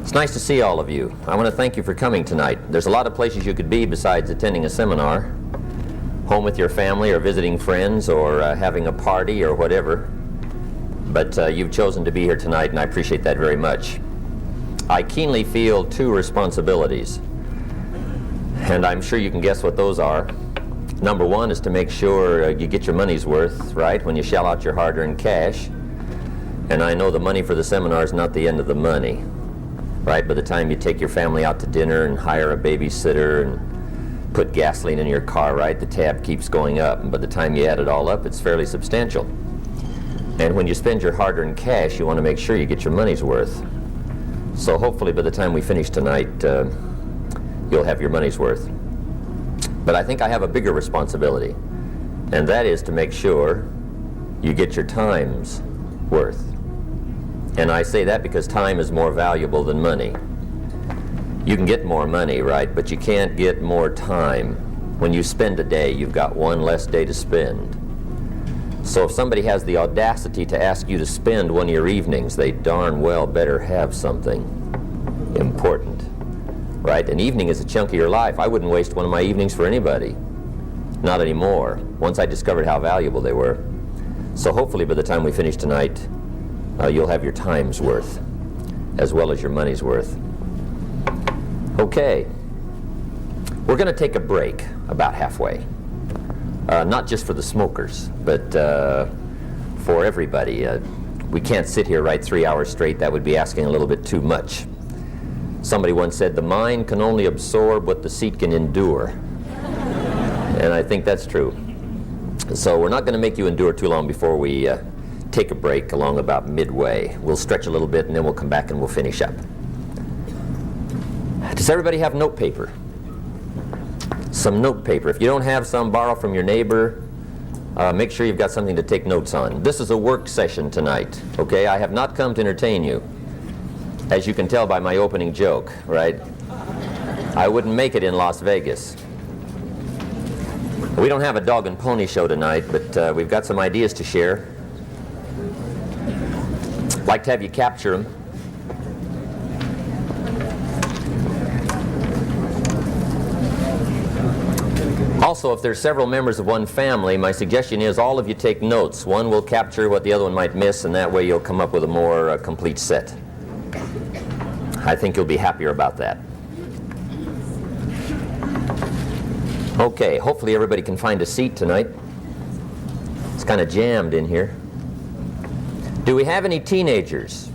It's nice to see all of you. I want to thank you for coming tonight. There's a lot of places you could be besides attending a seminar, home with your family or visiting friends or having a party or whatever. But you've chosen to be here tonight, and I appreciate that very much. I keenly feel two responsibilities, and I'm sure you can guess what those are. Number one is to make sure you get your money's worth, right, when you shell out your hard-earned cash. And I know the money for the seminar is not the end of the money. Right, by the time you take your family out to dinner and hire a babysitter and put gasoline in your car, right, the tab keeps going up. And by the time you add it all up, it's fairly substantial. And when you spend your hard-earned cash, you want to make sure you get your money's worth. So hopefully by the time we finish tonight, you'll have your money's worth. But I think I have a bigger responsibility, and that is to make sure you get your time's worth. And I say that because time is more valuable than money. You can get more money, right, but you can't get more time. When you spend a day, you've got one less day to spend. So if somebody has the audacity to ask you to spend one of your evenings, they darn well better have something important, right? An evening is a chunk of your life. I wouldn't waste one of my evenings for anybody. Not anymore, once I discovered how valuable they were. So hopefully by the time we finish tonight, you'll have your time's worth as well as your money's worth. Okay, we're going to take a break about halfway. Not just for the smokers, but for everybody. We can't sit here right 3 hours straight. That would be asking a little bit too much. Somebody once said, the mind can only absorb what the seat can endure. And I think that's true. So we're not going to make you endure too long before we take a break along about midway. We'll stretch a little bit and then we'll come back and we'll finish up. Does everybody have note paper? Some note paper. If you don't have some, borrow from your neighbor. Make sure you've got something to take notes on. This is a work session tonight, okay? I have not come to entertain you, as you can tell by my opening joke, right? I wouldn't make it in Las Vegas. We don't have a dog and pony show tonight, but we've got some ideas to share. I'd like to have you capture them. Also, if there's several members of one family, my suggestion is all of you take notes. One will capture what the other one might miss, and that way you'll come up with a more complete set. I think you'll be happier about that. Okay, hopefully everybody can find a seat tonight. It's kind of jammed in here. Do we have any teenagers?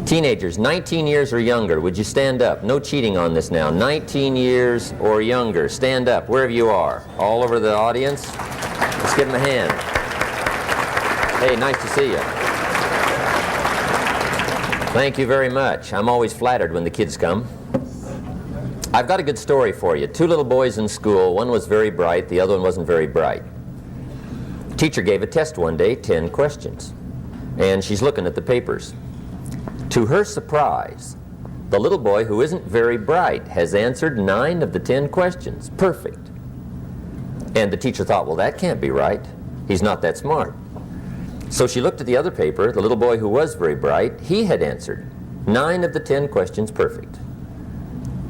Teenagers, 19 years or younger, would you stand up? No cheating on this now. 19 years or younger, stand up wherever you are. All over the audience. Let's give them a hand. Hey, nice to see you. Thank you very much. I'm always flattered when the kids come. I've got a good story for you. Two little boys in school. One was very bright, the other one wasn't very bright. Teacher gave a test one day, 10 questions. And she's looking at the papers. To her surprise, the little boy who isn't very bright has answered 9 of the 10 questions. Perfect. And the teacher thought, well, that can't be right. He's not that smart. So she looked at the other paper. The little boy who was very bright, he had answered 9 of the 10 questions perfect.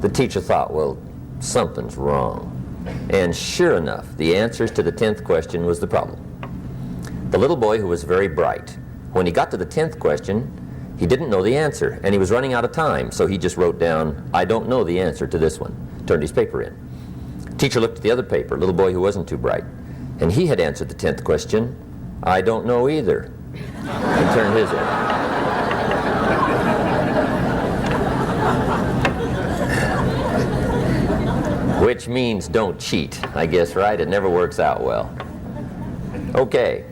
The teacher thought, well, something's wrong. And sure enough, the answers to the 10th question was the problem. The little boy who was very bright, when he got to the 10th question, he didn't know the answer, and he was running out of time, so he just wrote down, I don't know the answer to this one, turned his paper in. Teacher looked at the other paper, little boy who wasn't too bright, and he had answered the 10th question, I don't know either, and turned his in. Which means don't cheat, I guess, right? It never works out well. Okay.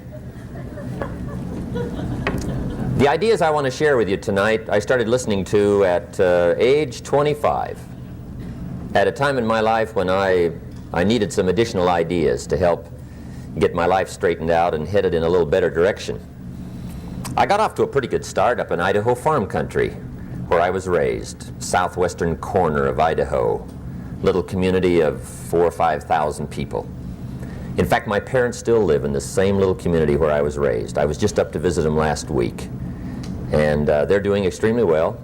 The ideas I want to share with you tonight, I started listening to at age 25, at a time in my life when I needed some additional ideas to help get my life straightened out and headed in a little better direction. I got off to a pretty good start up in Idaho farm country, where I was raised, southwestern corner of Idaho, little community of 4,000 or 5,000 people. In fact, my parents still live in the same little community where I was raised. I was just up to visit them last week. And they're doing extremely well.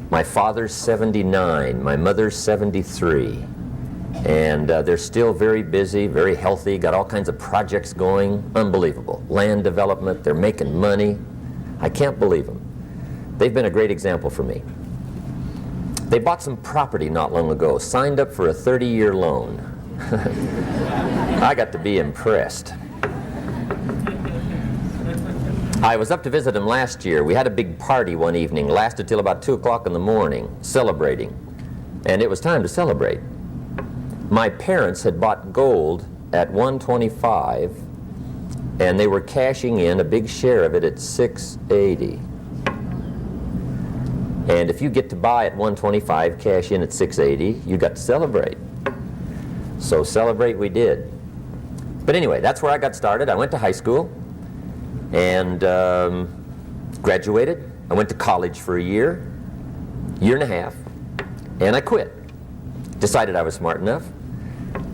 My father's 79, my mother's 73. And they're still very busy, very healthy, got all kinds of projects going. Unbelievable. Land development, they're making money. I can't believe them. They've been a great example for me. They bought some property not long ago, signed up for a 30-year loan. I got to be impressed. I was up to visit them last year. We had a big party one evening, lasted till about 2 o'clock in the morning, celebrating. And it was time to celebrate. My parents had bought gold at $125, and they were cashing in a big share of it at $680. And if you get to buy at $125, cash in at $680, you got to celebrate. So celebrate we did. But anyway, that's where I got started. I went to high school and graduated. I went to college for a year and a half, and I quit. Decided I was smart enough,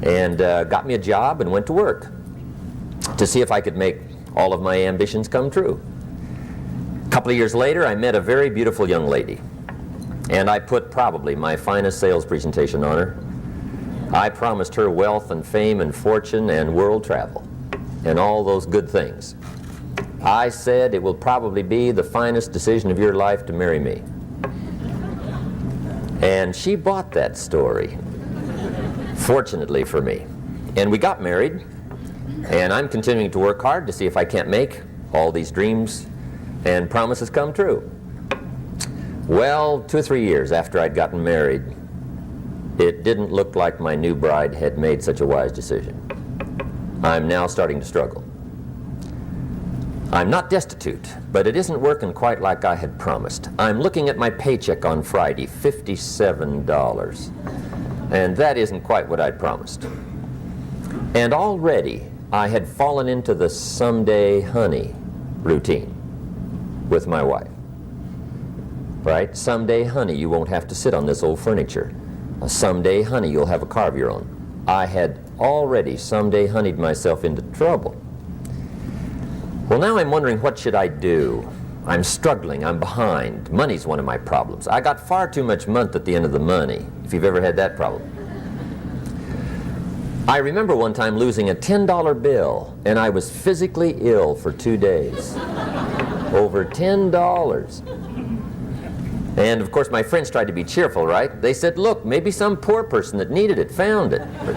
and got me a job and went to work to see if I could make all of my ambitions come true. A couple of years later, I met a very beautiful young lady, and I put probably my finest sales presentation on her. I promised her wealth and fame and fortune and world travel and all those good things. I said it will probably be the finest decision of your life to marry me. And she bought that story, fortunately for me. And we got married, and I'm continuing to work hard to see if I can't make all these dreams and promises come true. Well, 2 or 3 years after I'd gotten married, it didn't look like my new bride had made such a wise decision. I'm now starting to struggle. I'm not destitute, but it isn't working quite like I had promised. I'm looking at my paycheck on Friday, $57, and that isn't quite what I'd promised. And already I had fallen into the someday honey routine with my wife. Right? Someday, honey, you won't have to sit on this old furniture. Someday, honey, you'll have a car of your own. I had already someday honeyed myself into trouble. Well, now I'm wondering, what should I do? I'm struggling, I'm behind. Money's one of my problems. I got far too much month at the end of the money, if you've ever had that problem. I remember one time losing a $10 bill, and I was physically ill for 2 days. Over $10. And of course my friends tried to be cheerful, right? They said, look, maybe some poor person that needed it found it. But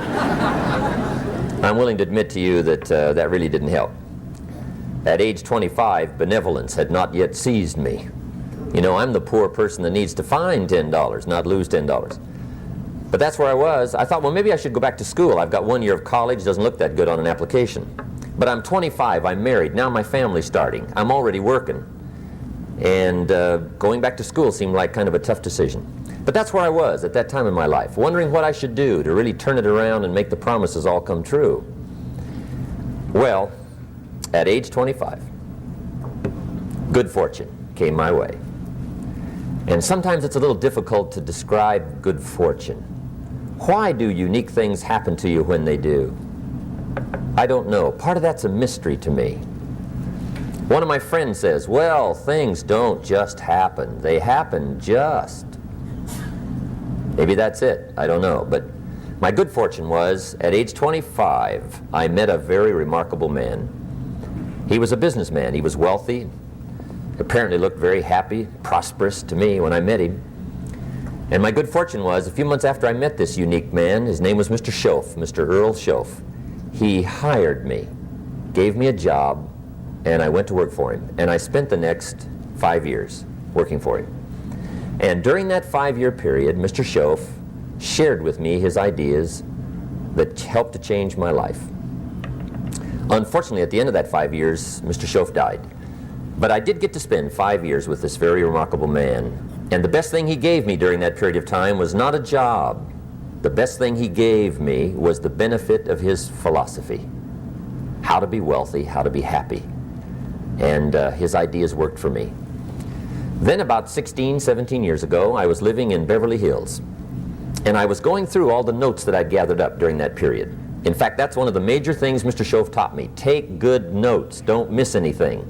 I'm willing to admit to you that that really didn't help. At age 25, benevolence had not yet seized me. You know, I'm the poor person that needs to find $10, not lose $10. But that's where I was. I thought, well, maybe I should go back to school. I've got 1 year of college, doesn't look that good on an application. But I'm 25, I'm married, now my family's starting. I'm already working. And going back to school seemed like kind of a tough decision. But that's where I was at that time in my life, wondering what I should do to really turn it around and make the promises all come true. Well, at age 25, good fortune came my way. And sometimes it's a little difficult to describe good fortune. Why do unique things happen to you when they do? I don't know. Part of that's a mystery to me. One of my friends says, well, things don't just happen. They happen just. Maybe that's it. I don't know. But my good fortune was, at age 25, I met a very remarkable man. He was a businessman. He was wealthy, apparently looked very happy, prosperous to me when I met him. And my good fortune was, a few months after I met this unique man, his name was Mr. Schoaf, Mr. Earl Schoaf. He hired me, gave me a job, and I went to work for him. And I spent the next 5 years working for him. And during that 5-year period, Mr. Schoaf shared with me his ideas that helped to change my life. Unfortunately, at the end of that 5 years, Mr. Schoaf died. But I did get to spend 5 years with this very remarkable man. And the best thing he gave me during that period of time was not a job. The best thing he gave me was the benefit of his philosophy. How to be wealthy, how to be happy. And his ideas worked for me. Then about 16, 17 years ago, I was living in Beverly Hills. And I was going through all the notes that I'd gathered up during that period. In fact, that's one of the major things Mr. Schoaf taught me. Take good notes. Don't miss anything.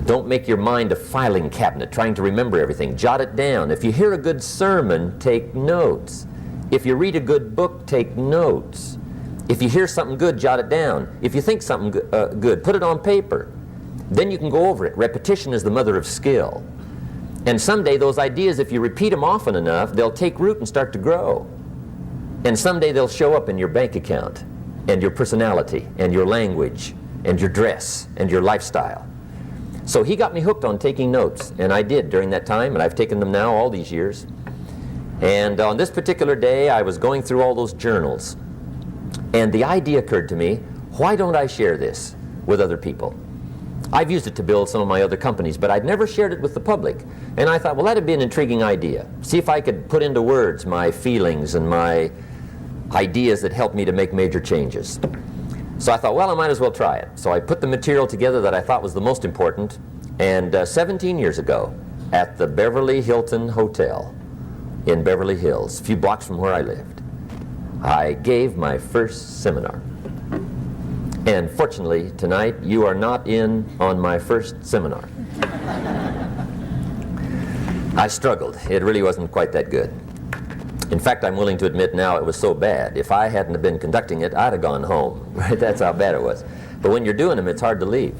Don't make your mind a filing cabinet trying to remember everything. Jot it down. If you hear a good sermon, take notes. If you read a good book, take notes. If you hear something good, jot it down. If you think something good, put it on paper. Then you can go over it. Repetition is the mother of skill. And someday those ideas, if you repeat them often enough, they'll take root and start to grow. And someday they'll show up in your bank account, and your personality, and your language, and your dress, and your lifestyle. So he got me hooked on taking notes, and I did during that time, and I've taken them now all these years. And on this particular day, I was going through all those journals, and the idea occurred to me, why don't I share this with other people? I've used it to build some of my other companies, but I'd never shared it with the public. And I thought, well, that'd be an intriguing idea. See if I could put into words my feelings and my ideas that helped me to make major changes. So I thought, well, I might as well try it. So I put the material together that I thought was the most important, and 17 years ago, at the Beverly Hilton Hotel in Beverly Hills, a few blocks from where I lived, I gave my first seminar. And fortunately, tonight, you are not in on my first seminar. I struggled. It really wasn't quite that good. In fact, I'm willing to admit now it was so bad. If I hadn't have been conducting it, I'd have gone home. Right? That's how bad it was. But when you're doing them, it's hard to leave.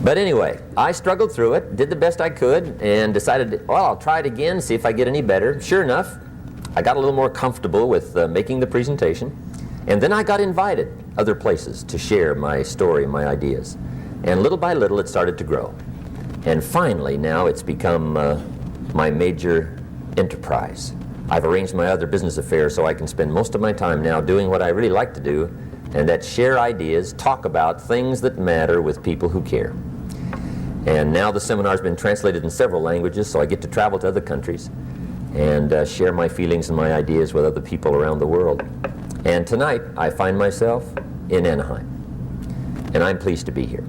But anyway, I struggled through it, did the best I could, and decided, well, I'll try it again, see if I get any better. Sure enough, I got a little more comfortable with making the presentation. And then I got invited other places to share my story, my ideas. And little by little, it started to grow. And finally, now it's become my major enterprise. I've arranged my other business affairs so I can spend most of my time now doing what I really like to do, and that's share ideas, talk about things that matter with people who care. And now the seminar's been translated in several languages, so I get to travel to other countries and share my feelings and my ideas with other people around the world. And tonight, I find myself in Anaheim, and I'm pleased to be here.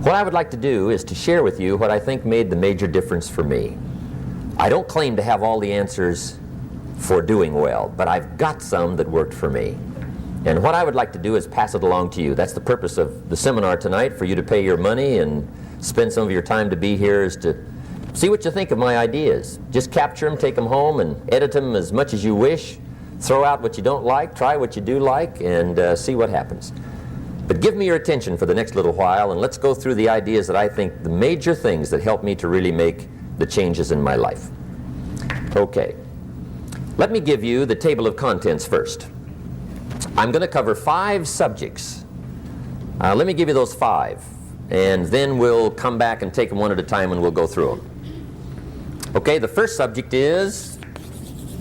What I would like to do is to share with you what I think made the major difference for me. I don't claim to have all the answers for doing well, but I've got some that worked for me. And what I would like to do is pass it along to you. That's the purpose of the seminar tonight, for you to pay your money and spend some of your time to be here, is to see what you think of my ideas. Just capture them, take them home, and edit them as much as you wish. Throw out what you don't like, try what you do like, and see what happens. But give me your attention for the next little while, and let's go through the ideas that I think the major things that help me to really make the changes in my life. Okay. Let me give you the table of contents first. I'm going to cover 5 subjects. Let me give you those 5, and then we'll come back and take them one at a time and we'll go through them. Okay, the first subject is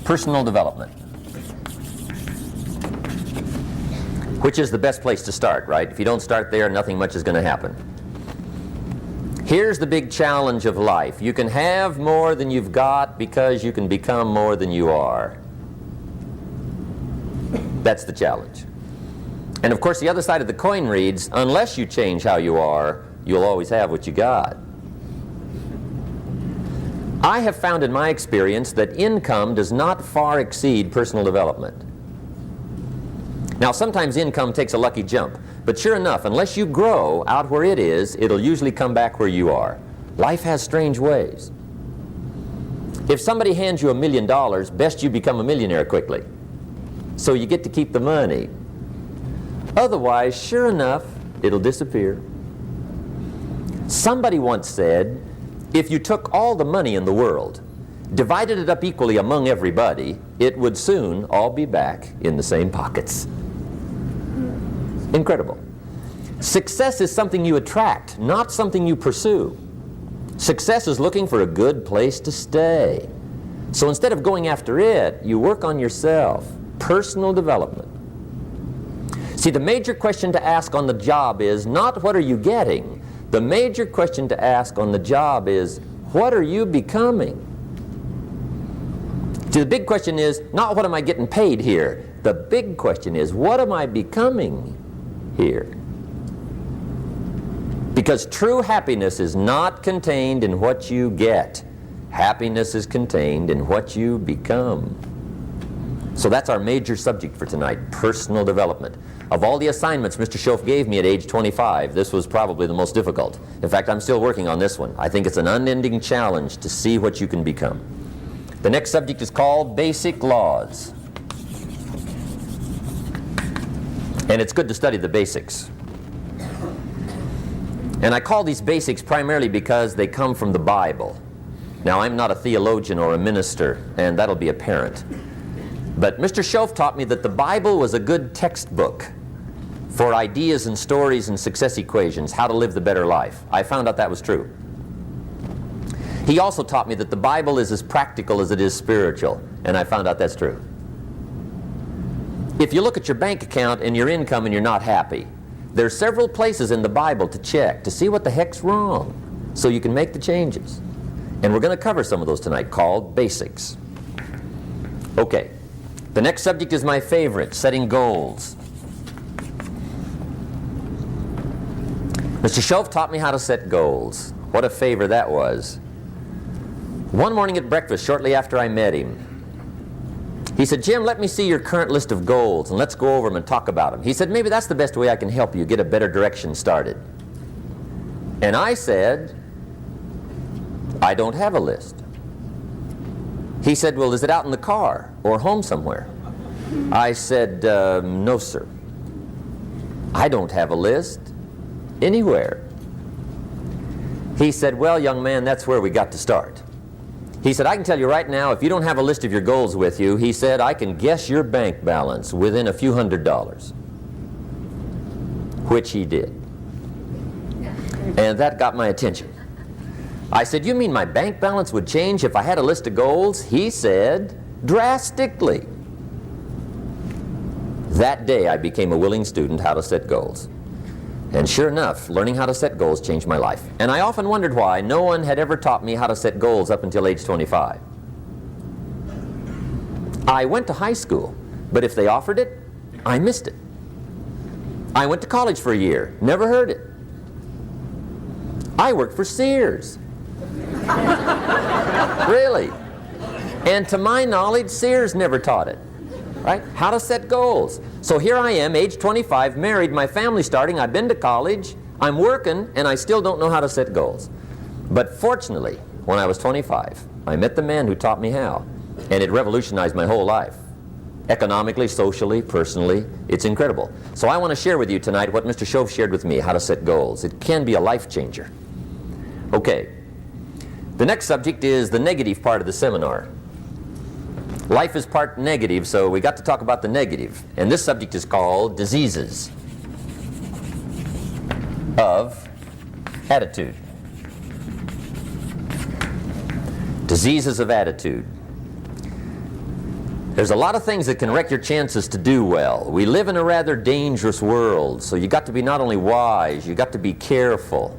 personal development, which is the best place to start, right? If you don't start there, nothing much is going to happen. Here's the big challenge of life. You can have more than you've got because you can become more than you are. That's the challenge. And of course, the other side of the coin reads, unless you change how you are, you'll always have what you got. I have found in my experience that income does not far exceed personal development. Now, sometimes income takes a lucky jump, but sure enough, unless you grow out where it is, it'll usually come back where you are. Life has strange ways. If somebody hands you $1 million, best you become a millionaire quickly, so you get to keep the money. Otherwise, sure enough, it'll disappear. Somebody once said, if you took all the money in the world, divided it up equally among everybody, it would soon all be back in the same pockets. Incredible. Success is something you attract, not something you pursue. Success is looking for a good place to stay. So instead of going after it, you work on yourself. Personal development. See, the major question to ask on the job is not what are you getting. The major question to ask on the job is what are you becoming? See, the big question is not what am I getting paid here. The big question is what am I becoming here? Because true happiness is not contained in what you get. Happiness is contained in what you become. So that's our major subject for tonight, personal development. Of all the assignments Mr. Schoaf gave me at age 25, this was probably the most difficult. In fact, I'm still working on this one. I think it's an unending challenge to see what you can become. The next subject is called Basic Laws. And it's good to study the basics. And I call these basics primarily because they come from the Bible. Now, I'm not a theologian or a minister, and that'll be apparent. But Mr. Schoaf taught me that the Bible was a good textbook for ideas and stories and success equations, how to live the better life. I found out that was true. He also taught me that the Bible is as practical as it is spiritual, and I found out that's true. If you look at your bank account and your income and you're not happy, there's several places in the Bible to check to see what the heck's wrong so you can make the changes. And we're going to cover some of those tonight, called basics. Okay. The next subject is my favorite, setting goals. Mr. Schoaf taught me how to set goals. What a favor that was. One morning at breakfast, shortly after I met him, he said, "Jim, let me see your current list of goals and let's go over them and talk about them." He said, "Maybe that's the best way I can help you get a better direction started." And I said, "I don't have a list." He said, "Well, is it out in the car or home somewhere?" I said, "No, sir. I don't have a list anywhere." He said, "Well, young man, that's where we got to start." He said, "I can tell you right now, if you don't have a list of your goals with you," he said, "I can guess your bank balance within a few $100s. Which he did. And that got my attention. I said, "You mean my bank balance would change if I had a list of goals?" He said, "Drastically." That day I became a willing student how to set goals. And sure enough, learning how to set goals changed my life. And I often wondered why no one had ever taught me how to set goals up until age 25. I went to high school, but if they offered it, I missed it. I went to college for a year, never heard it. I worked for Sears. Really. And to my knowledge, Sears never taught it. Right? How to set goals. So here I am, age 25, married, my family's starting, I've been to college, I'm working, and I still don't know how to set goals. But fortunately, when I was 25, I met the man who taught me how, and it revolutionized my whole life. Economically, socially, personally, it's incredible. So I want to share with you tonight what Mr. Schoaf shared with me, how to set goals. It can be a life changer. Okay. The next subject is the negative part of the seminar. Life is part negative, so we got to talk about the negative. And this subject is called diseases of attitude. Diseases of attitude. There's a lot of things that can wreck your chances to do well. We live in a rather dangerous world, so you got to be not only wise, you got to be careful.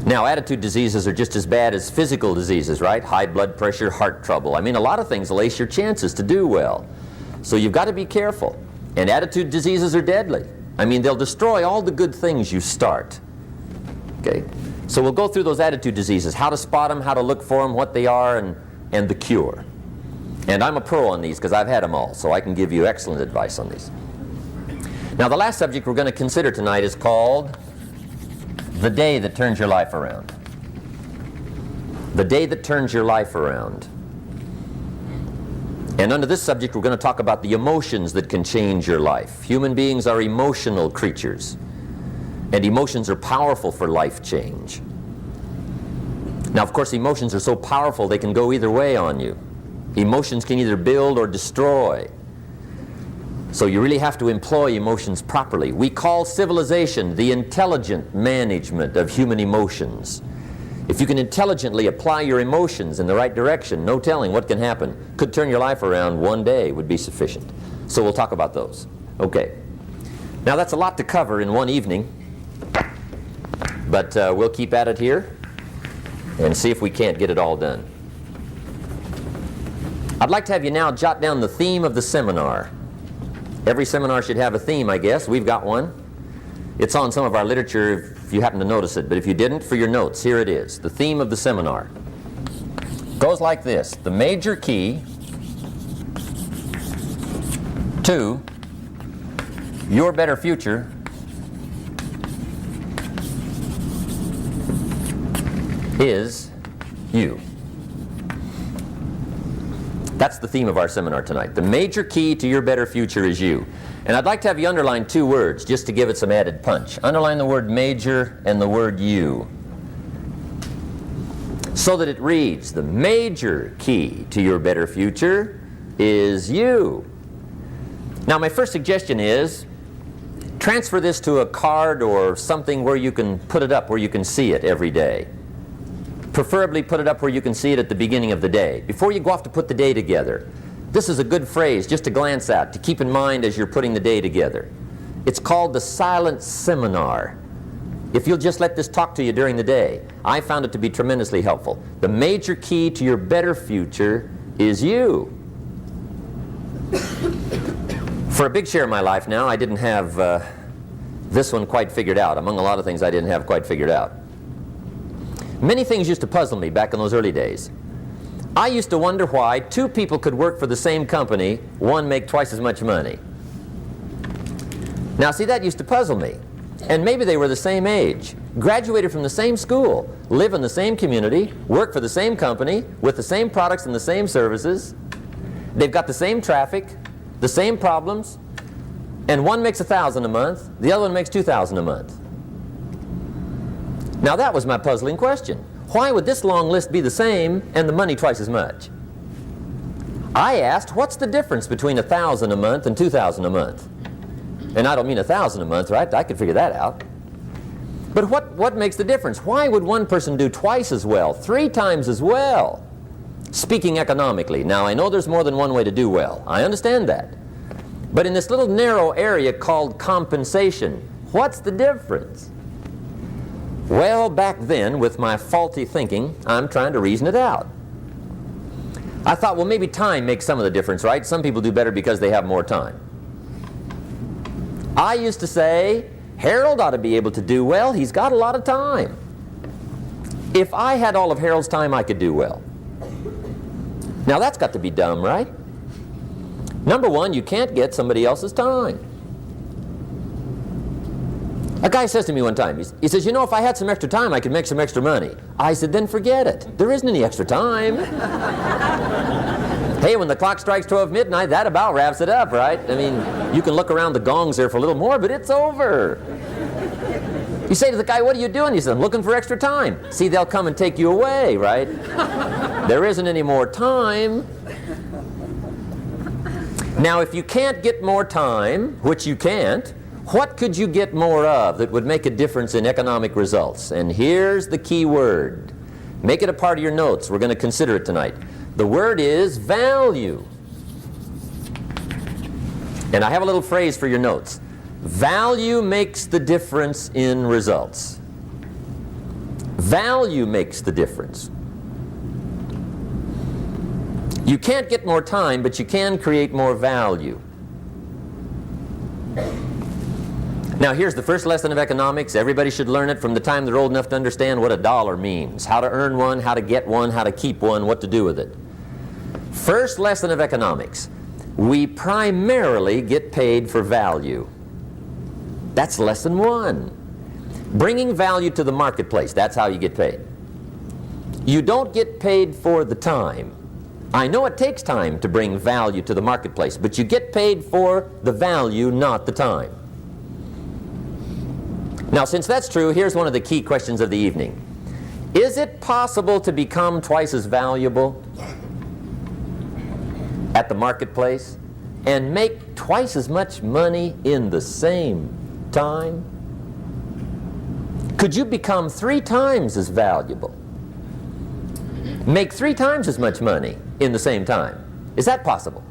Now, attitude diseases are just as bad as physical diseases, right? High blood pressure, heart trouble. I mean, a lot of things lace your chances to do well. So you've got to be careful. And attitude diseases are deadly. I mean, they'll destroy all the good things you start. Okay? So we'll go through those attitude diseases, how to spot them, how to look for them, what they are, and the cure. And I'm a pro on these because I've had them all, so I can give you excellent advice on these. Now, the last subject we're going to consider tonight is called the day that turns your life around. The day that turns your life around. And under this subject, we're going to talk about the emotions that can change your life. Human beings are emotional creatures, and emotions are powerful for life change. Now, of course, emotions are so powerful they can go either way on you. Emotions can either build or destroy. So you really have to employ emotions properly. We call civilization the intelligent management of human emotions. If you can intelligently apply your emotions in the right direction, no telling what can happen. Could turn your life around one day would be sufficient. So we'll talk about those. Okay. Now that's a lot to cover in one evening, but we'll keep at it here and see if we can't get it all done. I'd like to have you now jot down the theme of the seminar. Every seminar should have a theme, I guess. We've got one. It's on some of our literature if you happen to notice it, but if you didn't, for your notes, here it is. The theme of the seminar goes like this. The major key to your better future is you. That's the theme of our seminar tonight. The major key to your better future is you. And I'd like to have you underline two words just to give it some added punch. Underline the word major and the word you, so that it reads, the major key to your better future is you. Now my first suggestion is transfer this to a card or something where you can put it up, where you can see it every day. Preferably put it up where you can see it at the beginning of the day, before you go off to put the day together. This is a good phrase just to glance at, to keep in mind as you're putting the day together. It's called the silent seminar. If you'll just let this talk to you during the day, I found it to be tremendously helpful. The major key to your better future is you. For a big share of my life now, I didn't have this one quite figured out. Among a lot of things I didn't have quite figured out. Many things used to puzzle me back in those early days. I used to wonder why two people could work for the same company, one make twice as much money. Now see, that used to puzzle me. And maybe they were the same age, graduated from the same school, live in the same community, work for the same company, with the same products and the same services. They've got the same traffic, the same problems, and one makes $1,000 a month, the other one makes $2,000 a month. Now that was my puzzling question. Why would this long list be the same and the money twice as much? I asked, what's the difference between $1,000 a month and $2,000 a month? And I don't mean $1,000 a month, right? I could figure that out. But what makes the difference? Why would one person do twice as well, 3 times as well? Speaking economically. Now I know there's more than one way to do well. I understand that. But in this little narrow area called compensation, what's the difference? Well, back then, with my faulty thinking, I'm trying to reason it out. I thought, well, maybe time makes some of the difference, right? Some people do better because they have more time. I used to say, Harold ought to be able to do well. He's got a lot of time. If I had all of Harold's time, I could do well. Now that's got to be dumb, right? Number one, you can't get somebody else's time. A guy says to me one time, he says, you know, if I had some extra time, I could make some extra money. I said, then forget it. There isn't any extra time. Hey, when the clock strikes 12 midnight, that about wraps it up, right? I mean, you can look around the gongs there for a little more, but it's over. You say to the guy, what are you doing? He says, I'm looking for extra time. See, they'll come and take you away, right? There isn't any more time. Now, if you can't get more time, which you can't, what could you get more of that would make a difference in economic results? And here's the key word. Make it a part of your notes. We're going to consider it tonight. The word is value. And I have a little phrase for your notes. Value makes the difference in results. Value makes the difference. You can't get more time, but you can create more value. Now here's the first lesson of economics. Everybody should learn it from the time they're old enough to understand what a dollar means, how to earn one, how to get one, how to keep one, what to do with it. First lesson of economics. We primarily get paid for value. That's lesson 1. Bringing value to the marketplace, that's how you get paid. You don't get paid for the time. I know it takes time to bring value to the marketplace, but you get paid for the value, not the time. Now, since that's true, here's one of the key questions of the evening. Is it possible to become twice as valuable at the marketplace and make twice as much money in the same time? Could you become 3 times as valuable? Make 3 times as much money in the same time? Is that possible?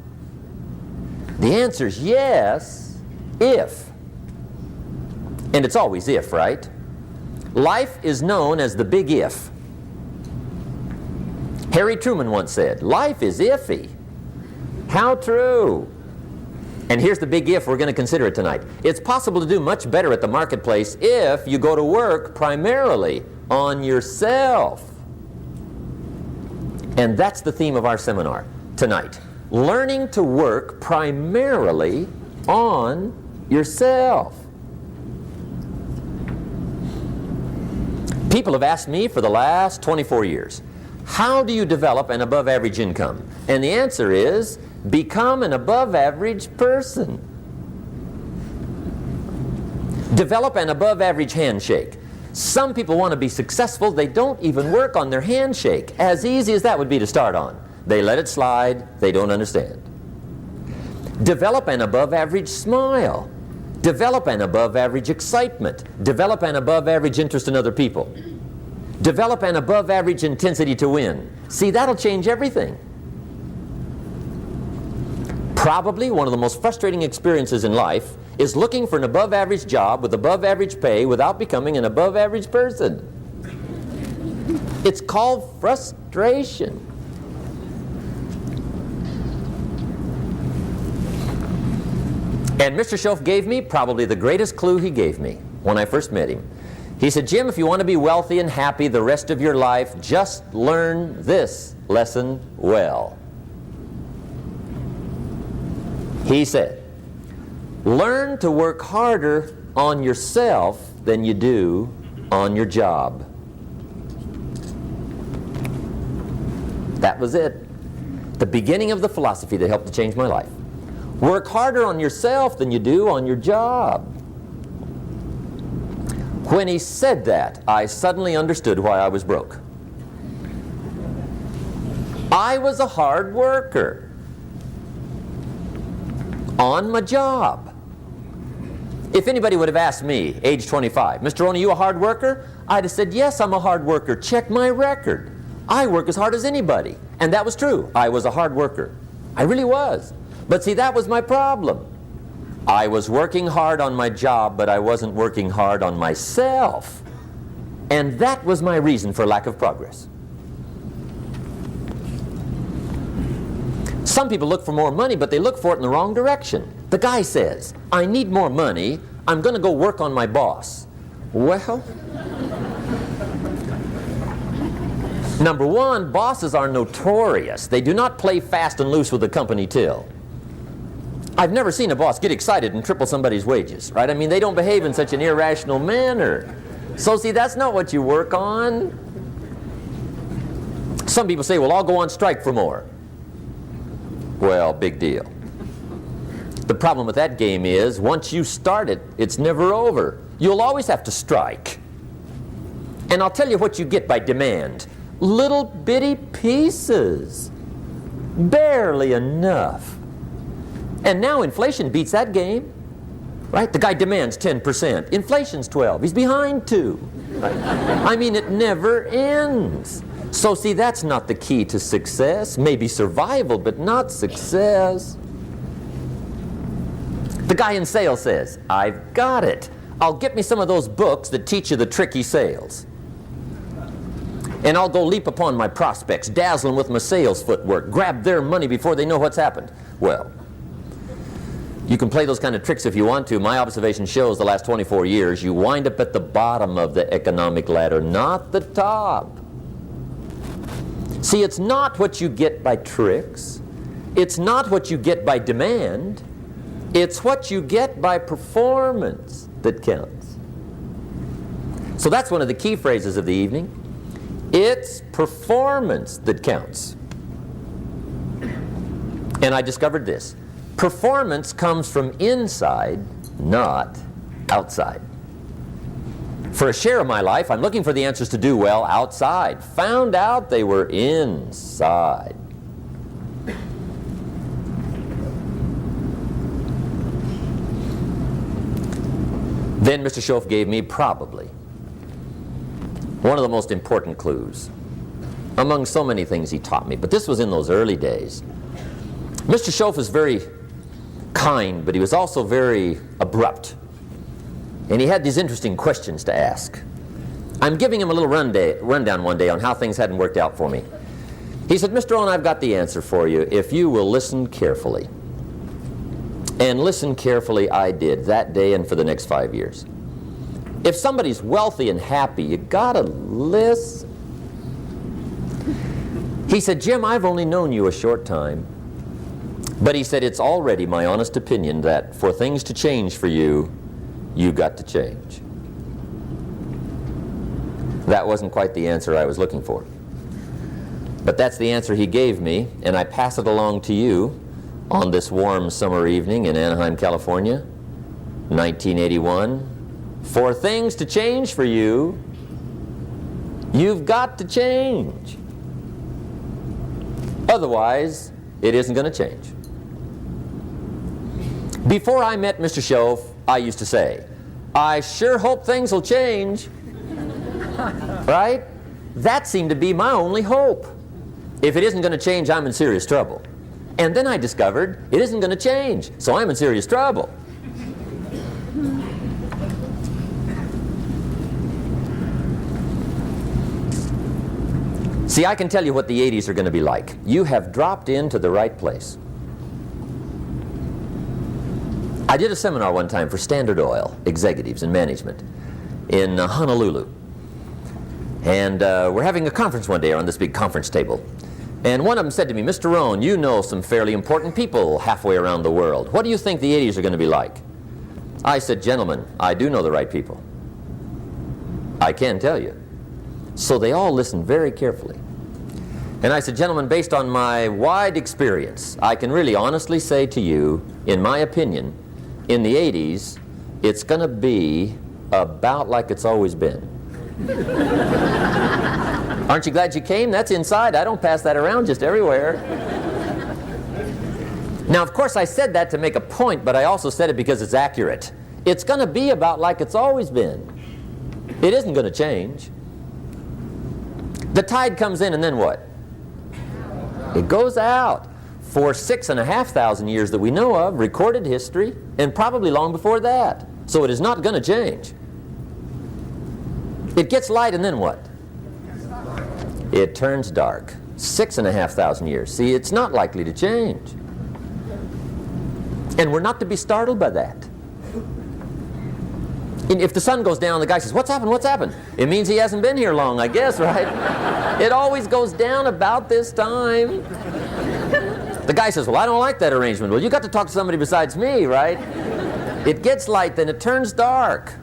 The answer is yes, if. And it's always if, right? Life is known as the big if. Harry Truman once said, life is iffy. How true. And here's the big if, we're going to consider it tonight. It's possible to do much better at the marketplace if you go to work primarily on yourself. And that's the theme of our seminar tonight. learning to work primarily on yourself. People have asked me for the last 24 years, how do you develop an above average income? And the answer is, become an above average person. Develop an above average handshake. Some people want to be successful, they don't even work on their handshake. As easy as that would be to start on. They let it slide, they don't understand. Develop an above average smile. Develop an above average excitement. Develop an above average interest in other people. Develop an above average intensity to win. See, that'll change everything. Probably one of the most frustrating experiences in life is looking for an above average job with above average pay without becoming an above average person. It's called frustration. And Mr. Schoaf gave me probably the greatest clue he gave me when I first met him. He said, Jim, if you want to be wealthy and happy the rest of your life, just learn this lesson well. He said, learn to work harder on yourself than you do on your job. That was it. The beginning of the philosophy that helped to change my life. Work harder on yourself than you do on your job. When he said that, I suddenly understood why I was broke. I was a hard worker on my job. If anybody would have asked me, age 25, Mr. Roney, you a hard worker? I'd have said, yes, I'm a hard worker. Check my record. I work as hard as anybody. And that was true. I was a hard worker. I really was. But see, that was my problem. I was working hard on my job, but I wasn't working hard on myself. And that was my reason for lack of progress. Some people look for more money, but they look for it in the wrong direction. The guy says, I need more money, I'm going to go work on my boss. Well, number one, bosses are notorious. They do not play fast and loose with the company till. I've never seen a boss get excited and triple somebody's wages, right? I mean, they don't behave in such an irrational manner. So see, that's not what you work on. Some people say, well, I'll go on strike for more. Well, big deal. The problem with that game is, once you start it, it's never over. You'll always have to strike. And I'll tell you what you get by demand. Little bitty pieces. Barely enough. And now inflation beats that game, right? The guy demands 10%. Inflation's 12. He's behind 2. Right? I mean, it never ends. So see, that's not the key to success. Maybe survival, but not success. The guy in sales says, I've got it. I'll get me some of those books that teach you the tricky sales. And I'll go leap upon my prospects, dazzle them with my sales footwork, grab their money before they know what's happened. Well, you can play those kind of tricks if you want to. My observation shows the last 24 years, you wind up at the bottom of the economic ladder, not the top. See, it's not what you get by tricks. It's not what you get by demand. It's what you get by performance that counts. So that's one of the key phrases of the evening. It's performance that counts. And I discovered this. Performance comes from inside, not outside. For a share of my life, I'm looking for the answers to do well outside. Found out they were inside. Then Mr. Schoaf gave me probably one of the most important clues among so many things he taught me. But this was in those early days. Mr. Schoaf was very kind, but he was also very abrupt. And he had these interesting questions to ask. I'm giving him a little rundown one day on how things hadn't worked out for me. He said, Mr. Owen, I've got the answer for you if you will listen carefully. And listen carefully I did that day and for the next 5 years. If somebody's wealthy and happy, you gotta listen. He said, Jim, I've only known you a short time, But he said, it's already my honest opinion that for things to change for you, you've got to change. That wasn't quite the answer I was looking for. But that's the answer he gave me, and I pass it along to you on this warm summer evening in Anaheim, California, 1981. For things to change for you, you've got to change. Otherwise, it isn't going to change. Before I met Mr. Shove, I used to say, I sure hope things will change. Right? That seemed to be my only hope. If it isn't going to change, I'm in serious trouble. And then I discovered it isn't going to change, so I'm in serious trouble. See, I can tell you what the 80s are going to be like. You have dropped into the right place. I did a seminar one time for Standard Oil executives and management in Honolulu. And we're having a conference one day on this big conference table. And one of them said to me, Mr. Rohn, you know some fairly important people halfway around the world. What do you think the 80s are going to be like? I said, gentlemen, I do know the right people. I can tell you. So they all listened very carefully. And I said, gentlemen, based on my wide experience, I can really honestly say to you, in my opinion, in the 80s, it's going to be about like it's always been. Aren't you glad you came? That's inside. I don't pass that around just everywhere. Now, of course, I said that to make a point, but I also said it because it's accurate. It's going to be about like it's always been. It isn't going to change. The tide comes in and then what? It goes out. For 6,500 years that we know of, recorded history, and probably long before that. So it is not going to change. It gets light and then what? It turns dark. 6,500 years. See, it's not likely to change. And we're not to be startled by that. And if the sun goes down, the guy says, what's happened, what's happened? It means he hasn't been here long, I guess, right? It always goes down about this time. The guy says, well, I don't like that arrangement. Well, you got to talk to somebody besides me, right? It gets light, then it turns dark.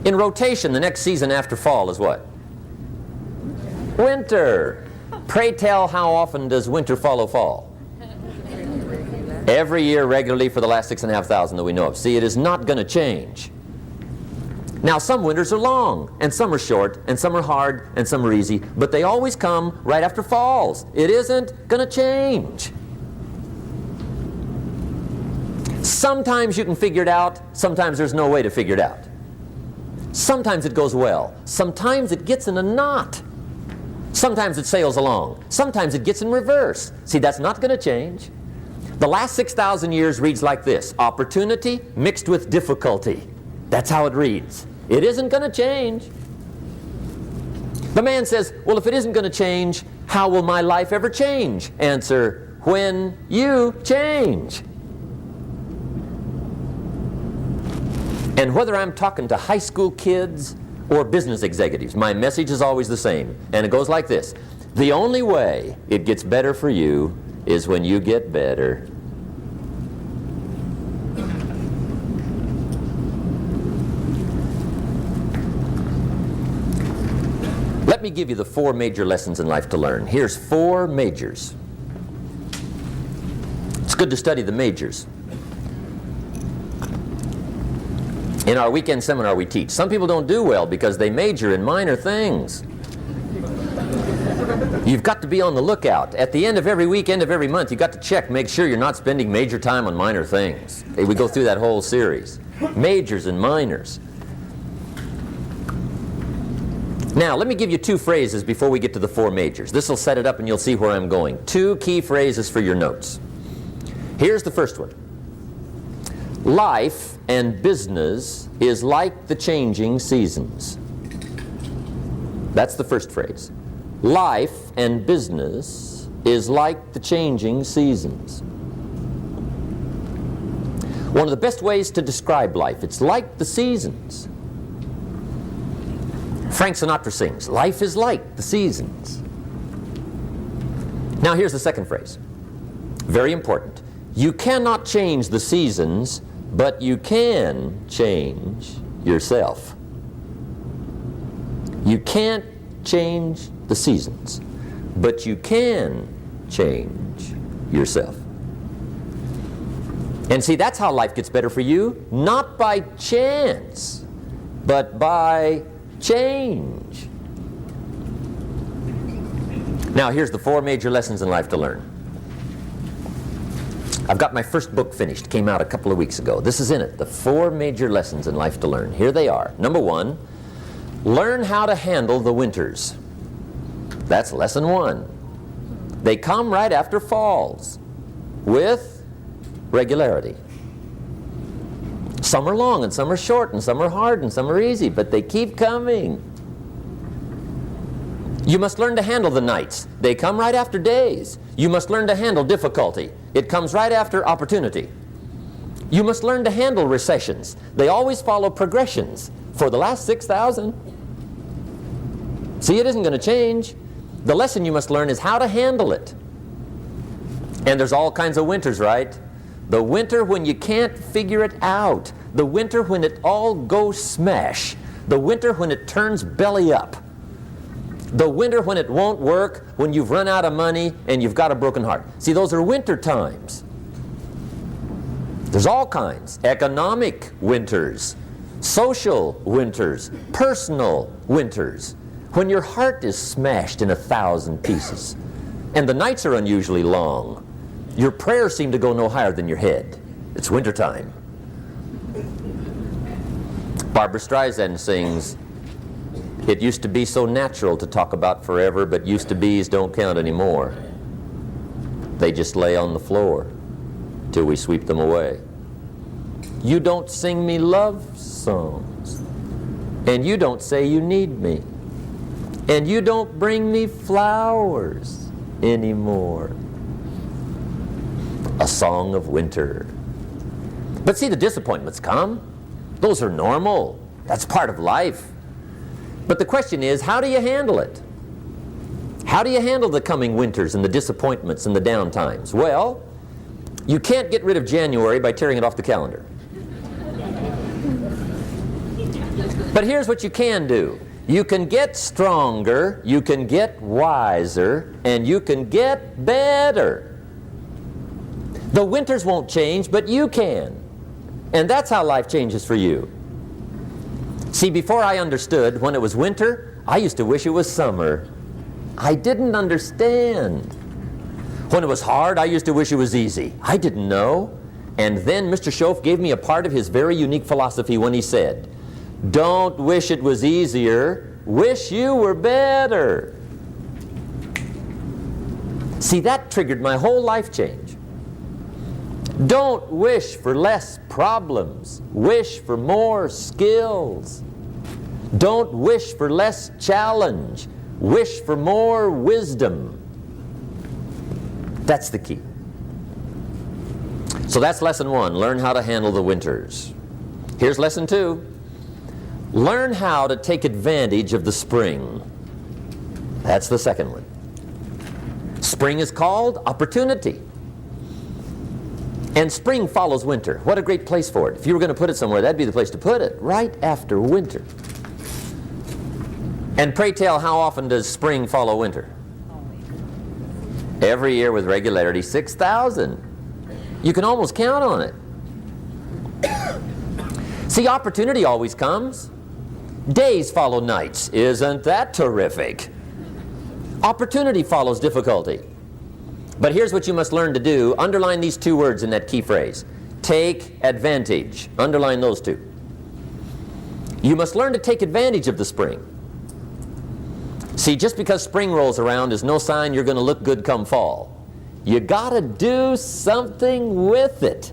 In rotation, the next season after fall is what? Winter. Pray tell, how often does winter follow fall? Every year regularly for the last 6,500 that we know of. See, it is not going to change. Now, some winters are long, and some are short, and some are hard, and some are easy, but they always come right after falls. It isn't going to change. Sometimes you can figure it out, sometimes there's no way to figure it out. Sometimes it goes well, sometimes it gets in a knot. Sometimes it sails along, sometimes it gets in reverse. See, that's not going to change. The last 6,000 years reads like this: opportunity mixed with difficulty. That's how it reads. It isn't going to change. The man says, well, if it isn't going to change, how will my life ever change? Answer, when you change. And whether I'm talking to high school kids or business executives, my message is always the same. And it goes like this: the only way it gets better for you is when you get better. Let me give you the 4 major lessons in life to learn. Here's 4 majors. It's good to study the majors. In our weekend seminar we teach. Some people don't do well because they major in minor things. You've got to be on the lookout. At the end of every week, end of every month, you've got to check, make sure you're not spending major time on minor things. We go through that whole series. Majors and minors. Now, let me give you 2 phrases before we get to the 4 majors. This will set it up and you'll see where I'm going. 2 key phrases for your notes. Here's the first one. Life and business is like the changing seasons. That's the first phrase. Life and business is like the changing seasons. One of the best ways to describe life, it's like the seasons. Frank Sinatra sings, life is like the seasons. Now here's the second phrase. Very important. You cannot change the seasons, but you can change yourself. You can't change the seasons, but you can change yourself. And see, that's how life gets better for you, not by chance, but by change. Now, here's the 4 major lessons in life to learn. I've got my first book finished, came out a couple of weeks ago. This is in it, the 4 major lessons in life to learn. Here they are. Number 1, learn how to handle the winters. That's lesson 1. They come right after falls with regularity. Some are long and some are short and some are hard and some are easy, but they keep coming. You must learn to handle the nights. They come right after days. You must learn to handle difficulty. It comes right after opportunity. You must learn to handle recessions. They always follow progressions for the last 6,000. See, it isn't going to change. The lesson you must learn is how to handle it. And there's all kinds of winters, right? The winter when you can't figure it out. The winter when it all goes smash. The winter when it turns belly up. The winter when it won't work, when you've run out of money and you've got a broken heart. See, those are winter times. There's all kinds. Economic winters, social winters, personal winters. When your heart is smashed in 1,000 pieces and the nights are unusually long, your prayers seem to go no higher than your head. It's wintertime. Barbra Streisand sings, "It used to be so natural to talk about forever, but used to be's don't count anymore. They just lay on the floor till we sweep them away. You don't sing me love songs, and you don't say you need me, and you don't bring me flowers anymore." A song of winter. But see, the disappointments come. Those are normal. That's part of life. But the question is, how do you handle it? How do you handle the coming winters and the disappointments and the downtimes? Well, you can't get rid of January by tearing it off the calendar. But here's what you can do. You can get stronger, you can get wiser, and you can get better. The winters won't change, but you can. And that's how life changes for you. See, before I understood, when it was winter, I used to wish it was summer. I didn't understand. When it was hard, I used to wish it was easy. I didn't know. And then Mr. Schoaf gave me a part of his very unique philosophy when he said, "Don't wish it was easier, wish you were better." See, that triggered my whole life change. Don't wish for less problems, wish for more skills. Don't wish for less challenge, wish for more wisdom. That's the key. So that's lesson 1, learn how to handle the winters. Here's lesson 2, learn how to take advantage of the spring. That's the second one. Spring is called opportunity. And spring follows winter. What a great place for it. If you were going to put it somewhere, that'd be the place to put it, right after winter. And pray tell, how often does spring follow winter? Every year with regularity, 6,000. You can almost count on it. See, opportunity always comes. Days follow nights. Isn't that terrific? Opportunity follows difficulty. But here's what you must learn to do. Underline these 2 words in that key phrase. Take advantage. Underline those 2. You must learn to take advantage of the spring. See, just because spring rolls around is no sign you're going to look good come fall. You got to do something with it.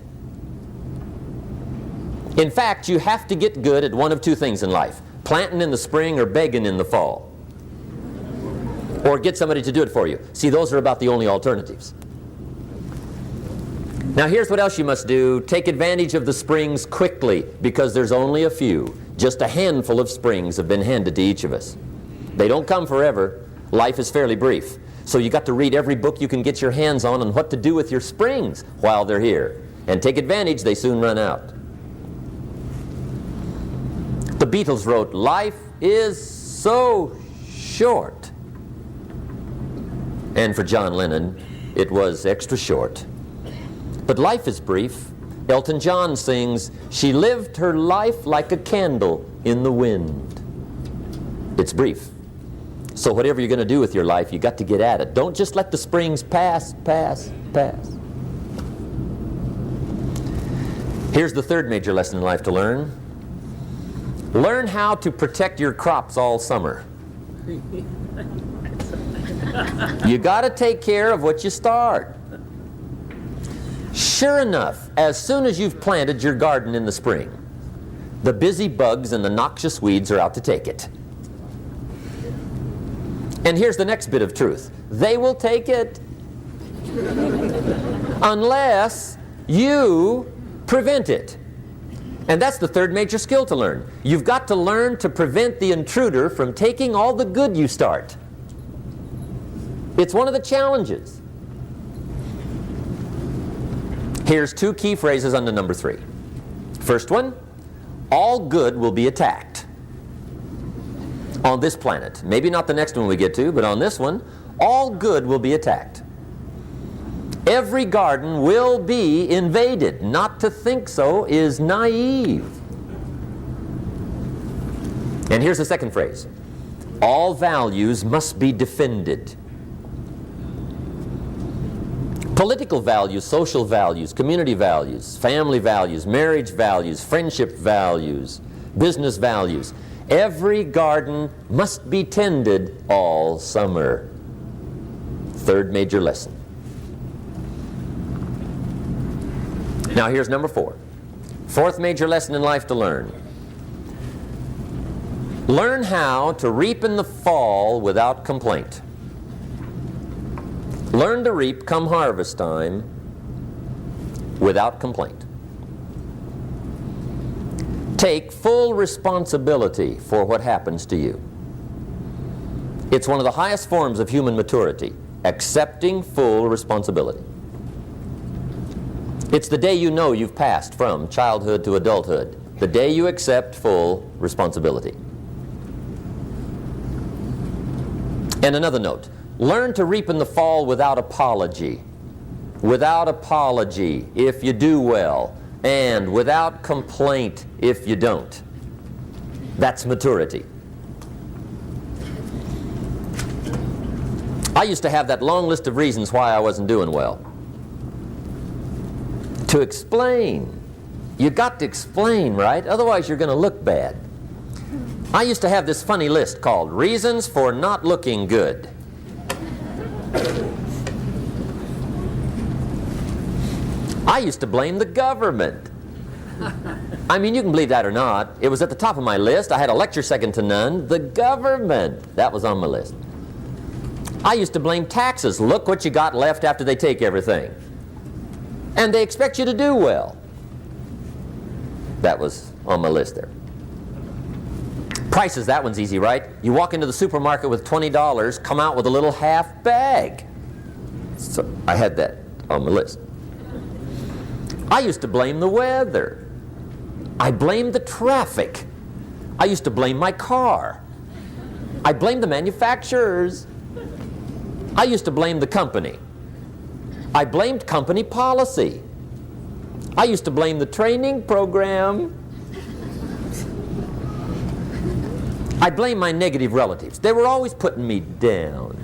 In fact, you have to get good at one of 2 things in life. Planting in the spring or begging in the fall. Or get somebody to do it for you. See, those are about the only alternatives. Now here's what else you must do. Take advantage of the springs quickly, because there's only a few. Just a handful of springs have been handed to each of us. They don't come forever. Life is fairly brief. So you got to read every book you can get your hands on what to do with your springs while they're here. And take advantage, they soon run out. The Beatles wrote, "Life is so short." And for John Lennon, it was extra short. But life is brief. Elton John sings, "She lived her life like a candle in the wind." It's brief. So whatever you're going to do with your life, you got to get at it. Don't just let the springs pass. Here's the third major lesson in life to learn. Learn how to protect your crops all summer. You got to take care of what you start. Sure enough, as soon as you've planted your garden in the spring, the busy bugs and the noxious weeds are out to take it. And here's the next bit of truth. They will take it unless you prevent it. And that's the third major skill to learn. You've got to learn to prevent the intruder from taking all the good you start. It's one of the challenges. Here's two key phrases under number 3. First one, all good will be attacked. On this planet. Maybe not the next one we get to, but on this one, all good will be attacked. Every garden will be invaded. Not to think so is naive. And here's the second phrase. All values must be defended. Political values, social values, community values, family values, marriage values, friendship values, business values. Every garden must be tended all summer. Third major lesson. Now here's number 4. Fourth major lesson in life to learn. Learn how to reap in the fall without complaint. Learn to reap come harvest time without complaint. Take full responsibility for what happens to you. It's one of the highest forms of human maturity, accepting full responsibility. It's the day you know you've passed from childhood to adulthood, the day you accept full responsibility. And another note, learn to reap in the fall without apology. Without apology if you do well, and without complaint if you don't. That's maturity. I used to have that long list of reasons why I wasn't doing well. To explain. You got to explain, right? Otherwise you're going to look bad. I used to have this funny list called Reasons for Not Looking Good. I used to blame the government. I mean, you can believe that or not. It was at the top of my list. I had a lecture second to none. The government. That was on my list. I used to blame taxes. Look what you got left after they take everything. And they expect you to do well. That was on my list there. Prices, that one's easy, right? You walk into the supermarket with $20, come out with a little half bag. So I had that on my list. I used to blame the weather. I blamed the traffic. I used to blame my car. I blamed the manufacturers. I used to blame the company. I blamed company policy. I used to blame the training program. I blame my negative relatives. They were always putting me down.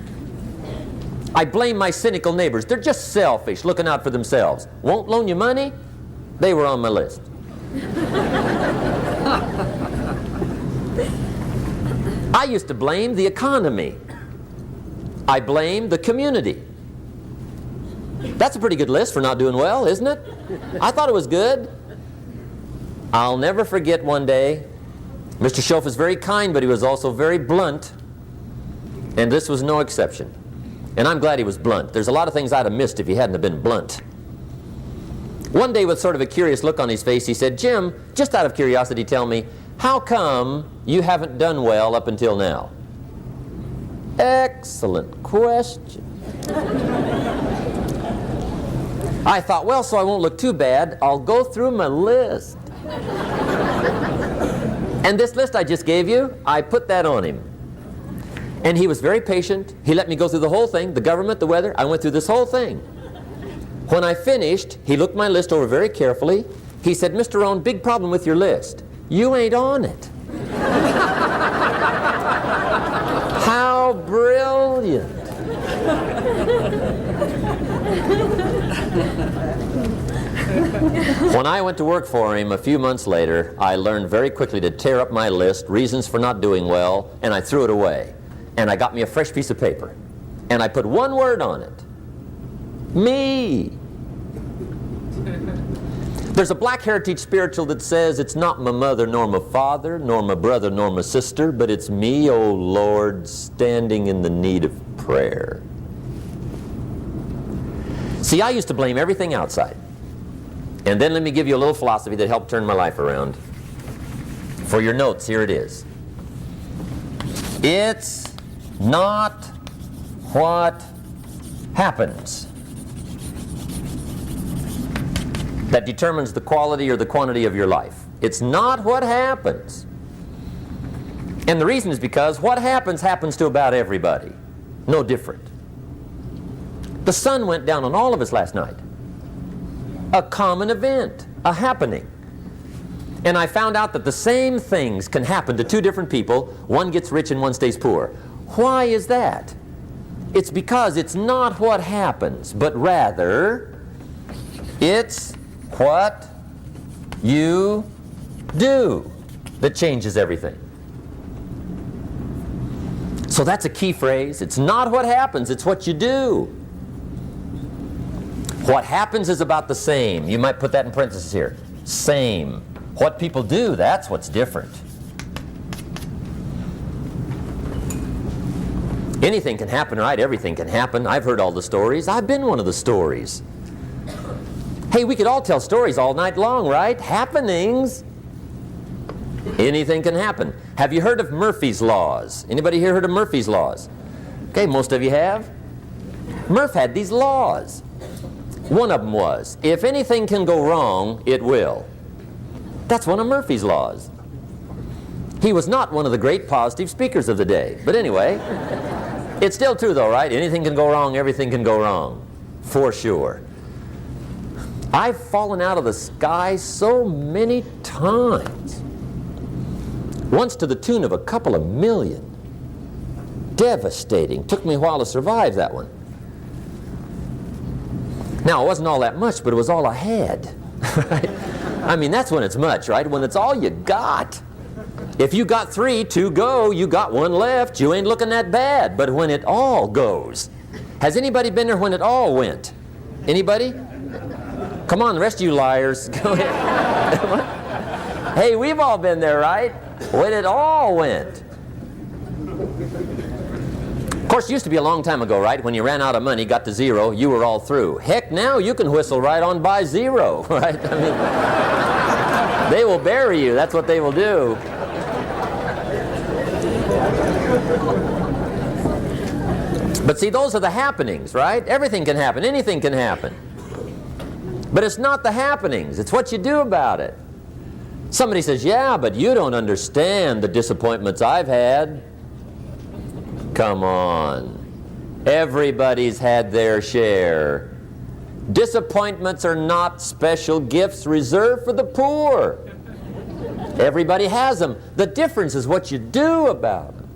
I blame my cynical neighbors. They're just selfish, looking out for themselves. Won't loan you money? They were on my list. I used to blame the economy. I blamed the community. That's a pretty good list for not doing well, isn't it? I thought it was good. I'll never forget one day, Mr. Schoaf was very kind, but he was also very blunt, and this was no exception. And I'm glad he was blunt. There's a lot of things I'd have missed if he hadn't have been blunt. One day, with sort of a curious look on his face, he said, "Jim, just out of curiosity, tell me, how come you haven't done well up until now?" Excellent question. I thought, well, so I won't look too bad, I'll go through my list. And this list I just gave you, I put that on him. And he was very patient. He let me go through the whole thing, the government, the weather. I went through this whole thing. When I finished, he looked my list over very carefully. He said, Mr. Rohn, big problem with your list. You ain't on it. How brilliant. When I went to work for him a few months later, I learned very quickly to tear up my list, reasons for not doing well, and I threw it away. And I got me a fresh piece of paper. And I put one word on it. Me. There's a Black Heritage spiritual that says, it's not my mother nor my father, nor my brother nor my sister, but it's me, oh Lord, standing in the need of prayer. See, I used to blame everything outside. And then let me give you a little philosophy that helped turn my life around. For your notes, here it is. It's not what happens that determines the quality or the quantity of your life. It's not what happens. And the reason is because what happens happens to about everybody. No different. The sun went down on all of us last night. A common event, a happening. And I found out that the same things can happen to two different people. One gets rich and one stays poor. Why is that? It's because it's not what happens, but rather it's what you do that changes everything. So that's a key phrase. It's not what happens, it's what you do. What happens is about the same. You might put that in parentheses here. Same. What people do, that's what's different. Anything can happen, right? Everything can happen. I've heard all the stories. I've been one of the stories. Hey, we could all tell stories all night long, right? Happenings. Anything can happen. Have you heard of Murphy's Laws? Anybody here heard of Murphy's Laws? Okay, most of you have. Murph had these laws. One of them was, if anything can go wrong, it will. That's one of Murphy's Laws. He was not one of the great positive speakers of the day. But anyway, it's still true though, right? Anything can go wrong, everything can go wrong. For sure. I've fallen out of the sky so many times. Once to the tune of a couple of million. Devastating. Took me a while to survive that one. Now, it wasn't all that much, but it was all I had. Right? I mean, that's when it's much, right? When it's all you got. If you got 3, 2 go, you got 1 left, you ain't looking that bad. But when it all goes. Has anybody been there when it all went? Anybody? Come on, the rest of you liars. Go ahead. Hey, we've all been there, right? When it all went. Of course, it used to be a long time ago, right? When you ran out of money, got to 0, you were all through. Heck, now you can whistle right on by 0, right? I mean, they will bury you. That's what they will do. But see, those are the happenings, right? Everything can happen. Anything can happen. But it's not the happenings. It's what you do about it. Somebody says, yeah, but you don't understand the disappointments I've had. Come on. Everybody's had their share. Disappointments are not special gifts reserved for the poor. Everybody has them. The difference is what you do about them.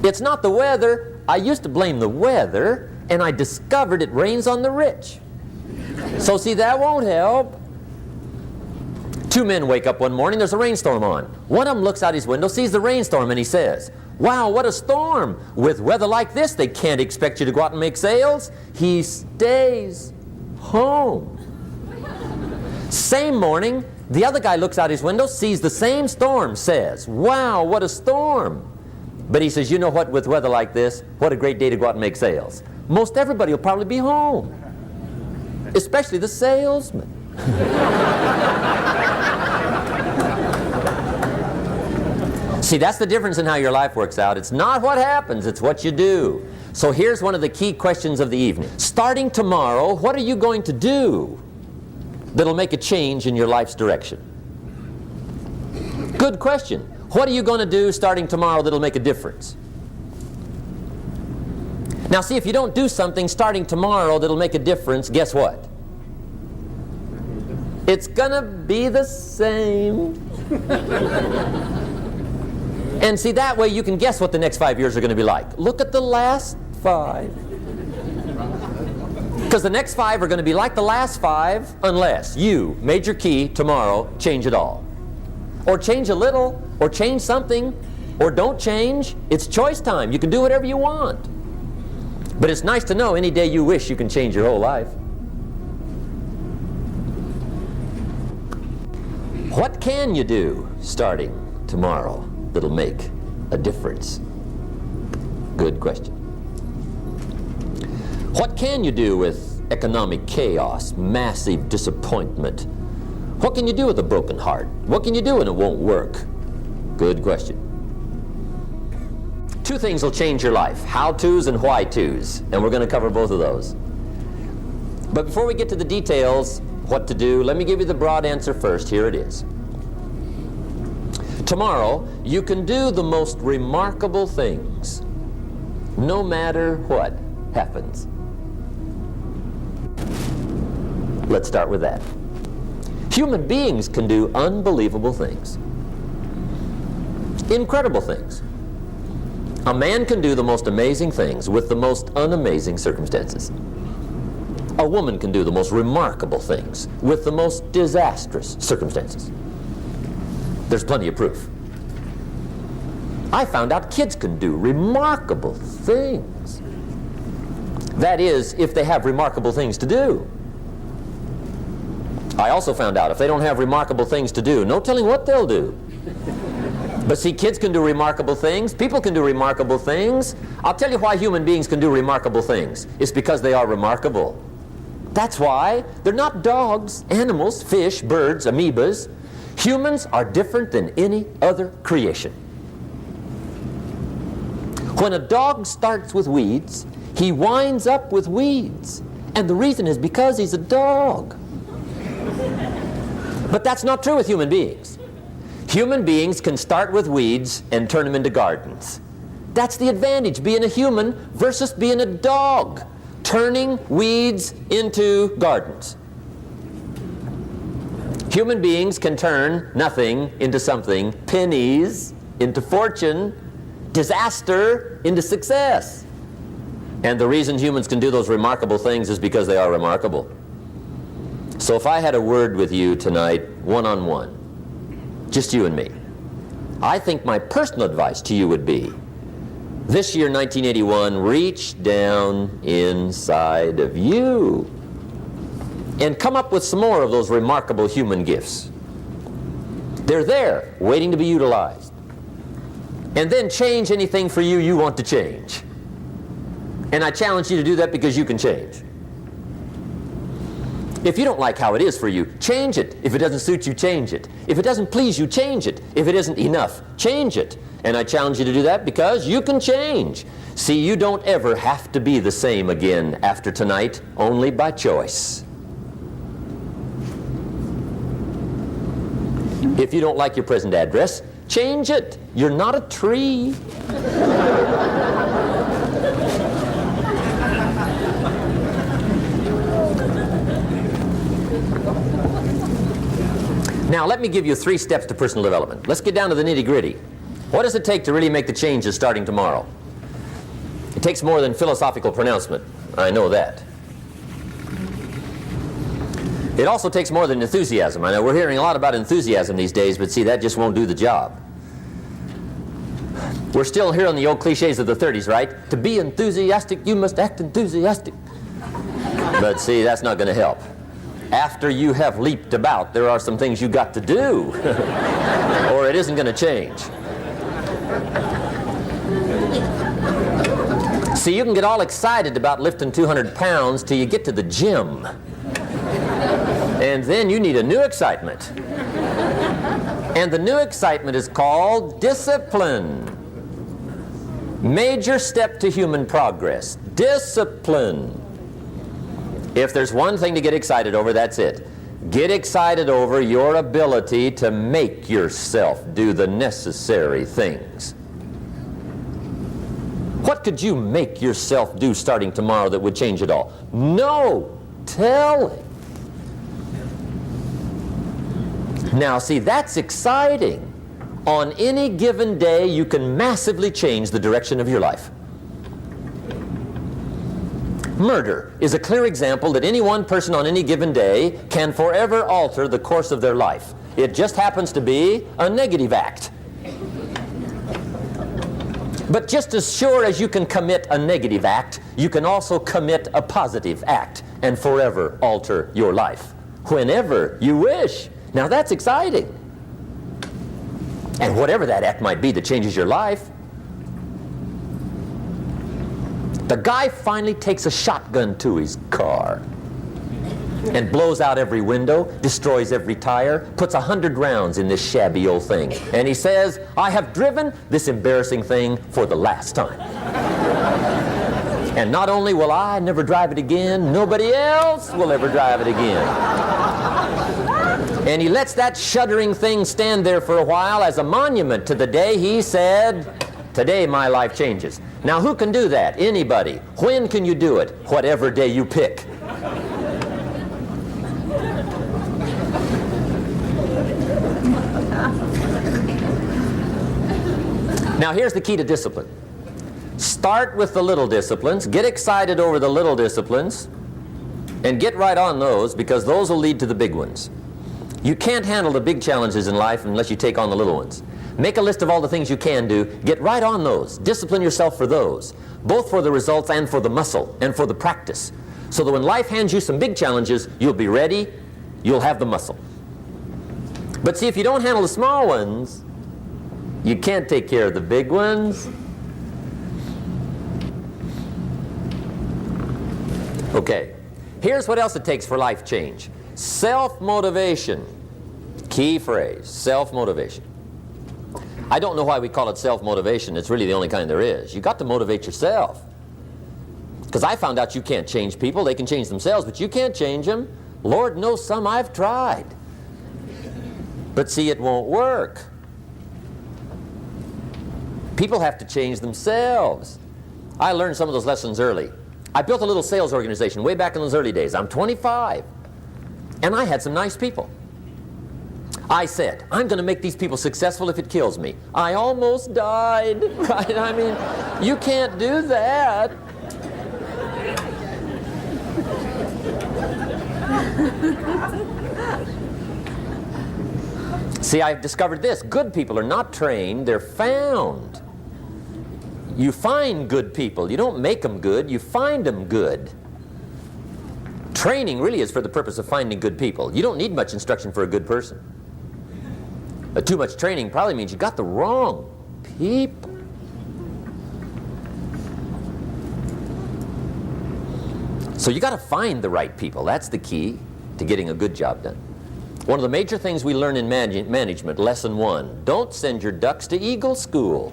It's not the weather. I used to blame the weather, and I discovered it rains on the rich. So see, that won't help. 2 men wake up one morning, there's a rainstorm on. One of them looks out his window, sees the rainstorm, and he says, wow, what a storm. With weather like this, they can't expect you to go out and make sales. He stays home. Same morning, the other guy looks out his window, sees the same storm, says, wow, what a storm. But he says, you know what, with weather like this, what a great day to go out and make sales. Most everybody will probably be home, especially the salesman. See, that's the difference in how your life works out. It's not what happens, it's what you do. So here's one of the key questions of the evening. Starting tomorrow, what are you going to do that'll make a change in your life's direction? Good question. What are you going to do starting tomorrow that'll make a difference? Now see, if you don't do something starting tomorrow that'll make a difference, guess what? It's gonna be the same. And see, that way you can guess what the next 5 years are going to be like. Look at the last 5. Because the next 5 are going to be like the last 5 unless you, major key, tomorrow, change it all. Or change a little, or change something, or don't change. It's choice time. You can do whatever you want. But it's nice to know any day you wish you can change your whole life. What can you do starting tomorrow that'll make a difference? Good question. What can you do with economic chaos, massive disappointment? What can you do with a broken heart? What can you do when it won't work? Good question. 2 things will change your life, how-tos and why-tos, and we're going to cover both of those. But before we get to the details, what to do, let me give you the broad answer first. Here it is. Tomorrow, you can do the most remarkable things, no matter what happens. Let's start with that. Human beings can do unbelievable things, incredible things. A man can do the most amazing things with the most unamazing circumstances. A woman can do the most remarkable things with the most disastrous circumstances. There's plenty of proof. I found out kids can do remarkable things. That is, if they have remarkable things to do. I also found out if they don't have remarkable things to do, no telling what they'll do. But see, kids can do remarkable things. People can do remarkable things. I'll tell you why human beings can do remarkable things. It's because they are remarkable. That's why they're not dogs, animals, fish, birds, amoebas. Humans are different than any other creation. When a dog starts with weeds, he winds up with weeds. And the reason is because he's a dog. But that's not true with human beings. Human beings can start with weeds and turn them into gardens. That's the advantage, being a human versus being a dog, turning weeds into gardens. Human beings can turn nothing into something, pennies into fortune, disaster into success. And the reason humans can do those remarkable things is because they are remarkable. So if I had a word with you tonight, one-on-one, just you and me, I think my personal advice to you would be, this year, 1981, reach down inside of you and come up with some more of those remarkable human gifts. They're there, waiting to be utilized. And then change anything for you want to change. And I challenge you to do that because you can change. If you don't like how it is for you, change it. If it doesn't suit you, change it. If it doesn't please you, change it. If it isn't enough, change it. And I challenge you to do that because you can change. See, you don't ever have to be the same again after tonight, only by choice. If you don't like your present address, change it. You're not a tree. Now, let me give you 3 steps to personal development. Let's get down to the nitty-gritty. What does it take to really make the changes starting tomorrow? It takes more than philosophical pronouncement. I know that. It also takes more than enthusiasm. I know we're hearing a lot about enthusiasm these days, but see, that just won't do the job. We're still hearing the old cliches of the 30s, right? To be enthusiastic, you must act enthusiastic. But see, that's not going to help. After you have leaped about, there are some things you got to do, or it isn't going to change. See, you can get all excited about lifting 200 pounds till you get to the gym. And then you need a new excitement. And the new excitement is called discipline. Major step to human progress. Discipline. If there's one thing to get excited over, that's it. Get excited over your ability to make yourself do the necessary things. What could you make yourself do starting tomorrow that would change it all? No. Tell it. Now, see, that's exciting. On any given day, you can massively change the direction of your life. Murder is a clear example that any one person on any given day can forever alter the course of their life. It just happens to be a negative act. But just as sure as you can commit a negative act, you can also commit a positive act and forever alter your life whenever you wish. Now that's exciting. And whatever that act might be that changes your life. The guy finally takes a shotgun to his car and blows out every window, destroys every tire, puts 100 rounds in this shabby old thing. And he says, I have driven this embarrassing thing for the last time. And not only will I never drive it again, nobody else will ever drive it again. And he lets that shuddering thing stand there for a while as a monument to the day he said, today my life changes. Now who can do that? Anybody. When can you do it? Whatever day you pick. Now here's the key to discipline. Start with the little disciplines, get excited over the little disciplines, and get right on those, because those will lead to the big ones. You can't handle the big challenges in life unless you take on the little ones. Make a list of all the things you can do, get right on those, discipline yourself for those, both for the results and for the muscle and for the practice, so that when life hands you some big challenges, you'll be ready, you'll have the muscle. But see, if you don't handle the small ones, you can't take care of the big ones. Okay, here's what else it takes for life change. Self-motivation. Key phrase, self-motivation. I don't know why we call it self-motivation. It's really the only kind there is. You got to motivate yourself. Because I found out you can't change people. They can change themselves, but you can't change them. Lord knows some I've tried. But see, it won't work. People have to change themselves. I learned some of those lessons early. I built a little sales organization way back in those early days. I'm 25. And I had some nice people. I said, I'm going to make these people successful if it kills me. I almost died, right? I mean, you can't do that. See, I've discovered this. Good people are not trained, they're found. You find good people. You don't make them good, you find them good. Training really is for the purpose of finding good people. You don't need much instruction for a good person. Too much training probably means you got the wrong people. So you got to find the right people. That's the key to getting a good job done. One of the major things we learn in management, lesson 1, don't send your ducks to Eagle School.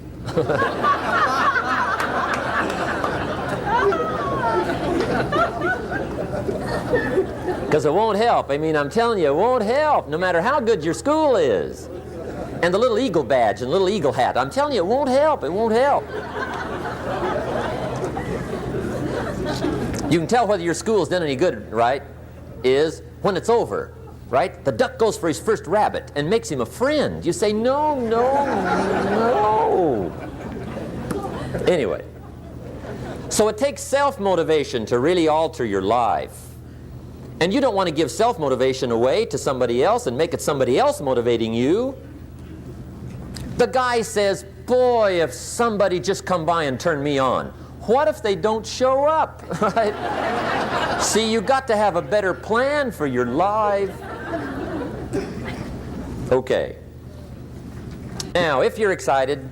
Because it won't help. I mean, I'm telling you, it won't help, no matter how good your school is. And the little eagle badge and little eagle hat, I'm telling you, it won't help. It won't help. You can tell whether your school's done any good, right, is when it's over, right? The duck goes for his first rabbit and makes him a friend. You say, no, no, no. Anyway, so it takes self-motivation to really alter your life. And you don't want to give self-motivation away to somebody else and make it somebody else motivating you. The guy says, boy, if somebody just come by and turn me on. What if they don't show up? Right? See, you got to have a better plan for your life. Okay. Now, if you're excited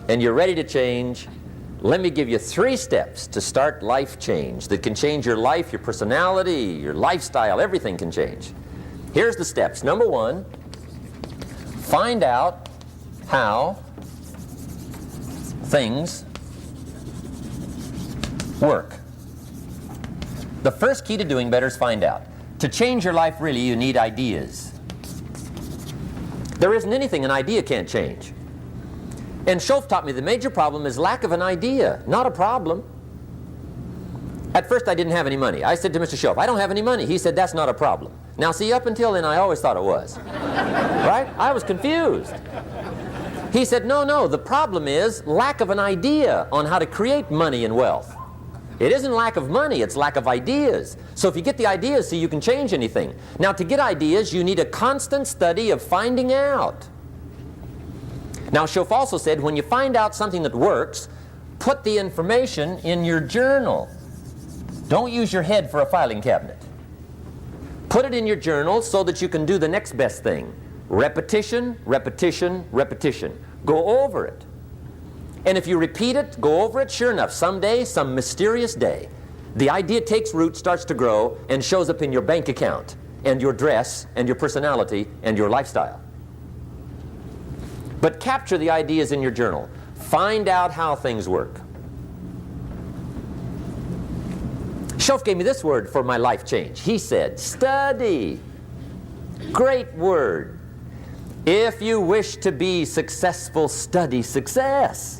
and you're ready to change, let me give you 3 steps to start life change that can change your life, your personality, your lifestyle, everything can change. Here's the steps. Number 1, find out how things Work. The first key to doing better is find out. To change your life, really, you need ideas. There isn't anything an idea can't change. And Schoaf taught me the major problem is lack of an idea, not a problem. At first I didn't have any money. I said to Mr. Schoaf, I don't have any money. He said, that's not a problem. Now see, up until then I always thought it was. Right? I was confused. He said, no, the problem is lack of an idea on how to create money and wealth. It isn't lack of money, it's lack of ideas. So if you get the ideas, see, you can change anything. Now to get ideas, you need a constant study of finding out. Now Schoaf also said, when you find out something that works, put the information in your journal. Don't use your head for a filing cabinet. Put it in your journal so that you can do the next best thing. Repetition, repetition, repetition. Go over it. And if you repeat it, go over it, sure enough, someday, some mysterious day, the idea takes root, starts to grow, and shows up in your bank account, and your dress, and your personality, and your lifestyle. But capture the ideas in your journal. Find out how things work. Schoaf gave me this word for my life change. He said, study. Great word. If you wish to be successful, study success.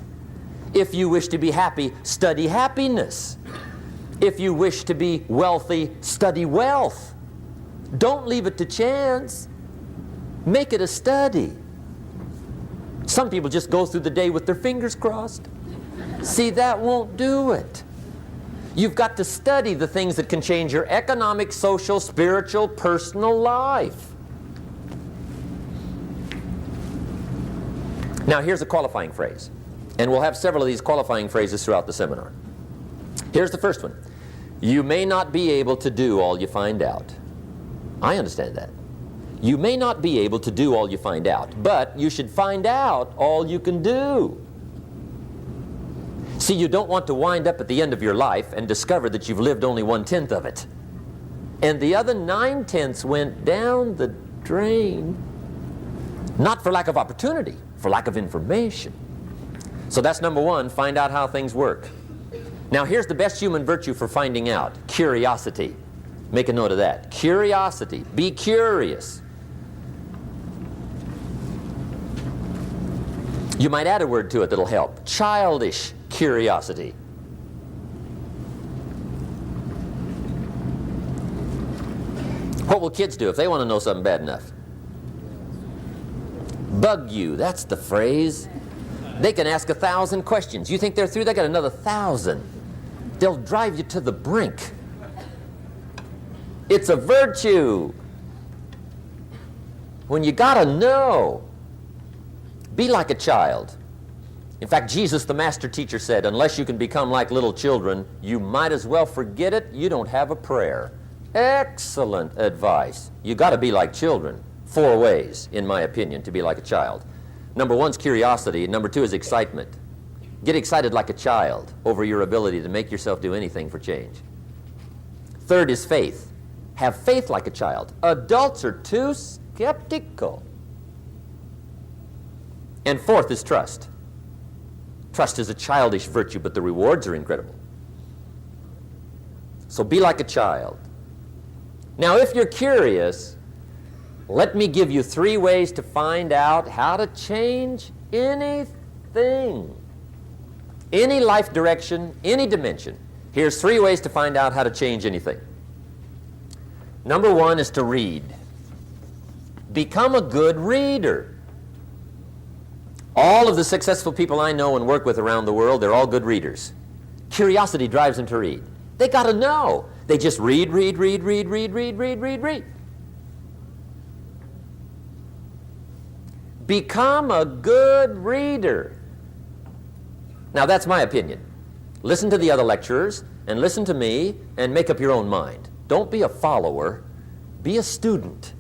If you wish to be happy, study happiness. If you wish to be wealthy, study wealth. Don't leave it to chance. Make it a study. Some people just go through the day with their fingers crossed. See, that won't do it. You've got to study the things that can change your economic, social, spiritual, personal life. Now here's a qualifying phrase. And we'll have several of these qualifying phrases throughout the seminar. Here's the first one. You may not be able to do all you find out. I understand that. You may not be able to do all you find out, but you should find out all you can do. See, you don't want to wind up at the end of your life and discover that you've lived only 1/10 of it. And the other 9/10 went down the drain. Not for lack of opportunity, for lack of information. So that's number one, find out how things work. Now here's the best human virtue for finding out, curiosity. Make a note of that. Curiosity. Be curious. You might add a word to it that'll help. Childish curiosity. What will kids do if they want to know something bad enough? Bug you, that's the phrase. They can ask 1,000 questions. You think they're through? They got another 1,000. They'll drive you to the brink. It's a virtue. When you gotta know, be like a child. In fact, Jesus, the master teacher, said, unless you can become like little children, you might as well forget it. You don't have a prayer. Excellent advice. You gotta be like children. 4 ways, in my opinion, to be like a child. Number 1 is curiosity. Number 2 is excitement. Get excited like a child over your ability to make yourself do anything for change. 3rd is faith. Have faith like a child. Adults are too skeptical. And 4th is trust. Trust is a childish virtue, but the rewards are incredible. So be like a child. Now, if you're curious, let me give you 3 ways to find out how to change anything. Any life direction, any dimension. Here's 3 ways to find out how to change anything. Number 1 is to read. Become a good reader. All of the successful people I know and work with around the world, they're all good readers. Curiosity drives them to read. They got to know. They just read. Become a good reader. Now that's my opinion. Listen to the other lecturers and listen to me and make up your own mind. Don't be a follower, be a student.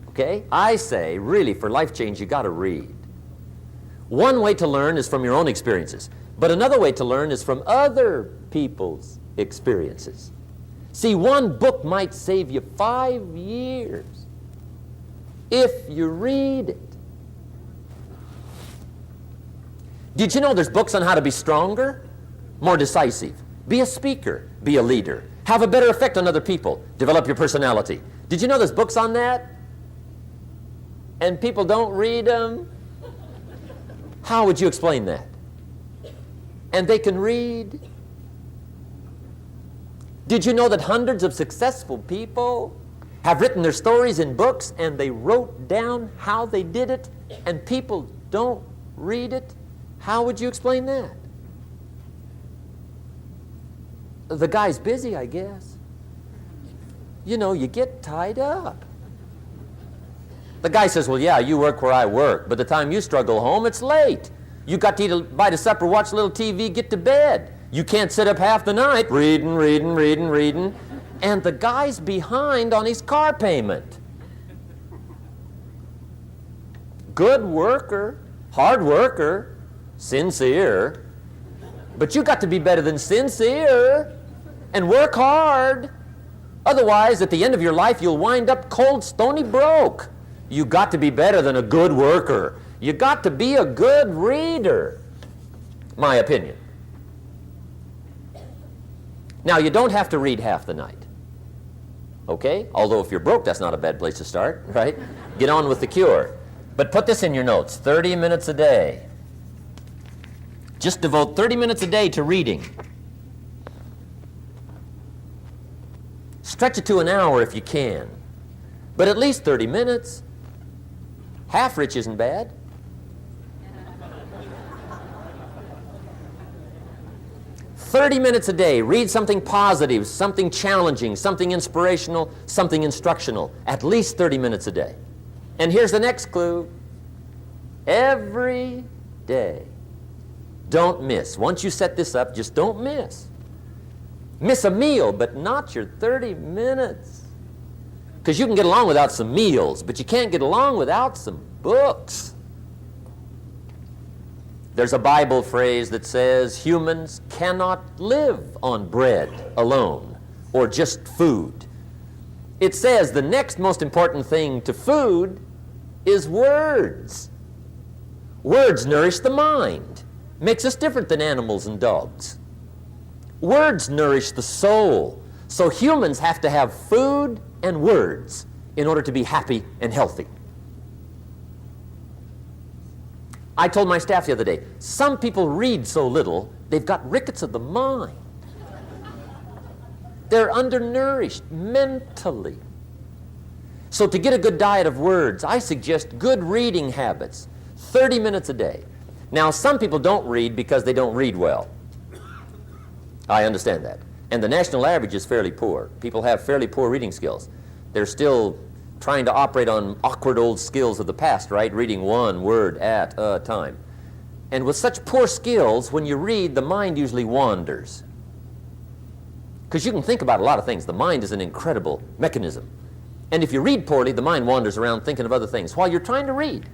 Okay? I say, really, for life change, you got to read. One way to learn is from your own experiences, but another way to learn is from other people's experiences. See, one book might save you 5 years if you read it. Did you know there's books on how to be stronger, more decisive, Be a speaker. Be a leader. Have a better effect on other people. Develop your personality. Did you know there's books on that? And people don't read them? How would you explain that? And they can read. Did you know that hundreds of successful people have written their stories in books and they wrote down how they did it and people don't read it? How would you explain that? The guy's busy, I guess. You know, you get tied up. The guy says, well, yeah, you work where I work, but the time you struggle home, it's late. You got to eat a bite of supper, watch a little TV, get to bed. You can't sit up half the night reading. And the guy's behind on his car payment. Good worker, hard worker, sincere. But you got to be better than sincere and work hard. Otherwise, at the end of your life, you'll wind up cold, stony broke. You got to be better than a good worker. You got to be a good reader. My opinion. Now, you don't have to read half the night. Okay? Although if you're broke, that's not a bad place to start, right? Get on with the cure. But put this in your notes, 30 minutes a day. Just devote 30 minutes a day to reading. Stretch it to an hour if you can. But at least 30 minutes. Half rich isn't bad. "30 minutes a day, read something positive, something challenging, something inspirational, something instructional. At least 30 minutes a day." And here's the next clue. Every day. Don't miss. Once you set this up, just don't miss. Miss a meal, but not your 30 minutes. Because you can get along without some meals, but you can't get along without some books. There's a Bible phrase that says humans cannot live on bread alone or just food. It says the next most important thing to food is words. Words nourish the mind, makes us different than animals and dogs. Words nourish the soul. So humans have to have food and words in order to be happy and healthy. I told my staff the other day, some people read so little, they've got rickets of the mind. They're undernourished mentally. So to get a good diet of words, I suggest good reading habits, 30 minutes a day. Now, some people don't read because they don't read well. I understand that. And the national average is fairly poor. People have fairly poor reading skills. They're still trying to operate on awkward old skills of the past, right? Reading one word at a time. And with such poor skills, when you read, the mind usually wanders. Because you can think about a lot of things. The mind is an incredible mechanism. And if you read poorly, the mind wanders around thinking of other things while you're trying to read.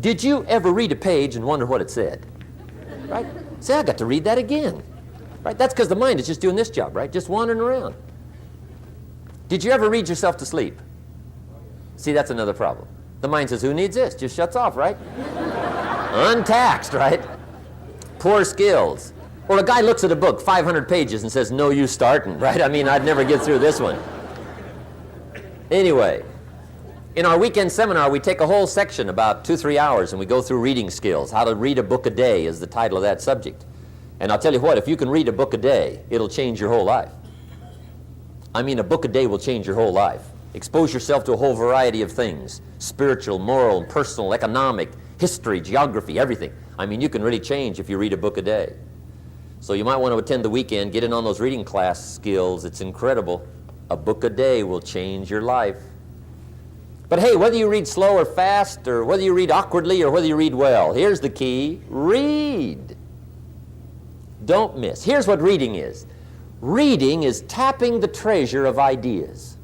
Did you ever read a page and wonder what it said? Right? Say, I got to read that again. Right? That's because the mind is just doing this job, right? Just wandering around. Did you ever read yourself to sleep? See, that's another problem. The mind says, who needs this? Just shuts off, right? Untaxed, right? Poor skills. Or a guy looks at a book, 500 pages, and says, no use starting, right? I mean, I'd never get through this one. Anyway, in our weekend seminar, we take a whole section, about 2-3 hours, and we go through reading skills. How to read a book a day is the title of that subject. And I'll tell you what, if you can read a book a day, it'll change your whole life. I mean, a book a day will change your whole life. Expose yourself to a whole variety of things, spiritual, moral, personal, economic, history, geography, everything. I mean, you can really change if you read a book a day. So you might want to attend the weekend, get in on those reading class skills. It's incredible. A book a day will change your life. But hey, whether you read slow or fast, or whether you read awkwardly or whether you read well, here's the key. Read. Don't miss. Here's what reading is. Reading is tapping the treasure of ideas.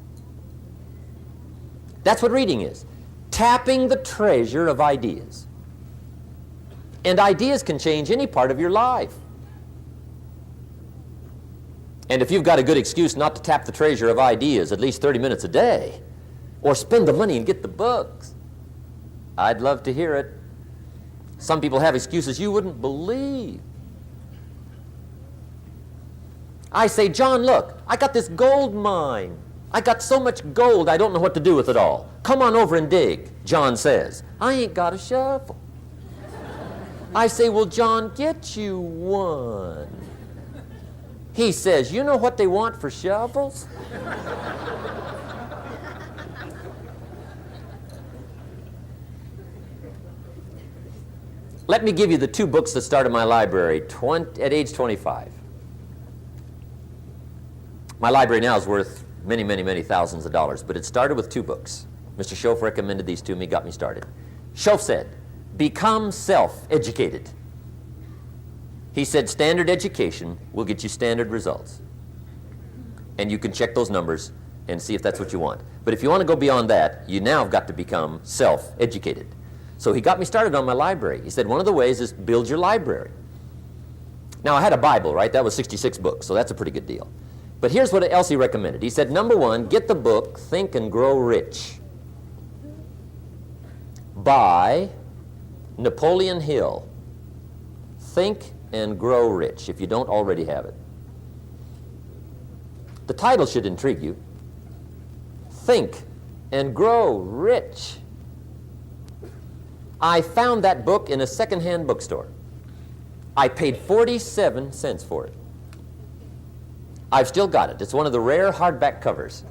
That's what reading is. Tapping the treasure of ideas. And ideas can change any part of your life. And if you've got a good excuse not to tap the treasure of ideas at least 30 minutes a day, or spend the money and get the books, I'd love to hear it. Some people have excuses you wouldn't believe. I say, John, look, I got this gold mine. I got so much gold, I don't know what to do with it all. Come on over and dig. John says, I ain't got a shovel. I say, well, John, get you one. He says, you know what they want for shovels? Let me give you the two books that started my library at age 25. My library now is worth many, many, many thousands of dollars, but it started with two books. Mr. Schoaf recommended these to me, got me started. Schoaf said, become self-educated. He said, standard education will get you standard results. And you can check those numbers and see if that's what you want. But if you want to go beyond that, you now have got to become self-educated. So he got me started on my library. He said, one of the ways is build your library. Now, I had a Bible, right? That was 66 books, so that's a pretty good deal. But here's what else he recommended. He said, number one, get the book, Think and Grow Rich, by Napoleon Hill. Think and Grow Rich, if you don't already have it. The title should intrigue you. Think and Grow Rich. I found that book in a second-hand bookstore. I paid 47 cents for it. I've still got it. It's one of the rare hardback covers.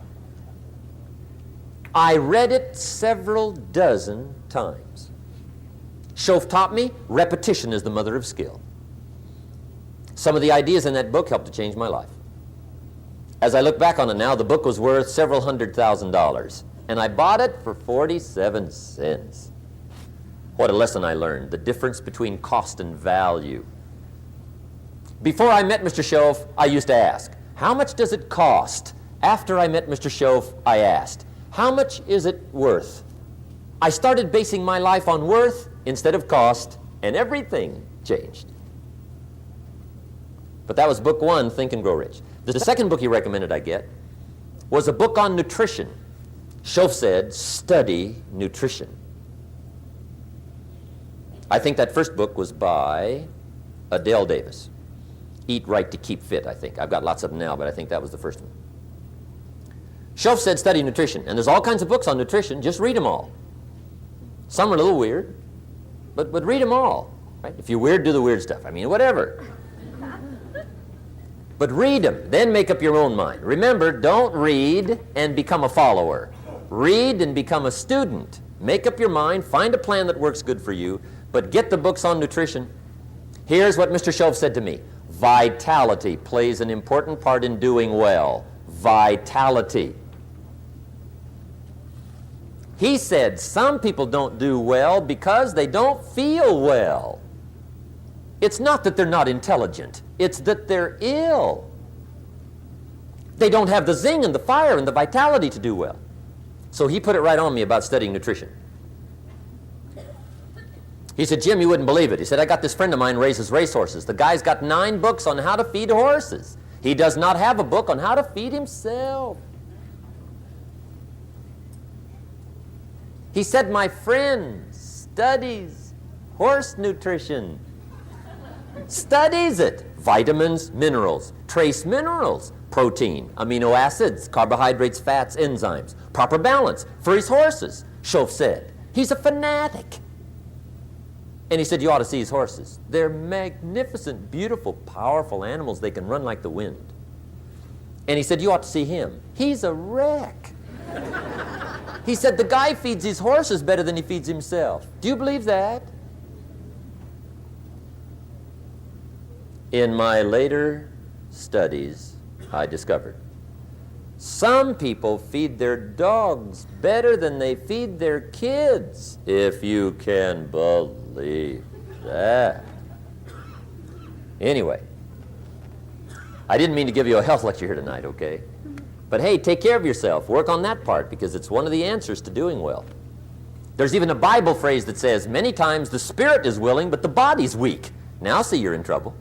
I read it several dozen times. Schoaf taught me repetition is the mother of skill. Some of the ideas in that book helped to change my life. As I look back on it now, the book was worth several $100,000, and I bought it for 47 cents. What a lesson I learned, the difference between cost and value. Before I met Mr. Schoaf, I used to ask, how much does it cost? After I met Mr. Schoaf, I asked, how much is it worth? I started basing my life on worth instead of cost, and everything changed. But that was book one, Think and Grow Rich. The second book he recommended I get was a book on nutrition. Schoaf said, study nutrition. I think that first book was by Adele Davis. Eat Right to Keep Fit, I think. I've got lots of them now, but I think that was the first one. Schoaf said study nutrition, and there's all kinds of books on nutrition. Just read them all. Some are a little weird, but read them all. Right? If you're weird, do the weird stuff. I mean, whatever. But read them, then make up your own mind. Remember, don't read and become a follower. Read and become a student. Make up your mind, find a plan that works good for you, but get the books on nutrition. Here's what Mr. Schoaf said to me. Vitality plays an important part in doing well. Vitality. He said some people don't do well because they don't feel well. It's not that they're not intelligent. It's that they're ill. They don't have the zing and the fire and the vitality to do well. So he put it right on me about studying nutrition. He said, Jim, you wouldn't believe it. He said, I got this friend of mine raises racehorses. The guy's got 9 books on how to feed horses. He does not have a book on how to feed himself. He said, my friend studies horse nutrition. Studies it. Vitamins, minerals, trace minerals, protein, amino acids, carbohydrates, fats, enzymes, proper balance for his horses. Schoaf said, he's a fanatic. And he said, you ought to see his horses. They're magnificent, beautiful, powerful animals. They can run like the wind. And he said, you ought to see him. He's a wreck. He said, the guy feeds his horses better than he feeds himself. Do you believe that? In my later studies, I discovered some people feed their dogs better than they feed their kids, if you can believe that. Anyway, I didn't mean to give you a health lecture here tonight, okay? But hey, take care of yourself. Work on that part because it's one of the answers to doing well. There's even a Bible phrase that says, many times the spirit is willing, but the body's weak. Now see you're in trouble.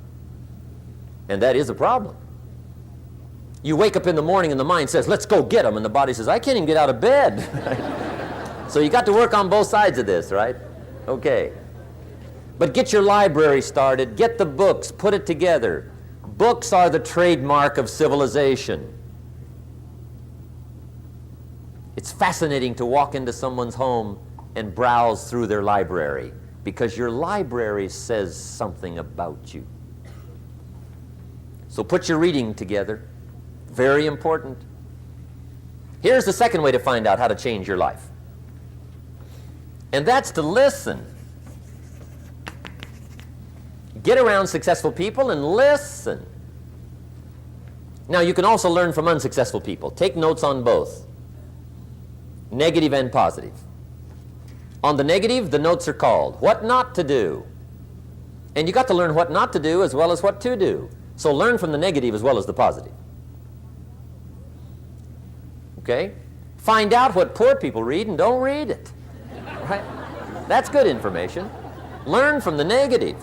And that is a problem. You wake up in the morning and the mind says, let's go get them. And the body says, I can't even get out of bed. So you got to work on both sides of this, right? Okay. But get your library started. Get the books. Put it together. Books are the trademark of civilization. It's fascinating to walk into someone's home and browse through their library, because your library says something about you. So put your reading together. Very important. Here's the second way to find out how to change your life. And that's to listen. Get around successful people and listen. Now, you can also learn from unsuccessful people. Take notes on both, negative and positive. On the negative, the notes are called what not to do. And you got to learn what not to do as well as what to do. So learn from the negative as well as the positive. Okay? Find out what poor people read and don't read it. Right? That's good information. Learn from the negative.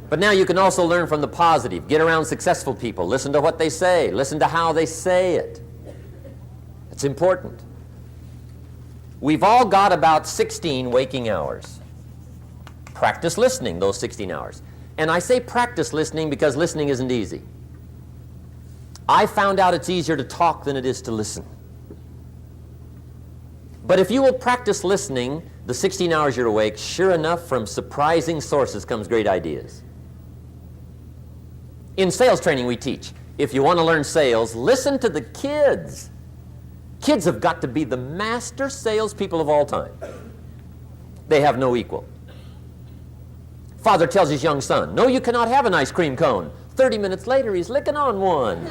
But now you can also learn from the positive. Get around successful people. Listen to what they say. Listen to how they say it. It's important. We've all got about 16 waking hours. Practice listening those 16 hours. And I say practice listening because listening isn't easy. I found out it's easier to talk than it is to listen. But if you will practice listening the 16 hours you're awake, sure enough, from surprising sources comes great ideas. In sales training we teach, if you want to learn sales, listen to the kids. Kids have got to be the master salespeople of all time. They have no equal. Father tells his young son, no, you cannot have an ice cream cone. 30 minutes later, he's licking on one.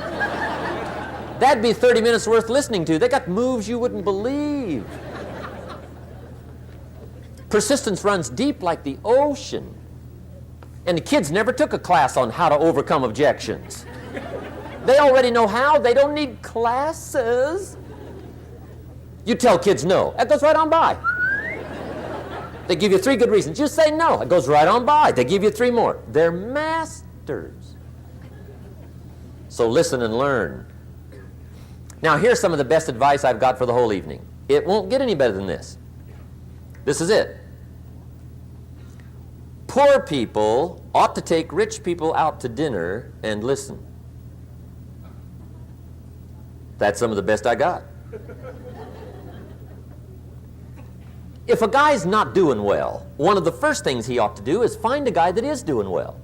That'd be 30 minutes worth listening to. They got moves you wouldn't believe. Persistence runs deep like the ocean. And the kids never took a class on how to overcome objections. They already know how. They don't need classes. You tell kids no. That goes right on by. They give you 3 good reasons. You say no. It goes right on by. They give you 3 more. They're masters. So listen and learn. Now here's some of the best advice I've got for the whole evening. It won't get any better than this. This is it. Poor people ought to take rich people out to dinner and listen. That's some of the best I got. If a guy's not doing well, one of the first things he ought to do is find a guy that is doing well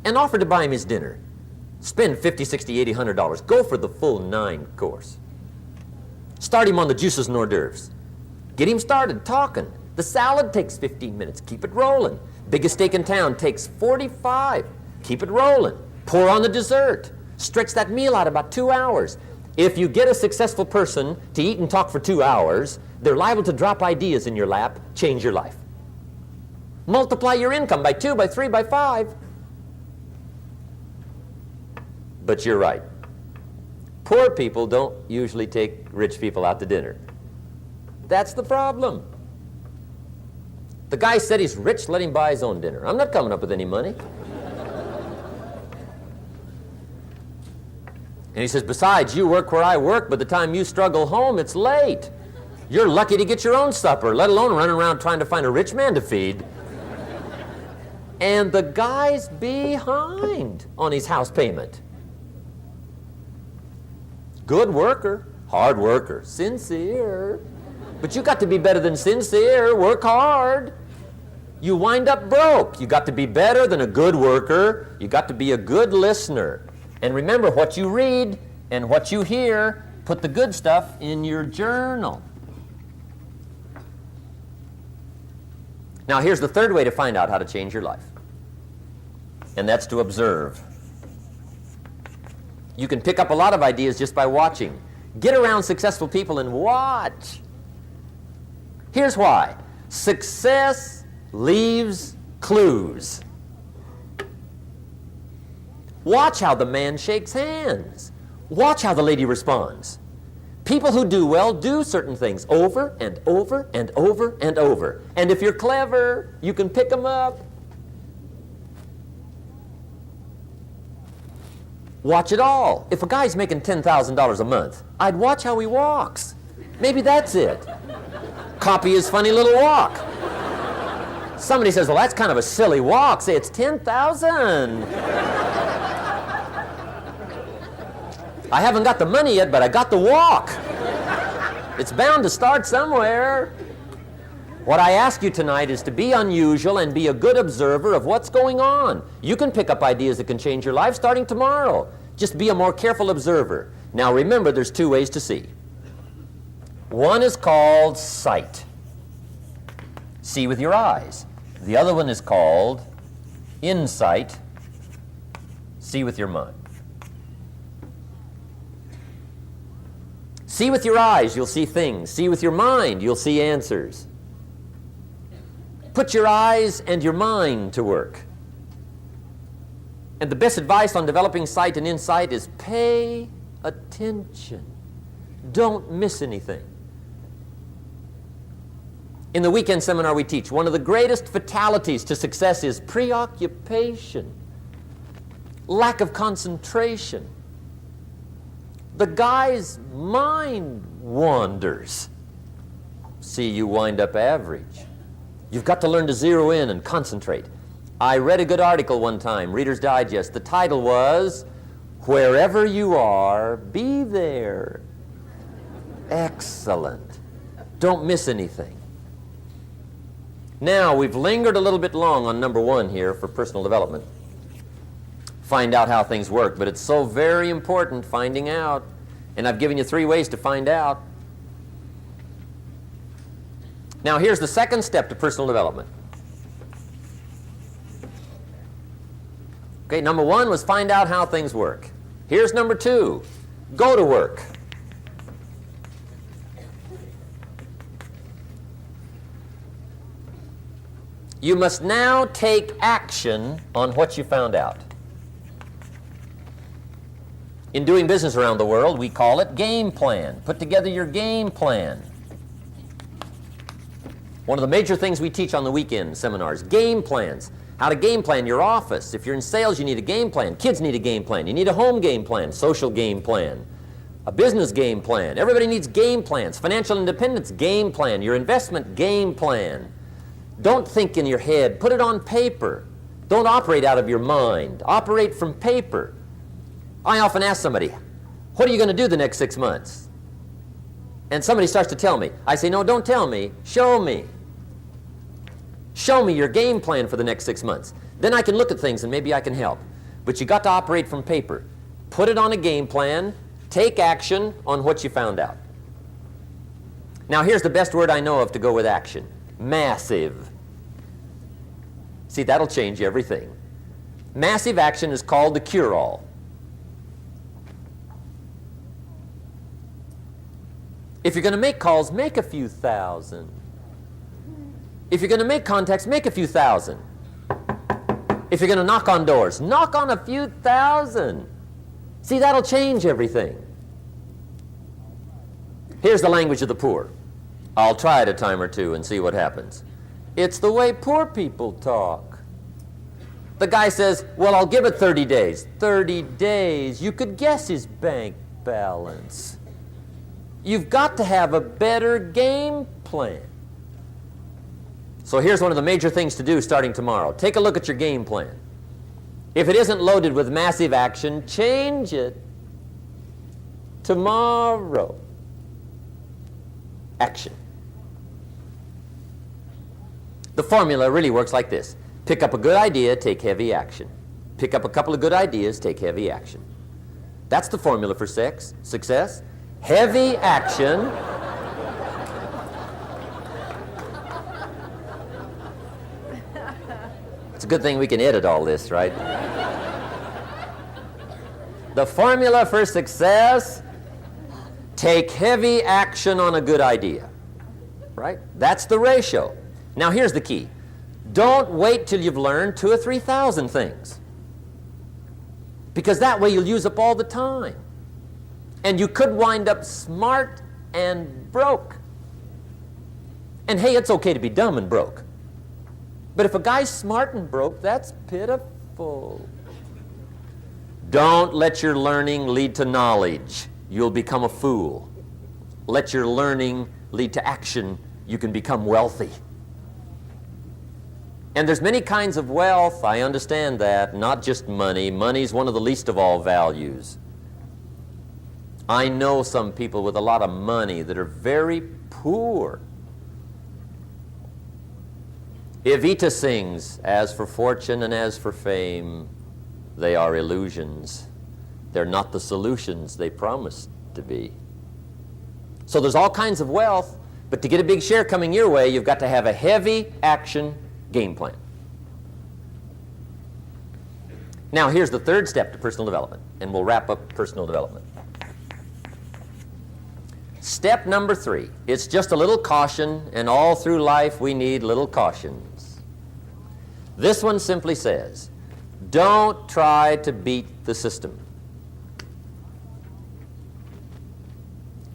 and offer to buy him his dinner. Spend $50, $60, $80, $100. Go for the full 9 course. Start him on the juices and hors d'oeuvres. Get him started talking. The salad takes 15 minutes. Keep it rolling. Biggest steak in town takes 45. Keep it rolling. Pour on the dessert. Stretch that meal out about 2 hours. If you get a successful person to eat and talk for 2 hours, they're liable to drop ideas in your lap, change your life. Multiply your income by 2, by 3, by 5. But you're right. Poor people don't usually take rich people out to dinner. That's the problem. The guy said he's rich, let him buy his own dinner. I'm not coming up with any money. And he says, besides, you work where I work, by the time you struggle home, it's late. You're lucky to get your own supper, let alone running around trying to find a rich man to feed. And the guy's behind on his house payment. Good worker, hard worker, sincere. But you got to be better than sincere. Work hard. You wind up broke. You got to be better than a good worker. You got to be a good listener. And remember, what you read and what you hear, put the good stuff in your journal. Now here's the third way to find out how to change your life. And that's to observe. You can pick up a lot of ideas just by watching. Get around successful people and watch. Here's why. Success leaves clues. Watch how the man shakes hands. Watch how the lady responds. People who do well do certain things over and over and over and over. And if you're clever, you can pick them up. Watch it all. If a guy's making $10,000 a month, I'd watch how he walks. Maybe that's it. Copy his funny little walk. Somebody says, well, that's kind of a silly walk. Say, it's 10,000. I haven't got the money yet, but I got the walk. It's bound to start somewhere. What I ask you tonight is to be unusual and be a good observer of what's going on. You can pick up ideas that can change your life starting tomorrow. Just be a more careful observer. Now remember, there's two ways to see. One is called sight. See with your eyes. The other one is called insight. See with your mind. See with your eyes, you'll see things. See with your mind, you'll see answers. Put your eyes and your mind to work. And the best advice on developing sight and insight is pay attention. Don't miss anything. In the weekend seminar we teach, one of the greatest fatalities to success is preoccupation, lack of concentration. The guy's mind wanders. See, you wind up average. You've got to learn to zero in and concentrate. I read a good article one time, Reader's Digest. The title was, Wherever You Are, Be There. Excellent. Don't miss anything. Now, we've lingered a little bit long on number one here for personal development. Find out how things work, but it's so very important finding out. And I've given you 3 ways to find out. Now, here's the second step to personal development. Okay, number 1 was find out how things work. Here's number 2, go to work. You must now take action on what you found out. In doing business around the world, we call it game plan. Put together your game plan. One of the major things we teach on the weekend seminars, game plans. How to game plan your office. If you're in sales, you need a game plan. Kids need a game plan. You need a home game plan, social game plan, a business game plan. Everybody needs game plans. Financial independence, game plan. Your investment, game plan. Don't think in your head. Put it on paper. Don't operate out of your mind. Operate from paper. I often ask somebody, what are you going to do the next 6 months? And somebody starts to tell me. I say, no, don't tell me. Show me. Show me your game plan for the next 6 months. Then I can look at things and maybe I can help. But you got to operate from paper. Put it on a game plan. Take action on what you found out. Now here's the best word I know of to go with action. Massive. See, that'll change everything. Massive action is called the cure-all. If you're going to make calls, make a few thousand. If you're going to make contacts, make a few thousand. If you're going to knock on doors, knock on a few thousand. See, that'll change everything. Here's the language of the poor. I'll try it a time or two and see what happens. It's the way poor people talk. The guy says, well, I'll give it 30 days. 30 days. You could guess his bank balance. You've got to have a better game plan. So here's one of the major things to do starting tomorrow. Take a look at your game plan. If it isn't loaded with massive action, change it tomorrow. Action. The formula really works like this. Pick up a good idea, take heavy action. Pick up a couple of good ideas, take heavy action. That's the formula for success. Heavy action. It's a good thing we can edit all this, right? The formula for success, take heavy action on a good idea, right? That's the ratio. Now here's the key. Don't wait till you've learned 2,000 or 3,000 things, because that way you'll use up all the time. And you could wind up smart and broke. And hey, it's okay to be dumb and broke. But if a guy's smart and broke, that's pitiful. Don't let your learning lead to knowledge. You'll become a fool. Let your learning lead to action. You can become wealthy. And there's many kinds of wealth, I understand that, not just money. Money's one of the least of all values. I know some people with a lot of money that are very poor. Evita sings, "As for fortune and as for fame, they are illusions. They're not the solutions they promised to be." So there's all kinds of wealth, but to get a big share coming your way, you've got to have a heavy action game plan. Now here's the third step to personal development, and we'll wrap up personal development. Step number 3, it's just a little caution, and all through life we need little cautions. This one simply says, don't try to beat the system.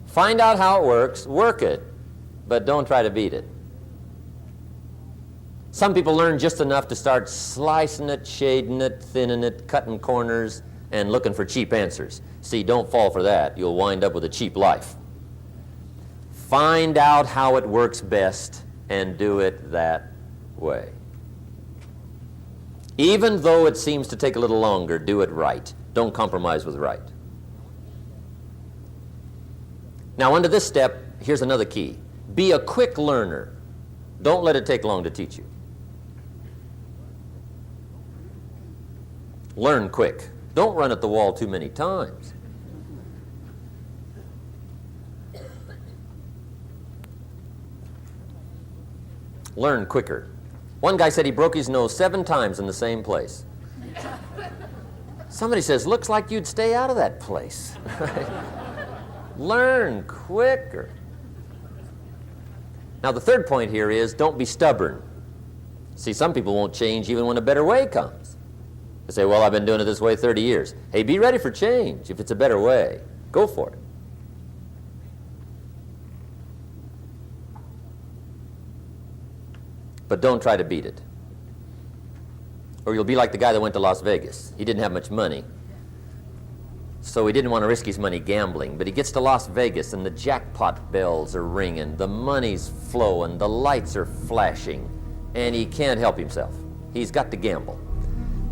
Find out how it works, work it, but don't try to beat it. Some people learn just enough to start slicing it, shading it, thinning it, cutting corners, and looking for cheap answers. See, don't fall for that. You'll wind up with a cheap life. Find out how it works best and do it that way. Even though it seems to take a little longer, do it right. Don't compromise with right. Now, under this step, here's another key. Be a quick learner. Don't let it take long to teach you. Learn quick. Don't run at the wall too many times. Learn quicker. One guy said he broke his nose 7 times in the same place. Somebody says, looks like you'd stay out of that place. Learn quicker. Now the third point here is don't be stubborn. See, some people won't change even when a better way comes. They say, well, I've been doing it this way 30 years. Hey, be ready for change. If it's a better way, go for it. But don't try to beat it. Or you'll be like the guy that went to Las Vegas. He didn't have much money, so he didn't want to risk his money gambling. But he gets to Las Vegas and the jackpot bells are ringing, the money's flowing, the lights are flashing, and he can't help himself. He's got to gamble.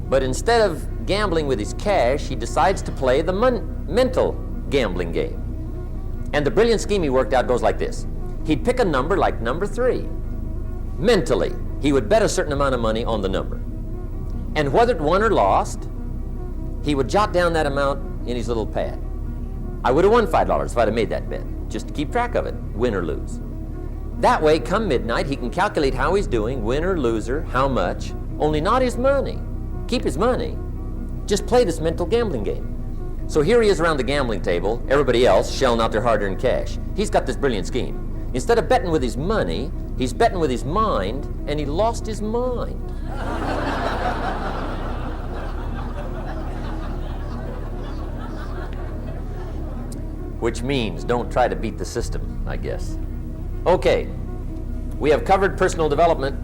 But instead of gambling with his cash, he decides to play the mental gambling game. And the brilliant scheme he worked out goes like this. He'd pick a number like number 3. Mentally, he would bet a certain amount of money on the number. And whether it won or lost, he would jot down that amount in his little pad. I would have won $5 if I'd have made that bet, just to keep track of it, win or lose. That way, come midnight, he can calculate how he's doing, win or loser, how much, only not his money. Keep his money. Just play this mental gambling game. So here he is around the gambling table, everybody else shelling out their hard-earned cash. He's got this brilliant scheme. Instead of betting with his money, he's betting with his mind, and he lost his mind. Which means don't try to beat the system, I guess. Okay, we have covered personal development.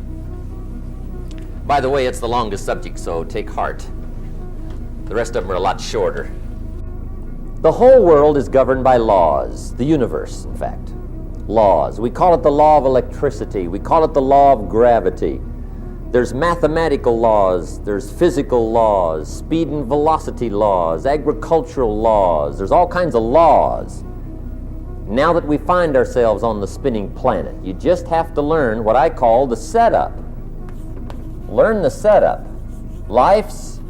By the way, it's the longest subject, so take heart. The rest of them are a lot shorter. The whole world is governed by laws, the universe, in fact. Laws. We call it the law of electricity. We call it the law of gravity. There's mathematical laws, there's physical laws, speed and velocity laws, agricultural laws. There's all kinds of laws. Now that we find ourselves on the spinning planet, you just have to learn what I call the setup. Learn the setup. Life's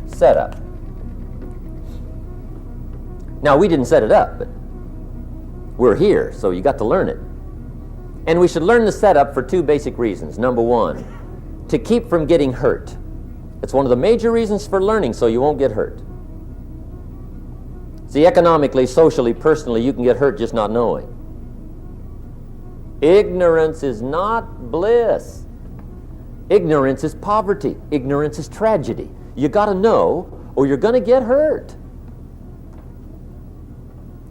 setup. Now, we didn't set it up, but we're here, so you got to learn it. And we should learn the setup for 2 basic reasons. Number 1, to keep from getting hurt. It's one of the major reasons for learning, so you won't get hurt. See, economically, socially, personally, you can get hurt just not knowing. Ignorance is not bliss. Ignorance is poverty. Ignorance is tragedy. You got to know, or you're going to get hurt.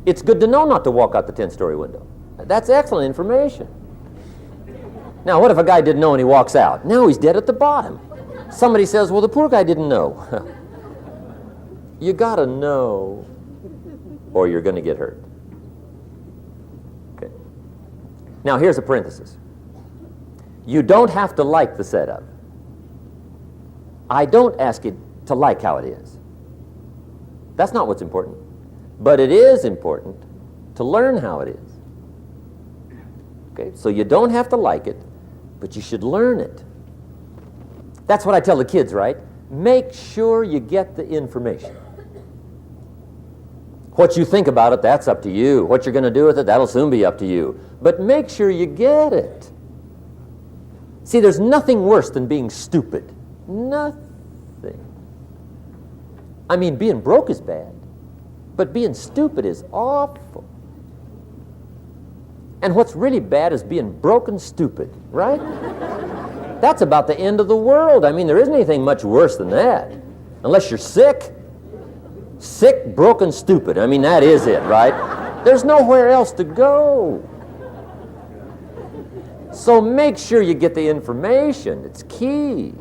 It's good to know not to walk out the 10-story window. That's excellent information. Now, what if a guy didn't know and he walks out? Now he's dead at the bottom. Somebody says, well, the poor guy didn't know. You got to know, or you're going to get hurt. Okay. Now, here's a parenthesis. You don't have to like the setup. I don't ask you to like how it is. That's not what's important. But it is important to learn how it is. Okay? So you don't have to like it, but you should learn it. That's what I tell the kids, right? Make sure you get the information. What you think about it, that's up to you. What you're going to do with it, that'll soon be up to you. But make sure you get it. See, there's nothing worse than being stupid. Nothing. I mean, being broke is bad, but being stupid is awful. And what's really bad is being broke and stupid, right? That's about the end of the world. I mean, there isn't anything much worse than that. Unless you're sick. Sick, broken, stupid. I mean, that is it, right? There's nowhere else to go. So make sure you get the information. It's key.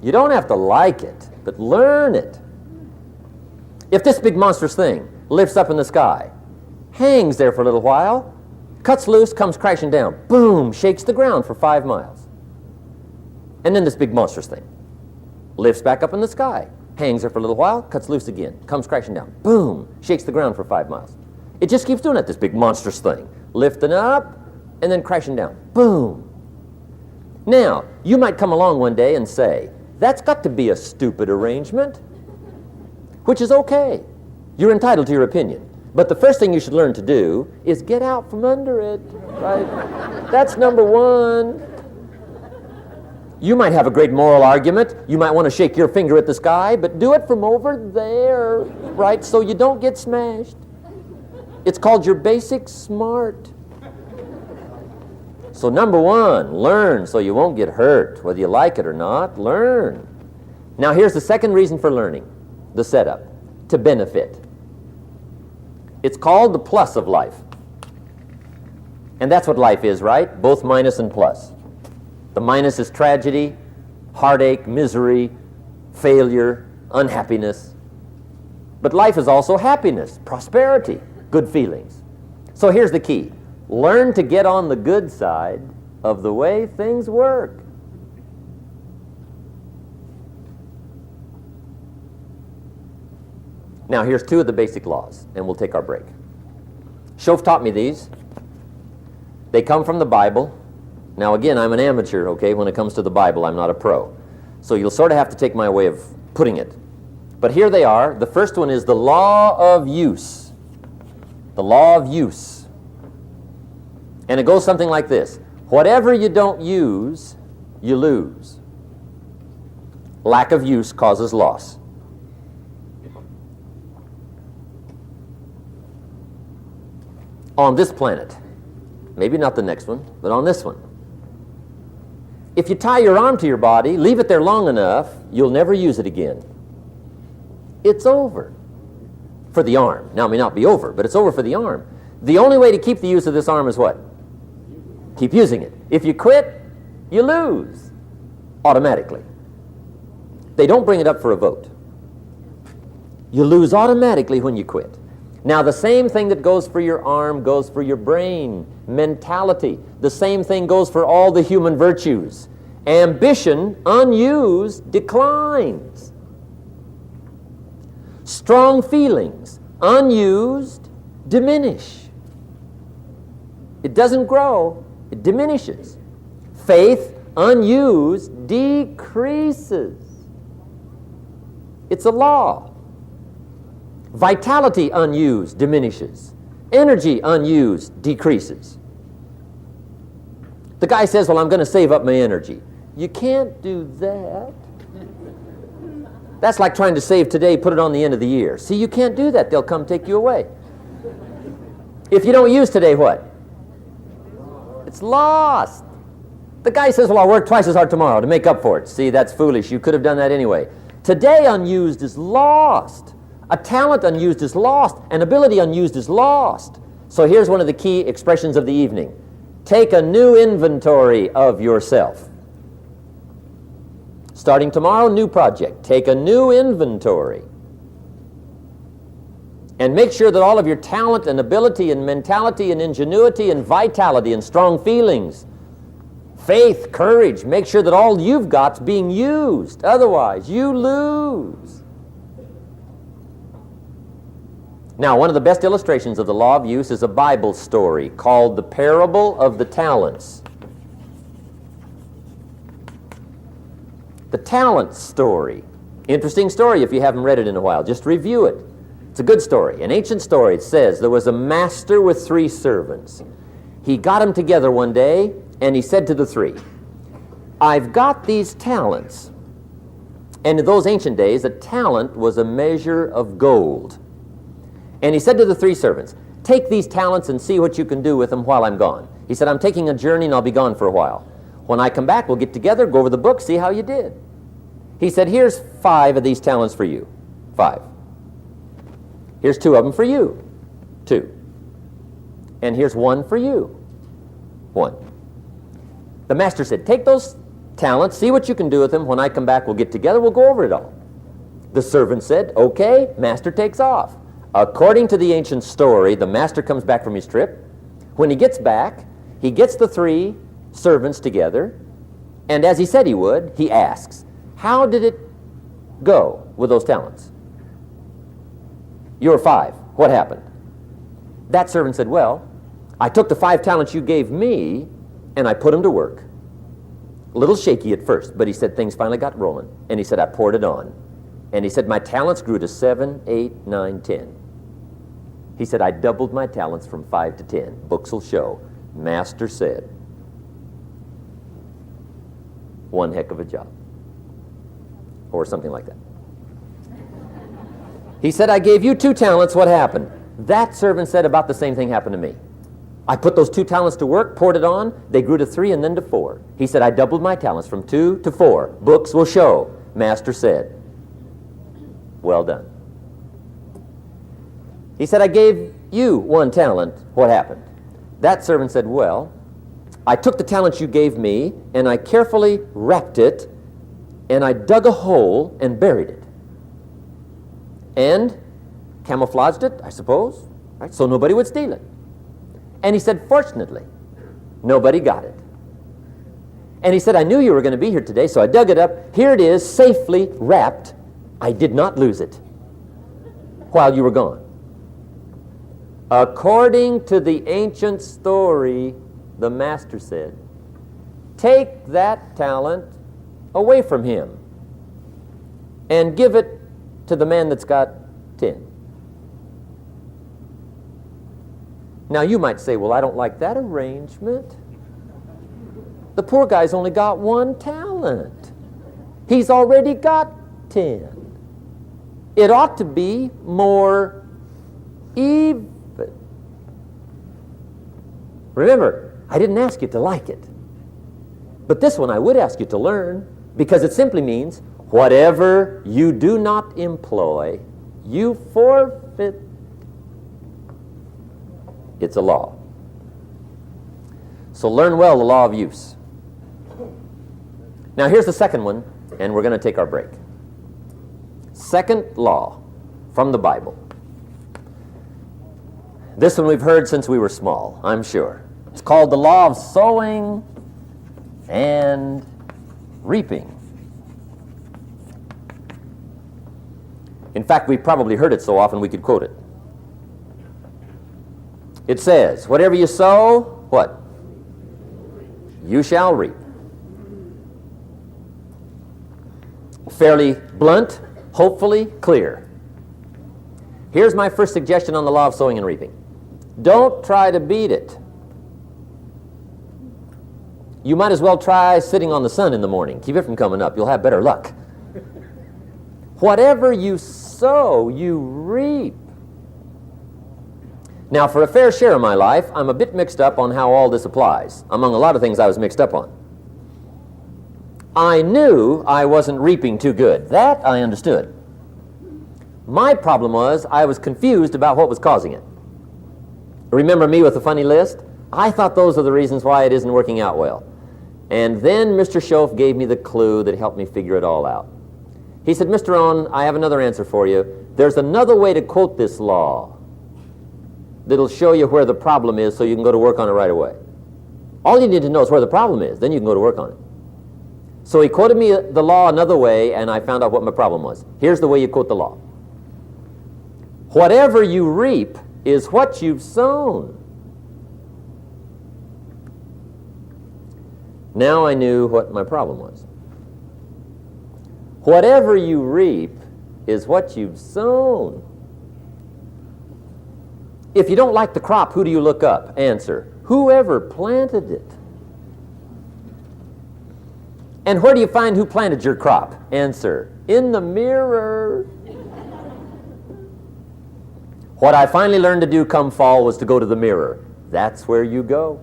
You don't have to like it, but learn it. If this big monstrous thing lifts up in the sky, hangs there for a little while, cuts loose, comes crashing down, boom, shakes the ground for 5 miles. And then this big monstrous thing lifts back up in the sky, hangs there for a little while, cuts loose again, comes crashing down, boom, shakes the ground for 5 miles. It just keeps doing it, this big monstrous thing, lifting up and then crashing down, boom. Now, you might come along one day and say, that's got to be a stupid arrangement, which is okay. You're entitled to your opinion. But the first thing you should learn to do is get out from under it, right? That's number one. You might have a great moral argument. You might want to shake your finger at the sky, but do it from over there, right? So you don't get smashed. It's called your basic smart. So number one, learn so you won't get hurt. Whether you like it or not, learn. Now here's the second reason for learning, the setup, to benefit. It's called the plus of life. And that's what life is, right? Both minus and plus. The minus is tragedy, heartache, misery, failure, unhappiness. But life is also happiness, prosperity, good feelings. So here's the key. Learn to get on the good side of the way things work. Now here's 2 of the basic laws, and we'll take our break. Shoaff taught me these. They come from the Bible. Now again, I'm an amateur, okay? When it comes to the Bible, I'm not a pro. So you'll sort of have to take my way of putting it. But here they are. The first one is the law of use. The law of use. And it goes something like this. Whatever you don't use, you lose. Lack of use causes loss. On this planet, maybe not the next one, but on this one, if you tie your arm to your body, leave it there long enough, you'll never use it again. It's over for the arm. Now, it may not be over, but it's over for the arm. The only way to keep the use of this arm is what? Keep using it. If you quit, you lose automatically. They don't bring it up for a vote. You lose automatically when you quit. Now, the same thing that goes for your arm goes for your brain, mentality. The same thing goes for all the human virtues. Ambition, unused, declines. Strong feelings, unused, diminish. It doesn't grow, it diminishes. Faith, unused, decreases. It's a law. Vitality, unused, diminishes. Energy, unused, decreases. The guy says, well, I'm going to save up my energy. You can't do that. That's like trying to save today, put it on the end of the year. See, you can't do that. They'll come take you away. If you don't use today, what? It's lost. The guy says, well, I'll work twice as hard tomorrow to make up for it. See, that's foolish. You could have done that anyway. Today, unused is lost. A talent unused is lost. An ability unused is lost. So here's one of the key expressions of the evening. Take a new inventory of yourself. Starting tomorrow, new project. Take a new inventory. And make sure that all of your talent and ability and mentality and ingenuity and vitality and strong feelings, Faith, courage, make sure that all you've got's being used. Otherwise, you lose. Now, one of the best illustrations of the law of use is a Bible story called the Parable of the Talents. The talent story. Interesting story if you haven't read it in a while. Just review it. It's a good story. An ancient story. It says there was a master with 3 servants. He got them together one day, and he said to the 3, I've got these talents. And in those ancient days, a talent was a measure of gold. And he said to the 3 servants, take these talents and see what you can do with them while I'm gone. He said, I'm taking a journey and I'll be gone for a while. When I come back, we'll get together, go over the book, see how you did. He said, here's 5 of these talents for you. 5. Here's 2 of them for you. 2. And here's 1 for you. 1. The master said, take those talents, see what you can do with them. When I come back, we'll get together, we'll go over it all. The servant said, okay, master takes off. According to the ancient story, the master comes back from his trip. When he gets back, he gets the 3 servants together, and as he said he would, he asks, how did it go with those talents? You were 5. What happened? That servant said, well, I took the 5 talents you gave me, and I put them to work. A little shaky at first, but he said things finally got rolling, and he said, I poured it on. And he said, my talents grew to 7, 8, 9, 10. He said, I doubled my talents from 5 to 10. Books will show. Master said, one heck of a job. Or something like that. He said, I gave you 2 talents. What happened? That servant said about the same thing happened to me. I put those 2 talents to work, poured it on. They grew to 3 and then to 4. He said, I doubled my talents from 2 to 4. Books will show. Master said, well done. He said, I gave you 1 talent. What happened? That servant said, well, I took the talent you gave me, and I carefully wrapped it, and I dug a hole and buried it. And camouflaged it, I suppose, right? So nobody would steal it. And he said, fortunately, nobody got it. And he said, I knew you were going to be here today, so I dug it up. Here it is, safely wrapped. I did not lose it while you were gone. According to the ancient story, the master said, take that talent away from him and give it to the man that's got 10. Now you might say, well, I don't like that arrangement. The poor guy's only got 1 talent. He's already got 10. It ought to be more even. Remember, I didn't ask you to like it. But this one I would ask you to learn, because it simply means whatever you do not employ, you forfeit. It's a law. So learn well the law of use. Now here's the second one, and we're going to take our break. Second law from the Bible. This one we've heard since we were small, I'm sure. It's called the law of sowing and reaping. In fact, we've probably heard it so often we could quote it. It says, whatever you sow, what? You shall reap. Fairly blunt, hopefully clear. Here's my first suggestion on the law of sowing and reaping. Don't try to beat it. You might as well try sitting on the sun in the morning. Keep it from coming up. You'll have better luck. Whatever you sow, you reap. Now, for a fair share of my life, I'm a bit mixed up on how all this applies. Among a lot of things I was mixed up on. I knew I wasn't reaping too good. That I understood. My problem was I was confused about what was causing it. Remember me with the funny list? I thought those are the reasons why it isn't working out well. And then Mr. Schoaf gave me the clue that helped me figure it all out. He said, Mr. Owen, I have another answer for you. There's another way to quote this law that'll show you where the problem is so you can go to work on it right away. All you need to know is where the problem is. Then you can go to work on it. So he quoted me the law another way, and I found out what my problem was. Here's the way you quote the law. Whatever you reap is what you've sown. Now I knew what my problem was. Whatever you reap is what you've sown. If you don't like the crop, who do you look up? Answer, whoever planted it. And where do you find who planted your crop? Answer, in the mirror. What I finally learned to do come fall was to go to the mirror. That's where you go.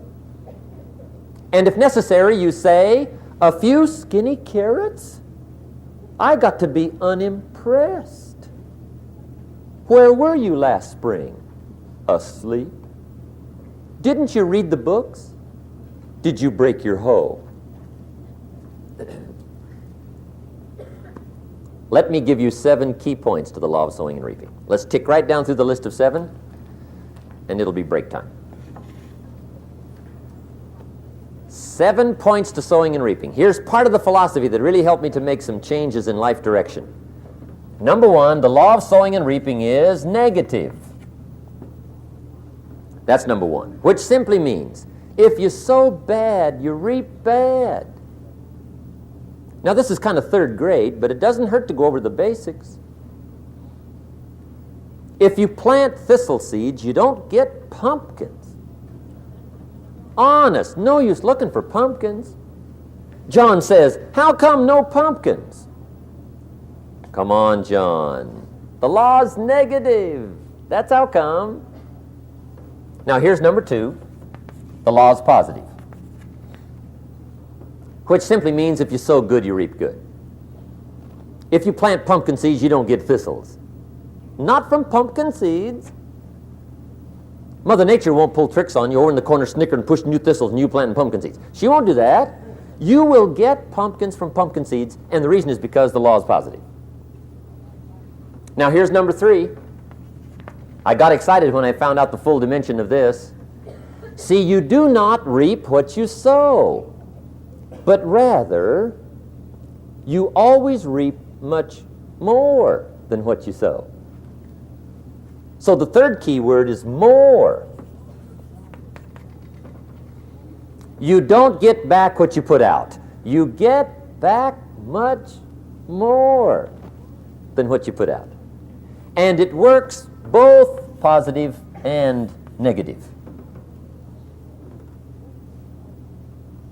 And if necessary, you say, a few skinny carrots? I got to be unimpressed. Where were you last spring? Asleep. Didn't you read the books? Did you break your hoe? Let me give you 7 key points to the law of sowing and reaping. Let's tick right down through the list of 7, and it'll be break time. 7 points to sowing and reaping. Here's part of the philosophy that really helped me to make some changes in life direction. Number 1, the law of sowing and reaping is negative. That's number 1, which simply means if you sow bad, you reap bad. Now this is kind of 3rd grade, but it doesn't hurt to go over the basics. If you plant thistle seeds, you don't get pumpkins. Honest, no use looking for pumpkins. John says, how come no pumpkins? Come on, John. The law's negative. That's how come. Now here's number 2. The law's positive, which simply means if you sow good, you reap good. If you plant pumpkin seeds, you don't get thistles. Not from pumpkin seeds. Mother Nature won't pull tricks on you over in the corner snickering, pushing new thistles and you planting pumpkin seeds. She won't do that. You will get pumpkins from pumpkin seeds, and the reason is because the law is positive. Now here's number 3. I got excited when I found out the full dimension of this. See, you do not reap what you sow, but rather you always reap much more than what you sow. So the 3rd key word is more. You don't get back what you put out. You get back much more than what you put out. And it works both positive and negative.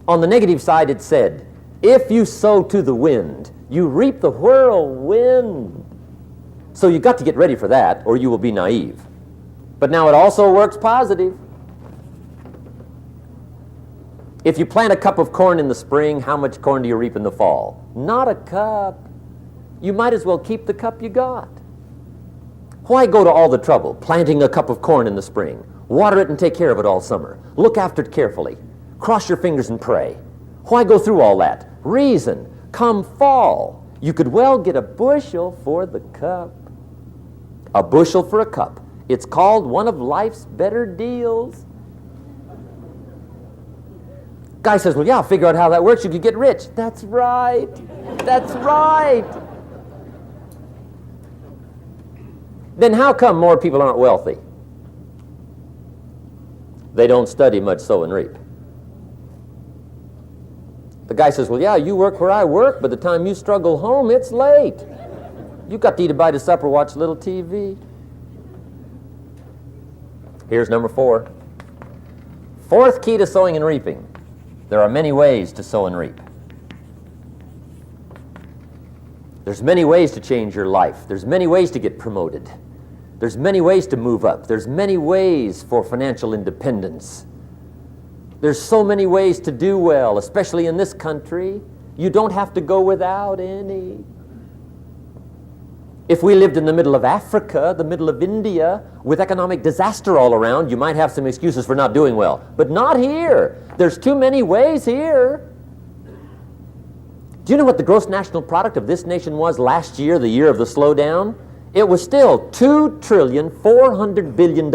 On the negative side, it said, if you sow to the wind, you reap the whirlwind. So you've got to get ready for that, or you will be naive. But now it also works positive. If you plant a cup of corn in the spring, how much corn do you reap in the fall? Not a cup. You might as well keep the cup you got. Why go to all the trouble, planting a cup of corn in the spring? Water it and take care of it all summer. Look after it carefully. Cross your fingers and pray. Why go through all that? Reason, come fall, you could well get a bushel for the cup. A bushel for a cup. It's called one of life's better deals. Guy says, well, yeah, I'll figure out how that works. You could get rich. That's right. That's right. Then how come more people aren't wealthy? They don't study much, sow and reap. The guy says, well, yeah, you work where I work. By the time you struggle home, it's late. You've got to eat a bite of supper, watch a little TV. Here's number 4. 4th key to sowing and reaping. There are many ways to sow and reap. There's many ways to change your life. There's many ways to get promoted. There's many ways to move up. There's many ways for financial independence. There's so many ways to do well, especially in this country. You don't have to go without any. If we lived in the middle of Africa, the middle of India, with economic disaster all around, you might have some excuses for not doing well. But not here. There's too many ways here. Do you know what the gross national product of this nation was last year, the year of the slowdown? It was still $2,400 billion.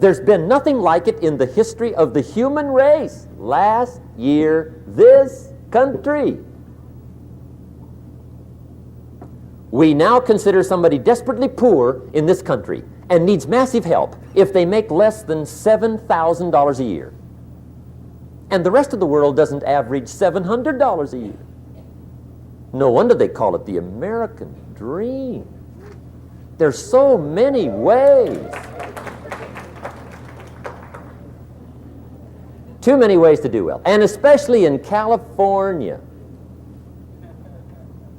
There's been nothing like it in the history of the human race. Last year, this country. We now consider somebody desperately poor in this country and needs massive help if they make less than $7,000 a year. And the rest of the world doesn't average $700 a year. No wonder they call it the American dream. There's so many ways. Too many ways to do well, and especially in California.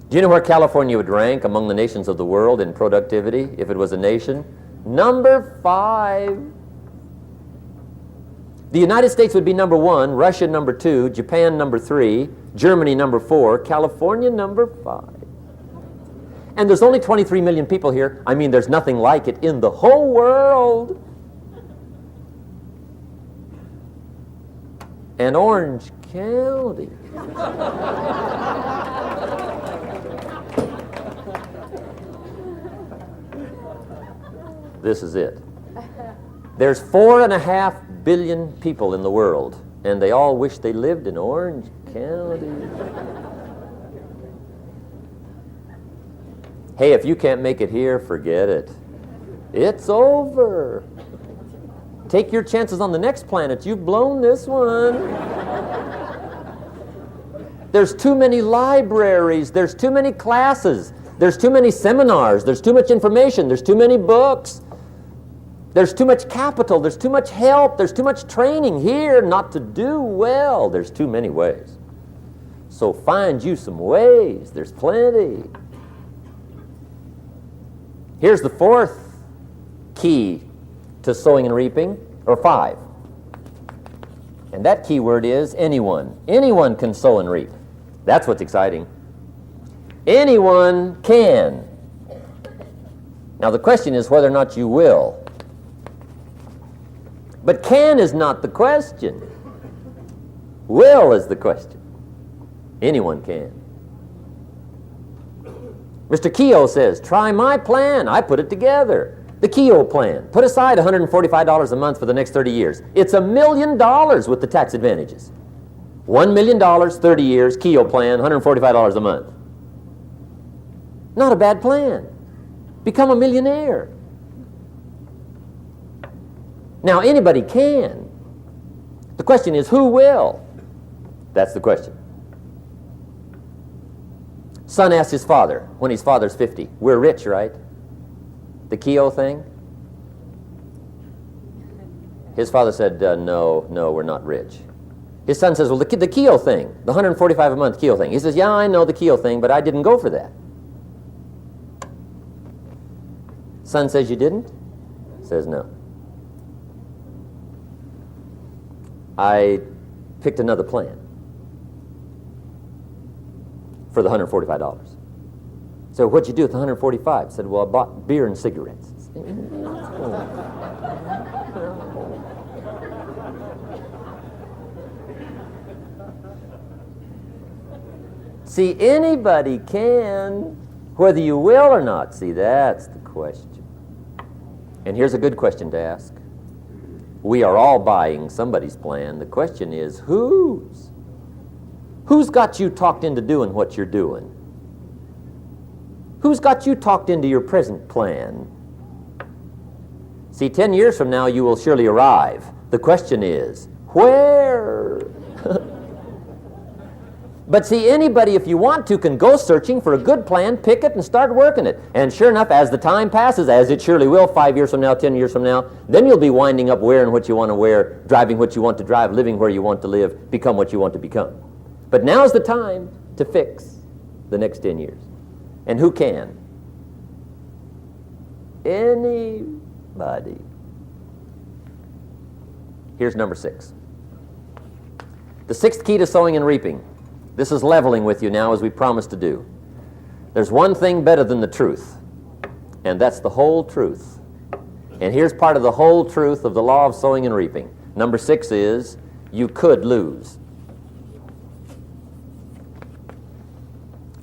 Do you know where California would rank among the nations of the world in productivity if it was a nation? Number 5. The United States would be number 1, Russia number 2, Japan number 3, Germany number 4, California number 5. And there's only 23 million people here. I mean, there's nothing like it in the whole world. And Orange County. This is it. There's 4.5 billion people in the world, and they all wish they lived in Orange County. Hey, if you can't make it here, forget it. It's over. Take your chances on the next planet. You've blown this one. There's too many libraries. There's too many classes. There's too many seminars. There's too much information. There's too many books. There's too much capital. There's too much help. There's too much training here not to do well. There's too many ways. So find you some ways. There's plenty. Here's the 4th key to sowing and reaping, or 5. And that key word is anyone. Anyone can sow and reap. That's what's exciting. Anyone can. Now the question is whether or not you will. But can is not the question. Will is the question. Anyone can. Mr. Keogh says, try my plan. I put it together. The Keogh plan. Put aside $145 a month for the next 30 years. It's $1 million with the tax advantages. $1 million, 30 years, Keogh plan, $145 a month. Not a bad plan. Become a millionaire. Now, anybody can. The question is, who will? That's the question. Son asked his father, when his father's 50, we're rich, right? The Keogh thing? His father said, no, we're not rich. His son says, well, the Keogh thing, the $145 a month Keogh thing. He says, yeah, I know the Keogh thing, but I didn't go for that. Son says, you didn't? Says, no. I picked another plan for the $145. So what'd you do with the $145? Said, well, I bought beer and cigarettes. See, anybody can, whether you will or not. See, that's the question. And here's a good question to ask. We are all buying somebody's plan. The question is, whose? Who's got you talked into doing what you're doing? Who's got you talked into your present plan? See, 10 years from now, you will surely arrive. The question is, where? But see, anybody, if you want to, can go searching for a good plan, pick it, and start working it. And sure enough, as the time passes, as it surely will 5 years from now, 10 years from now, then you'll be winding up wearing what you want to wear, driving what you want to drive, living where you want to live, become what you want to become. But now's the time to fix the next 10 years. And who can? Anybody. Here's number 6. The 6th key to sowing and reaping. This is leveling with you now, as we promised to do. There's one thing better than the truth, and that's the whole truth. And here's part of the whole truth of the law of sowing and reaping. Number 6 is, you could lose.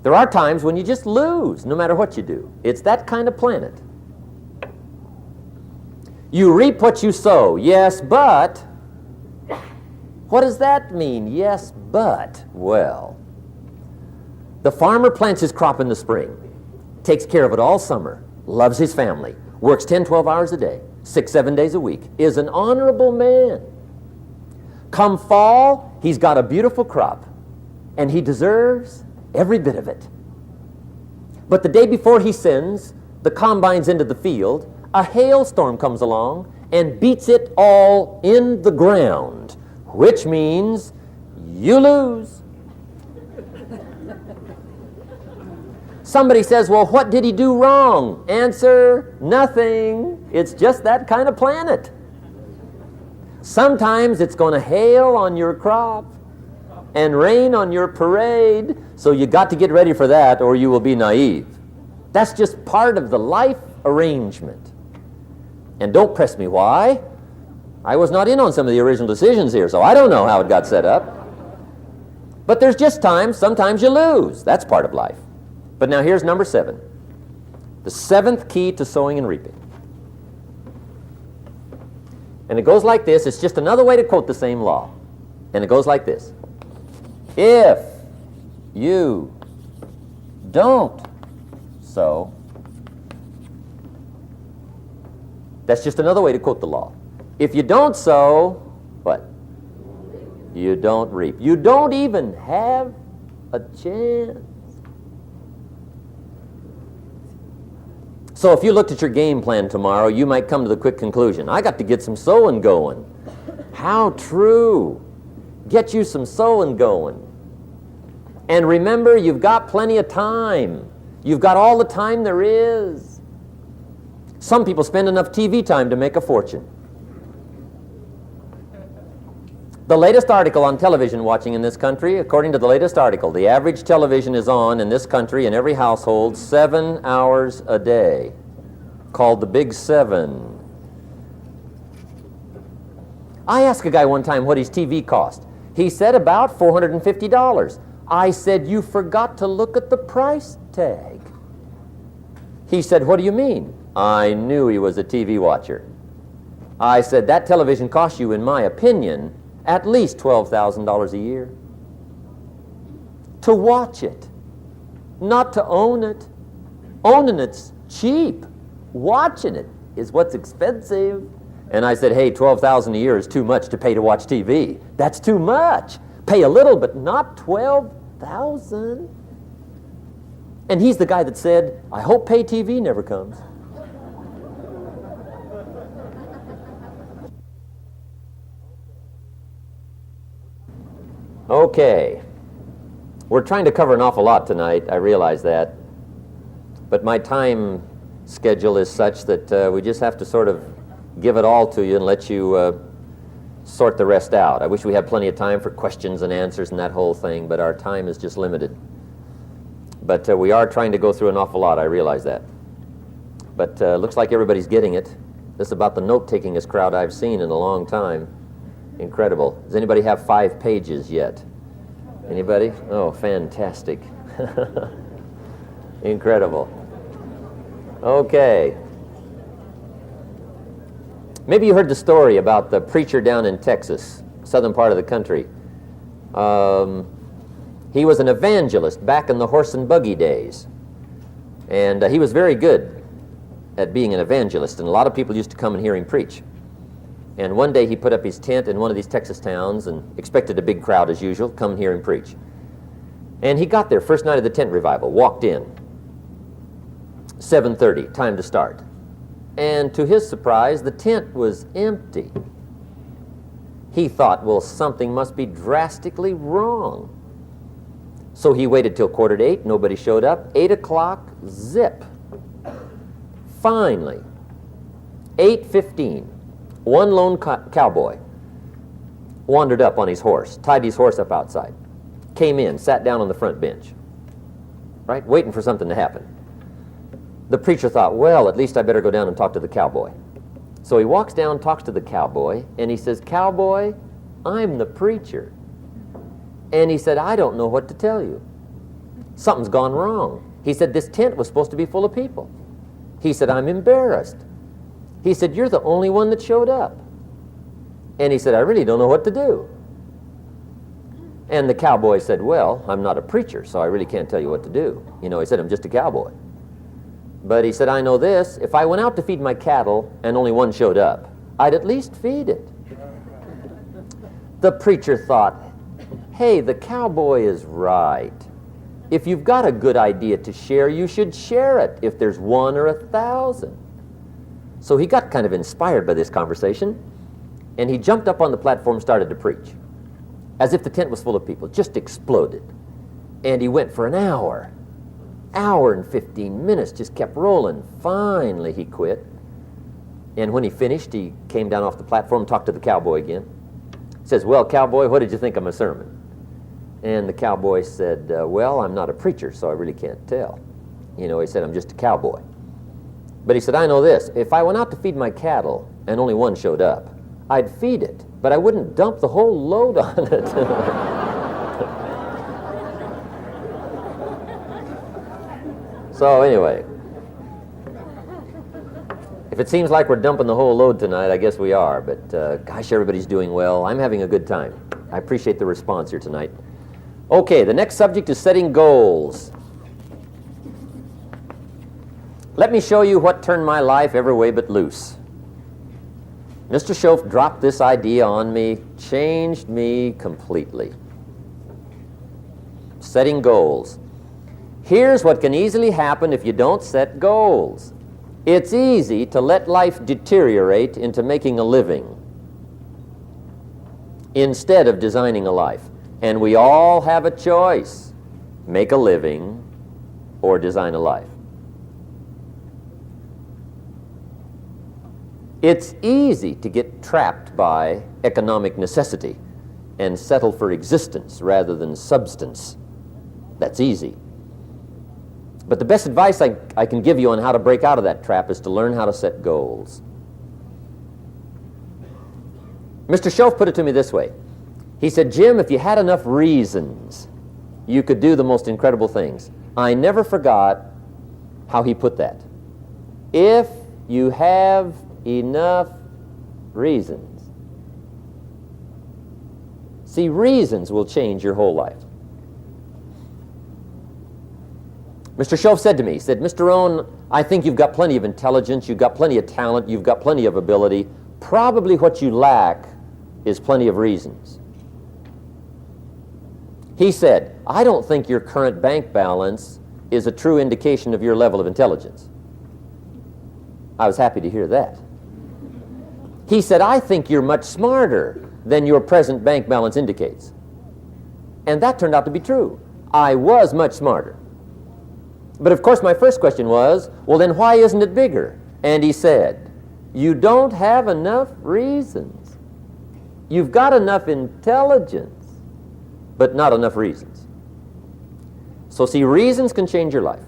There are times when you just lose, no matter what you do. It's that kind of planet. You reap what you sow. Yes, but what does that mean? Yes, but, well, the farmer plants his crop in the spring, takes care of it all summer, loves his family, works 10, 12 hours a day, 6, 7 days a week, is an honorable man. Come fall, he's got a beautiful crop, and he deserves every bit of it. But the day before he sends the combines into the field, a hailstorm comes along and beats it all in the ground, which means you lose. Somebody says, well, what did he do wrong? Answer, nothing. It's just that kind of planet. Sometimes it's going to hail on your crop and rain on your parade, so you got to get ready for that or you will be naive. That's just part of the life arrangement. And don't press me why. I was not in on some of the original decisions here, so I don't know how it got set up. But there's just times, sometimes you lose. That's part of life. But now here's number 7. The 7th key to sowing and reaping. And it goes like this. It's just another way to quote the same law. And it goes like this. If you don't sow, that's just another way to quote the law. If you don't sow, what? You don't reap. You don't even have a chance. So if you looked at your game plan tomorrow, you might come to the quick conclusion, I got to get some sowing going. How true. Get you some sowing going. And remember, you've got plenty of time. You've got all the time there is. Some people spend enough TV time to make a fortune. The latest article on television watching in this country, according to the latest article, the average television is on in this country in every household 7 hours a day, called the Big 7. I asked a guy one time what his TV cost. He said about $450. I said, you forgot to look at the price tag. He said, what do you mean? I knew he was a TV watcher. I said, that television costs you, in my opinion, at least $12,000 a year. To watch it, not to own it. Owning it's cheap. Watching it is what's expensive. And I said, hey, $12,000 a year is too much to pay to watch TV. That's too much. Pay a little, but not $12,000. And he's the guy that said, I hope pay TV never comes. Okay. We're trying to cover an awful lot tonight, I realize that. But my time schedule is such that we just have to sort of give it all to you and let you sort the rest out. I wish we had plenty of time for questions and answers and that whole thing, but our time is just limited. But we are trying to go through an awful lot, I realize that. But looks like everybody's getting it. This is about the note-takingest crowd I've seen in a long time. Incredible. Does anybody have 5 pages yet? Anybody? Oh, fantastic. Incredible. Okay. Maybe you heard the story about the preacher down in Texas, southern part of the country. He was an evangelist back in the horse and buggy days. And he was very good at being an evangelist, and a lot of people used to come and hear him preach. And one day he put up his tent in one of these Texas towns and expected a big crowd as usual, come and hear him preach. And he got there first night of the tent revival, walked in, 7:30, time to start. And to his surprise, the tent was empty. He thought, well, something must be drastically wrong. So he waited till 7:45, nobody showed up. 8 o'clock, zip. Finally, 8:15, one lone cowboy wandered up on his horse, tied his horse up outside, came in, sat down on the front bench, right, waiting for something to happen. The preacher thought, well, at least I better go down and talk to the cowboy. So he walks down, talks to the cowboy, and he says, Cowboy, I'm the preacher. And he said, I don't know what to tell you. Something's gone wrong. He said, this tent was supposed to be full of people. He said, I'm embarrassed. He said, "You're the only one that showed up." And he said, "I really don't know what to do." And the cowboy said, "Well, I'm not a preacher, so I really can't tell you what to do." You know, he said, "I'm just a cowboy." But he said, "I know this, if I went out to feed my cattle and only one showed up, I'd at least feed it." The preacher thought, hey, the cowboy is right. If you've got a good idea to share, you should share it, if there's 1 or 1,000. So he got kind of inspired by this conversation, and he jumped up on the platform and started to preach, as if the tent was full of people, just exploded. And he went for an hour and 15 minutes, just kept rolling. Finally, he quit. And when he finished, he came down off the platform, talked to the cowboy again. He says, "Well, cowboy, what did you think of my sermon?" And the cowboy said, "Well, I'm not a preacher, so I really can't tell." You know, he said, "I'm just a cowboy." But he said, "I know this, if I went out to feed my cattle and only one showed up, I'd feed it, but I wouldn't dump the whole load on it." So anyway, if it seems like we're dumping the whole load tonight, I guess we are, but gosh, everybody's doing well. I'm having a good time. I appreciate the response here tonight. Okay, the next subject is setting goals. Let me show you what turned my life every way but loose. Mr. Schoaf dropped this idea on me, changed me completely. Setting goals. Here's what can easily happen if you don't set goals. It's easy to let life deteriorate into making a living instead of designing a life. And we all have a choice: make a living or design a life. It's easy to get trapped by economic necessity and settle for existence rather than substance. That's easy. But the best advice I can give you on how to break out of that trap is to learn how to set goals. Mr. Schoaf put it to me this way. He said, "Jim, if you had enough reasons, you could do the most incredible things." I never forgot how he put that. If you have enough reasons. See, reasons will change your whole life. Mr. Schoaf said to me, he said, "Mr. Rohn, I think you've got plenty of intelligence, you've got plenty of talent, you've got plenty of ability. Probably what you lack is plenty of reasons." He said, "I don't think your current bank balance is a true indication of your level of intelligence." I was happy to hear that. He said, "I think you're much smarter than your present bank balance indicates." And that turned out to be true. I was much smarter. But of course my first question was, well then why isn't it bigger? And he said, "You don't have enough reasons. You've got enough intelligence, but not enough reasons." So see, reasons can change your life.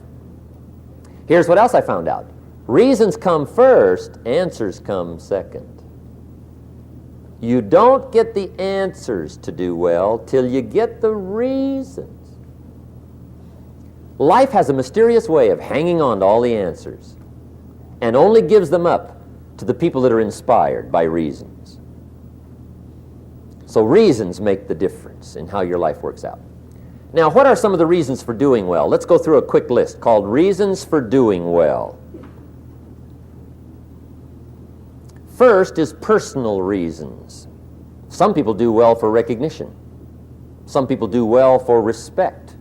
Here's what else I found out. Reasons come first, answers come second. You don't get the answers to do well till you get the reasons. Life has a mysterious way of hanging on to all the answers and only gives them up to the people that are inspired by reasons. So reasons make the difference in how your life works out. Now, what are some of the reasons for doing well? Let's go through a quick list called Reasons for Doing Well. First is personal reasons. Some people do well for recognition. Some people do well for respect.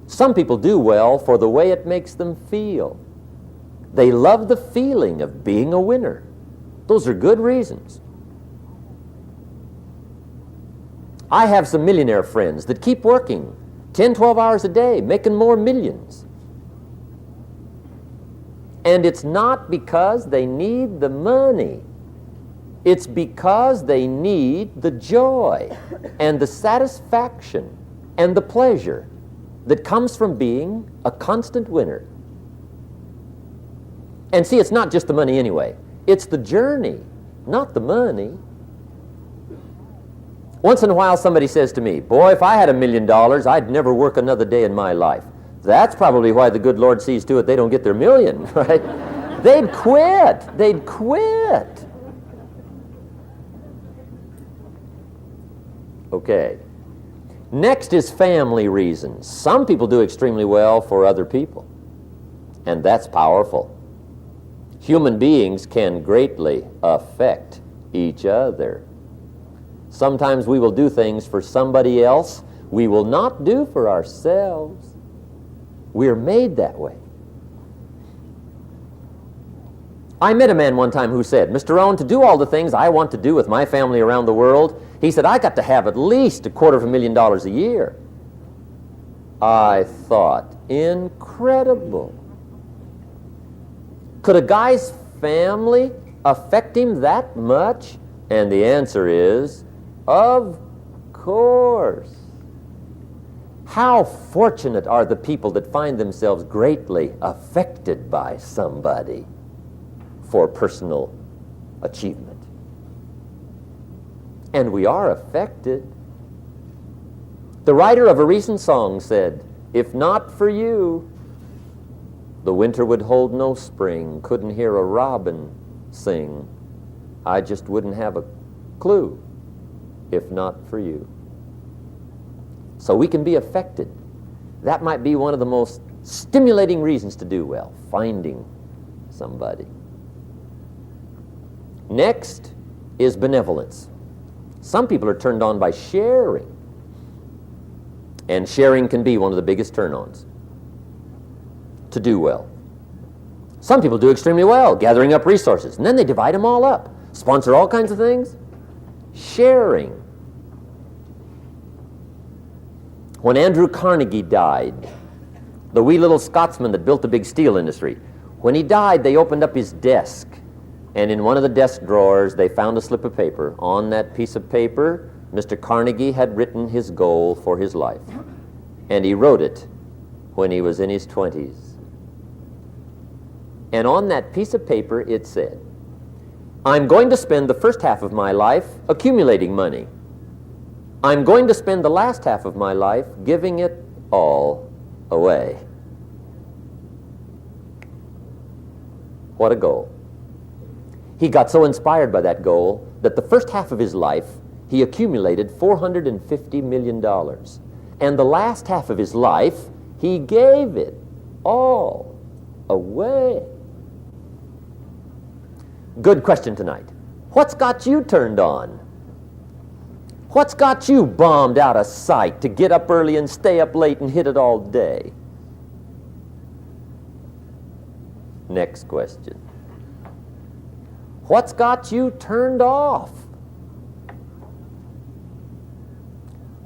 Some people do well for the way it makes them feel. They love the feeling of being a winner. Those are good reasons. I have some millionaire friends that keep working 10, 12 hours a day, making more millions. And it's not because they need the money. It's because they need the joy and the satisfaction and the pleasure that comes from being a constant winner. And see, it's not just the money anyway. It's the journey, not the money. Once in a while somebody says to me, "Boy, if I had $1 million, I'd never work another day in my life." That's probably why the good Lord sees to it they don't get their million, right? They'd quit. They'd quit. Okay. Next is family reasons. Some people do extremely well for other people, and that's powerful. Human beings can greatly affect each other. Sometimes we will do things for somebody else we will not do for ourselves. We're made that way. I met a man one time who said, Mr. Owen, to do all the things I want to do with my family around the world, he said, I got to have at least $250,000 a year. I thought, incredible. Could a guy's family affect him that much? And the answer is, of course. How fortunate are the people that find themselves greatly affected by somebody for personal achievement. And we are affected. The writer of a recent song said, if not for you, the winter would hold no spring, couldn't hear a robin sing. I just wouldn't have a clue if not for you. So we can be affected. That might be one of the most stimulating reasons to do well, finding somebody. Next is benevolence. Some people are turned on by sharing. And sharing can be one of the biggest turn-ons to do well. Some people do extremely well, gathering up resources, and then they divide them all up, sponsor all kinds of things. Sharing. When Andrew Carnegie died, the wee little Scotsman that built the big steel industry, when he died, they opened up his desk, and in one of the desk drawers, they found a slip of paper. On that piece of paper, Mr. Carnegie had written his goal for his life, and he wrote it when he was in his 20s. And on that piece of paper, it said, I'm going to spend the first half of my life accumulating money. I'm going to spend the last half of my life giving it all away. What a goal. He got so inspired by that goal that the first half of his life, he accumulated $450 million. And the last half of his life, he gave it all away. Good question tonight. What's got you turned on? What's got you bombed out of sight to get up early and stay up late and hit it all day? Next question. What's got you turned off?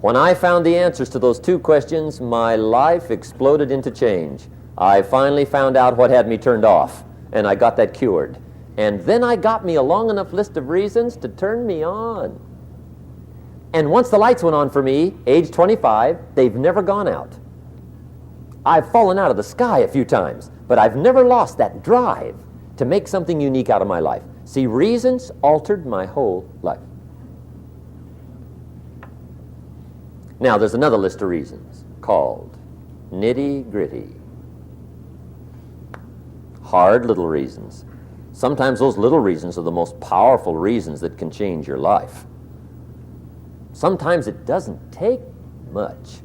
When I found the answers to those two questions, my life exploded into change. I finally found out what had me turned off, and I got that cured. And then I got me a long enough list of reasons to turn me on. And once the lights went on for me, age 25, they've never gone out. I've fallen out of the sky a few times, but I've never lost that drive to make something unique out of my life. See, reasons altered my whole life. Now, there's another list of reasons called nitty-gritty. Hard little reasons. Sometimes those little reasons are the most powerful reasons that can change your life. Sometimes it doesn't take much.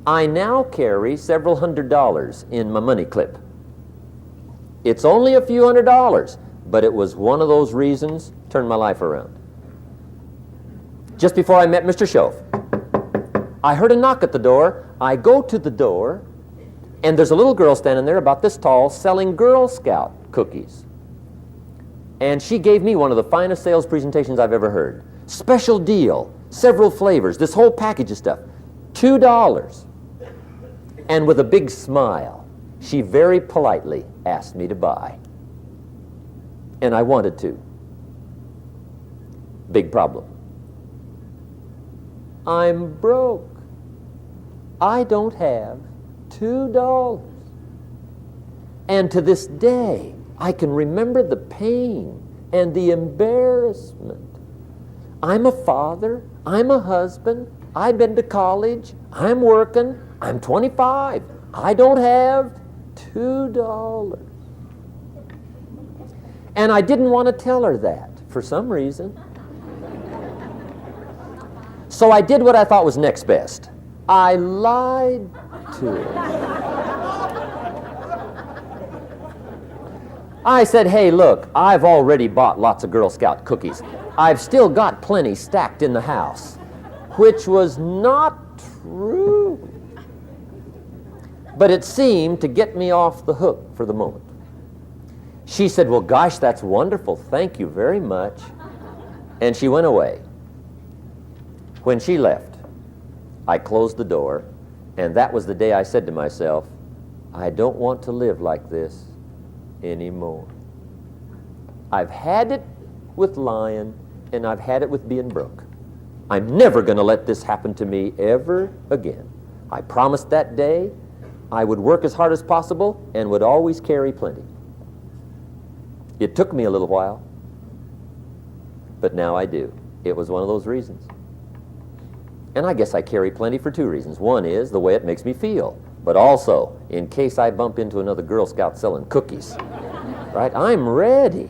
I now carry several $100s in my money clip. It's only a few $100s, but it was one of those reasons turned my life around. Just before I met Mr. Schoaf, I heard a knock at the door. I go to the door, and there's a little girl standing there about this tall selling Girl Scout cookies. And she gave me one of the finest sales presentations I've ever heard. Special deal, several flavors, this whole package of stuff, $2. And with a big smile, she very politely asked me to buy. And I wanted to. Big problem. I'm broke. I don't have $2. And to this day, I can remember the pain and the embarrassment. I'm a father, I'm a husband, I've been to college, I'm working, I'm 25, I don't have $2. And I didn't want to tell her that for some reason. So I did what I thought was next best. I lied to her. I said, hey, look, I've already bought lots of Girl Scout cookies. I've still got plenty stacked in the house, which was not true. But it seemed to get me off the hook for the moment. She said, well, gosh, that's wonderful. Thank you very much. And she went away. When she left, I closed the door, and that was the day I said to myself, I don't want to live like this anymore. I've had it with lying, and I've had it with being broke. I'm never going to let this happen to me ever again. I promised that day I would work as hard as possible and would always carry plenty. It took me a little while, but now I do. It was one of those reasons. And I guess I carry plenty for two reasons. One is the way it makes me feel, but also in case I bump into another Girl Scout selling cookies. Right? I'm ready.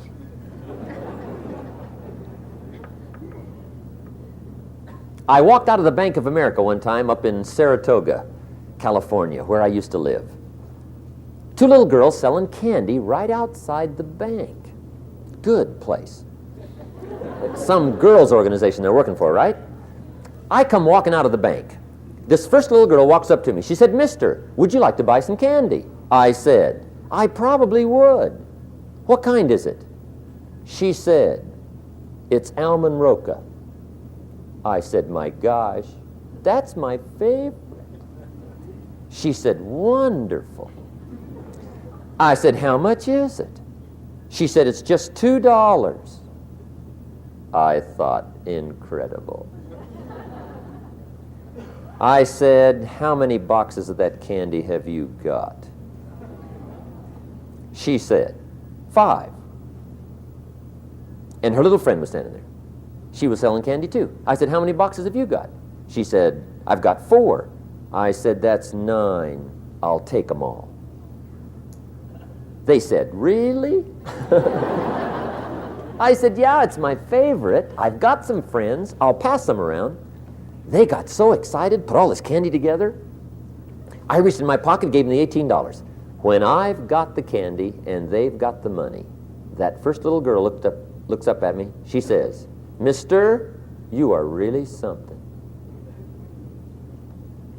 I walked out of the Bank of America one time up in Saratoga, California, where I used to live. Two little girls selling candy right outside the bank. Good place. Some girls' organization they're working for, right? I come walking out of the bank. This first little girl walks up to me. She said, Mister, would you like to buy some candy? I said, I probably would. What kind is it? She said, it's almond roca. I said, my gosh, that's my favorite. She said, wonderful. I said, how much is it? She said, it's just $2. I thought, incredible. I said, how many boxes of that candy have you got? She said, 5. And her little friend was standing there. She was selling candy too. I said, how many boxes have you got? She said, I've got 4. I said, that's 9. I'll take them all. They said, really? I said, yeah, it's my favorite. I've got some friends. I'll pass them around. They got so excited, put all this candy together. I reached in my pocket and gave them the $18. When I've got the candy and they've got the money, that first little girl looks up at me. She says, Mister, you are really something.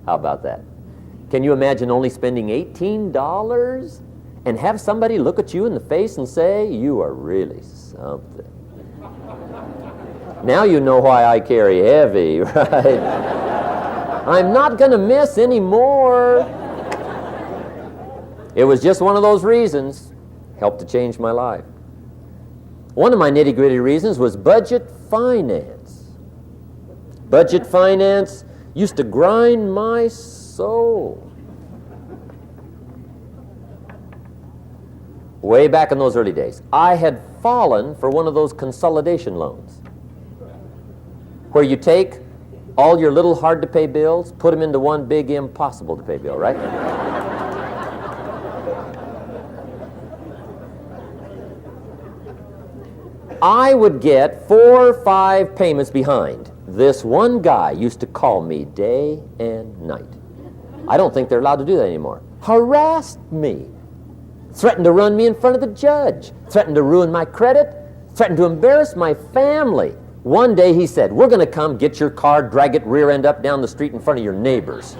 How about that? Can you imagine only spending $18 and have somebody look at you in the face and say, you are really something? Now you know why I carry heavy, right? I'm not going to miss anymore. It was just one of those reasons. Helped to change my life. One of my nitty-gritty reasons was budget finance. Budget finance used to grind my soul. Way back in those early days, I had fallen for one of those consolidation loans, where you take all your little hard-to-pay bills, put them into one big impossible-to-pay bill, right? I would get 4 or 5 payments behind. This one guy used to call me day and night. I don't think they're allowed to do that anymore. Harassed me. Threatened to run me in front of the judge. Threatened to ruin my credit. Threatened to embarrass my family. One day he said, we're going to come get your car, drag it rear end up down the street in front of your neighbors.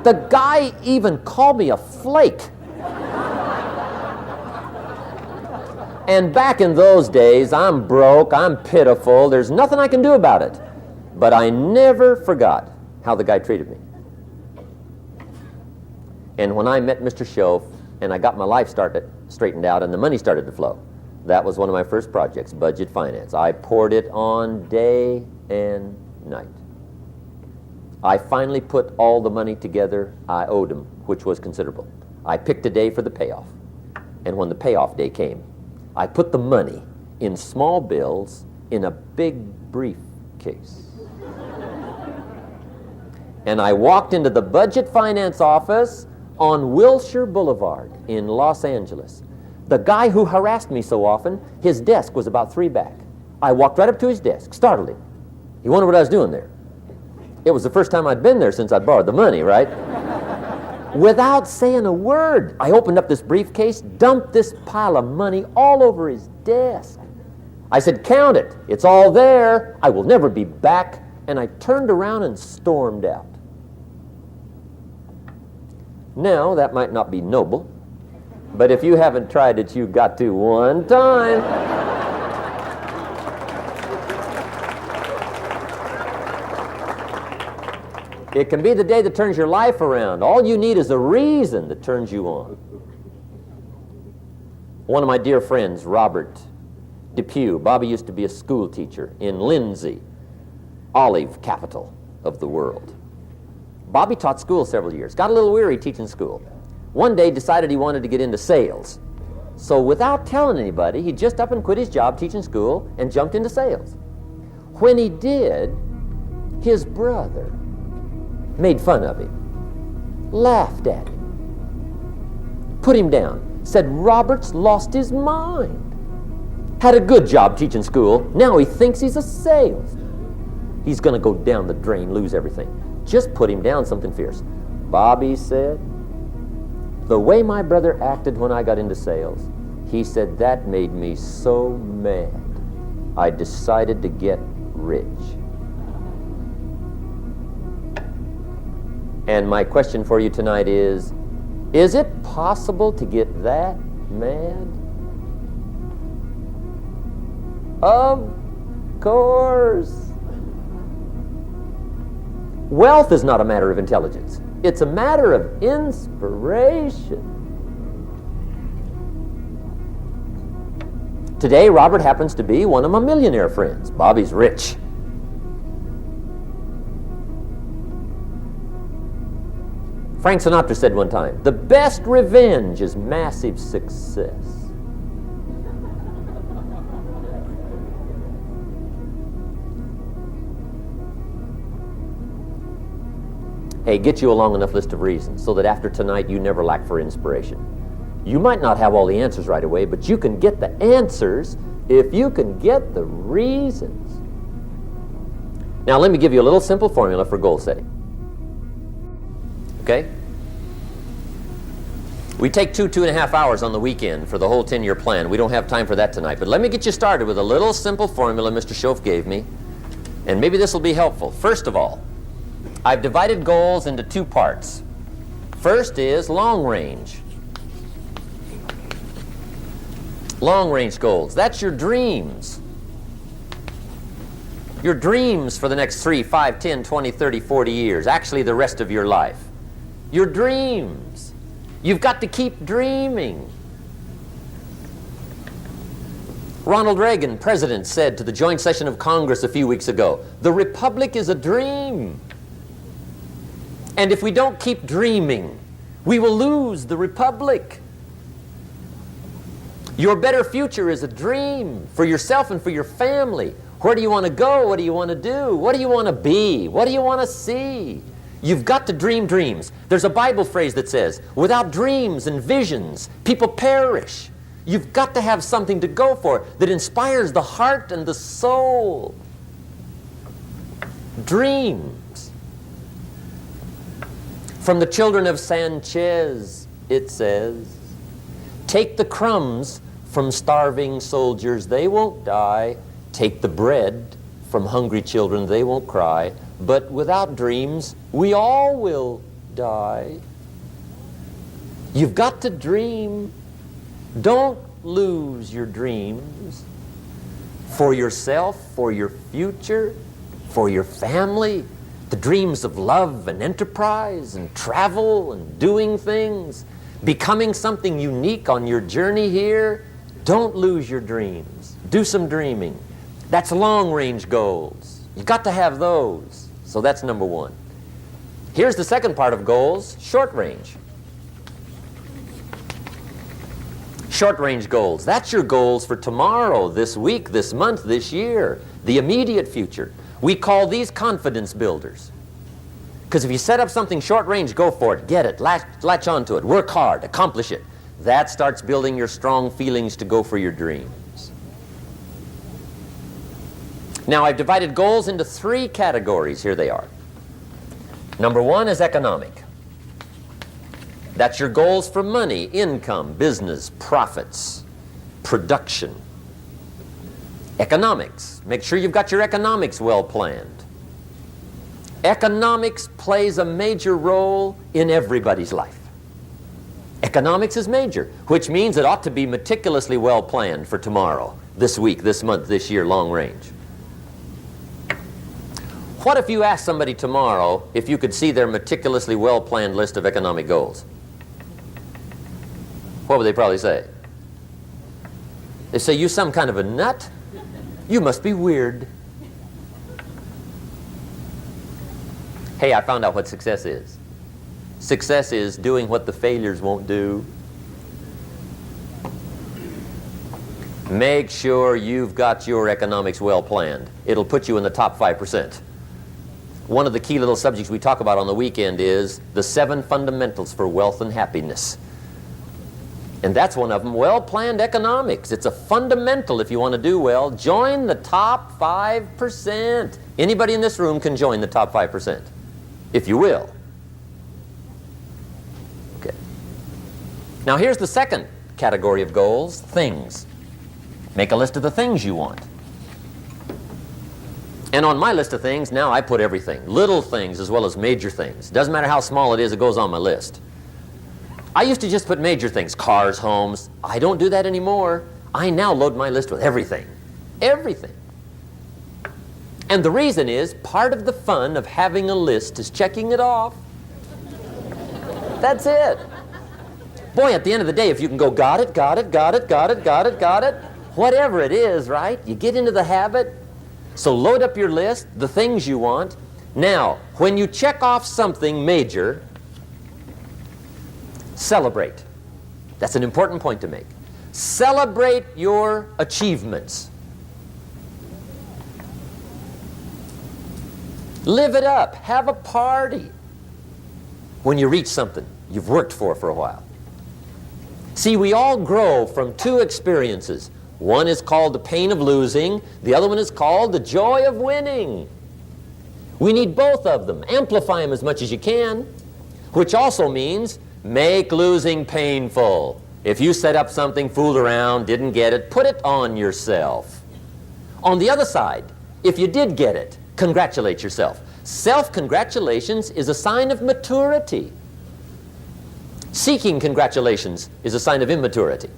The guy even called me a flake. And back in those days, I'm broke, I'm pitiful, there's nothing I can do about it. But I never forgot how the guy treated me. And when I met Mr. Schoaf and I got my life straightened out and the money started to flow, that was one of my first projects, budget finance. I poured it on day and night. I finally put all the money together I owed him, which was considerable. I picked a day for the payoff. And when the payoff day came, I put the money in small bills in a big briefcase. And I walked into the budget finance office on Wilshire Boulevard. in Los Angeles. The guy who harassed me so often, his desk was about 3 back. I walked right up to his desk, startled him. He wondered what I was doing there. It was the first time I'd been there since I'd borrowed the money, right? Without saying a word, I opened up this briefcase, dumped this pile of money all over his desk. I said, "Count it. It's all there. I will never be back." And I turned around and stormed out. Now, that might not be noble, but if you haven't tried it, you've got to one time. It can be the day that turns your life around. All you need is a reason that turns you on. One of my dear friends, Robert Depew, Bobby used to be a school teacher in Lindsay, olive capital of the world. Bobby taught school several years, got a little weary teaching school. One day decided he wanted to get into sales. So without telling anybody, he just up and quit his job teaching school and jumped into sales. When he did, his brother made fun of him, laughed at him, put him down, said Robert's lost his mind. Had a good job teaching school, now he thinks he's a salesman. He's going to go down the drain, lose everything. Just put him down something fierce. Bobby said, the way my brother acted when I got into sales, he said that made me so mad, I decided to get rich. And my question for you tonight is it possible to get that mad? Of course. Wealth is not a matter of intelligence. It's a matter of inspiration. Today, Robert happens to be one of my millionaire friends. Bobby's rich. Frank Sinatra said one time, the best revenge is massive success. Hey, get you a long enough list of reasons so that after tonight you never lack for inspiration. You might not have all the answers right away, but you can get the answers if you can get the reasons. Now let me give you a little simple formula for goal setting. Okay? We take 2.5 hours on the weekend for the whole 10-year plan. We don't have time for that tonight, but let me get you started with a little simple formula Mr. Schoaf gave me, and maybe this will be helpful. First of all, I've divided goals into 2 parts. First is long range. Long range goals. That's your dreams. Your dreams for the next 3, 5, 10, 20, 30, 40 years. Actually, the rest of your life. Your dreams. You've got to keep dreaming. Ronald Reagan, president, said to the joint session of Congress a few weeks ago, the Republic is a dream. And if we don't keep dreaming, we will lose the Republic. Your better future is a dream for yourself and for your family. Where do you want to go? What do you want to do? What do you want to be? What do you want to see? You've got to dream dreams. There's a Bible phrase that says, without dreams and visions, people perish. You've got to have something to go for that inspires the heart and the soul. Dreams. From the children of Sanchez, it says, take the crumbs from starving soldiers, they won't die. Take the bread from hungry children, they won't cry. But without dreams, we all will die. You've got to dream. Don't lose your dreams for yourself, for your future, for your family. The dreams of love and enterprise and travel and doing things, becoming something unique on your journey here. Don't lose your dreams. Do some dreaming. That's long-range goals. You've got to have those. So that's number 1. Here's the second part of goals, short range. Short-range goals. That's your goals for tomorrow, this week, this month, this year, the immediate future. We call these confidence builders. Because if you set up something short-range, go for it, get it, latch onto it, work hard, accomplish it. That starts building your strong feelings to go for your dreams. Now, I've divided goals into 3 categories. Here they are. Number 1 is economic. That's your goals for money, income, business, profits, production. Economics. Make sure you've got your economics well planned. Economics plays a major role in everybody's life. Economics is major, which means it ought to be meticulously well planned for tomorrow, this week, this month, this year, long range. What if you asked somebody tomorrow if you could see their meticulously well planned list of economic goals? What would they probably say? They say, "You some kind of a nut? You must be weird." Hey, I found out what success is. Success is doing what the failures won't do. Make sure you've got your economics well planned. It'll put you in the top 5%. One of the key little subjects we talk about on the weekend is the 7 fundamentals for wealth and happiness. And that's one of them, well-planned economics. It's a fundamental if you want to do well. Join the top 5%. Anybody in this room can join the top 5%, if you will. Okay. Now here's the second category of goals, things. Make a list of the things you want. And on my list of things, now I put everything. Little things as well as major things. Doesn't matter how small it is, it goes on my list. I used to just put major things, cars, homes. I don't do that anymore. I now load my list with everything. Everything. And the reason is, part of the fun of having a list is checking it off. That's it. Boy, at the end of the day, if you can go, got it, got it, got it, got it, got it, got it, whatever it is, right? You get into the habit. So load up your list, the things you want. Now, when you check off something major, celebrate. That's an important point to make. Celebrate your achievements. Live it up. Have a party when you reach something you've worked for a while. See, we all grow from 2 experiences. One is called the pain of losing. The other one is called the joy of winning. We need both of them. Amplify them as much as you can, which also means make losing painful. If you set up something, fooled around, didn't get it, put it on yourself. On the other side, if you did get it, congratulate yourself. Self-congratulations is a sign of maturity. Seeking congratulations is a sign of immaturity.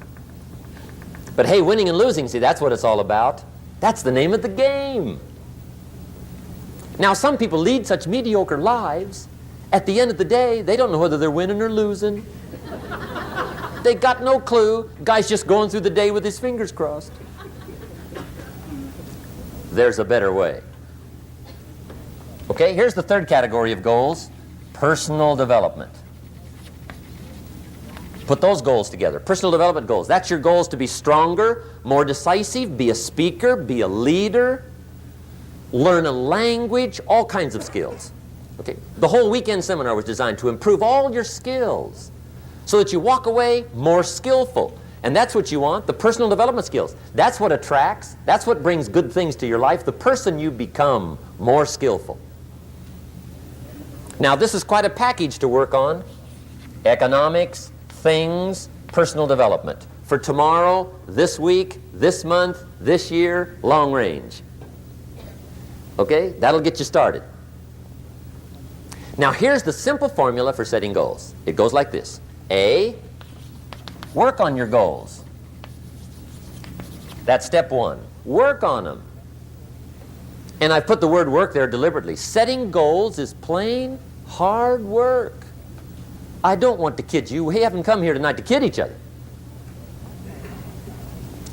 But hey, winning and losing, see, that's what it's all about. That's the name of the game. Now, some people lead such mediocre lives, at the end of the day, they don't know whether they're winning or losing. They got no clue. Guy's just going through the day with his fingers crossed. There's a better way. Okay, here's the third category of goals, personal development. Put those goals together. Personal development goals. That's your goals to be stronger, more decisive, be a speaker, be a leader, learn a language, all kinds of skills. Okay. The whole weekend seminar was designed to improve all your skills so that you walk away more skillful. And that's what you want, the personal development skills. That's what attracts, that's what brings good things to your life, the person you become more skillful. Now, this is quite a package to work on. Economics, things, personal development. For tomorrow, this week, this month, this year, long range. Okay? That'll get you started. Now, here's the simple formula for setting goals. It goes like this. A, work on your goals. That's step 1. Work on them. And I've put the word work there deliberately. Setting goals is plain hard work. I don't want to kid you. We haven't come here tonight to kid each other.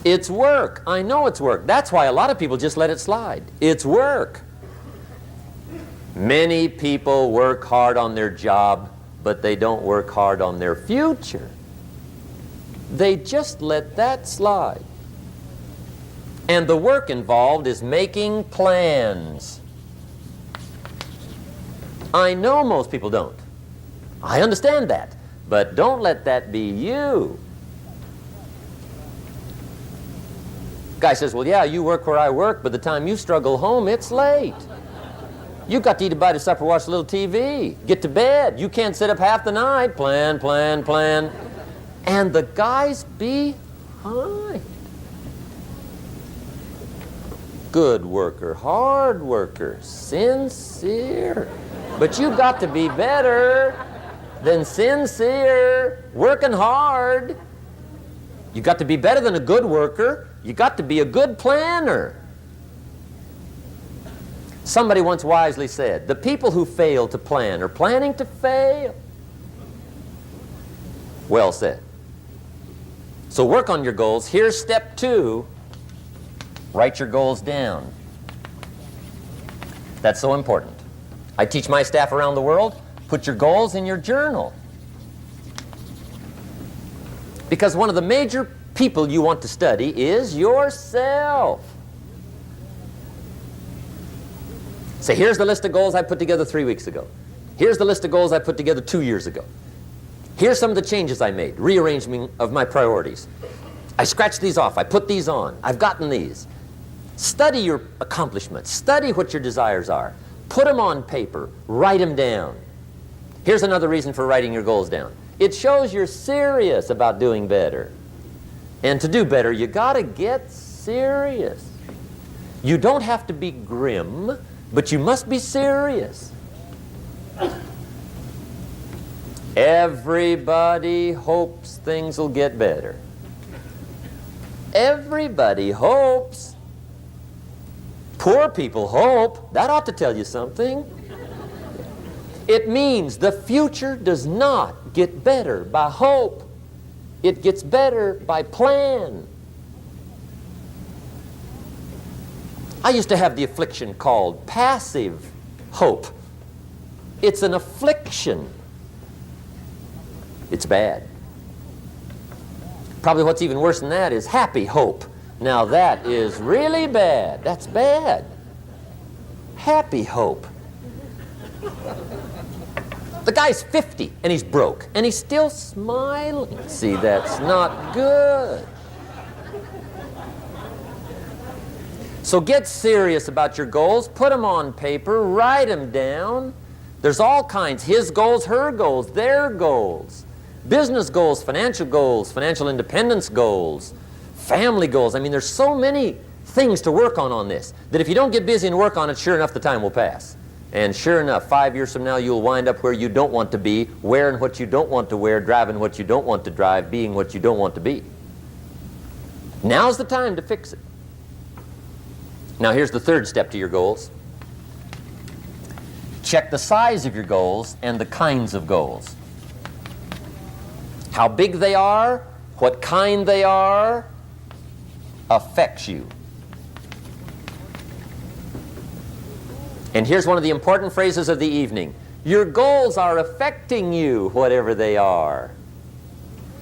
It's work. I know it's work. That's why a lot of people just let it slide. It's work. Many people work hard on their job, but they don't work hard on their future. They just let that slide. And the work involved is making plans. I know most people don't. I understand that. But don't let that be you. Guy says, well, yeah, you work where I work, but the time you struggle home, it's late. You got to eat a bite of supper, watch a little TV, get to bed. You can't sit up half the night. Plan, plan, plan. And the guy's behind. Good worker, hard worker, sincere. But you got to be better than sincere, working hard. You got to be better than a good worker. You got to be a good planner. Somebody once wisely said, the people who fail to plan are planning to fail. Well said. So work on your goals. Here's step 2. Write your goals down. That's so important. I teach my staff around the world, put your goals in your journal. Because one of the major people you want to study is yourself. Say, here's the list of goals I put together 3 weeks ago. Here's the list of goals I put together 2 years ago. Here's some of the changes I made, rearrangement of my priorities. I scratched these off, I put these on, I've gotten these. Study your accomplishments, study what your desires are. Put them on paper, write them down. Here's another reason for writing your goals down. It shows you're serious about doing better. And to do better, you gotta get serious. You don't have to be grim, but you must be serious. Everybody hopes things will get better. Everybody hopes. Poor people hope. That ought to tell you something. It means the future does not get better by hope. It gets better by plan. I used to have the affliction called passive hope. It's an affliction. It's bad. Probably what's even worse than that is happy hope. Now that is really bad. That's bad. Happy hope. The guy's 50 and he's broke and he's still smiling. See, that's not good. So get serious about your goals. Put them on paper. Write them down. There's all kinds. His goals, her goals, their goals. Business goals, financial independence goals, family goals. I mean, there's so many things to work on this that if you don't get busy and work on it, sure enough, the time will pass. And sure enough, 5 years from now, you'll wind up where you don't want to be, wearing what you don't want to wear, driving what you don't want to drive, being what you don't want to be. Now's the time to fix it. Now, here's the third step to your goals. Check the size of your goals and the kinds of goals. How big they are, what kind they are, affects you. And here's one of the important phrases of the evening. Your goals are affecting you, whatever they are.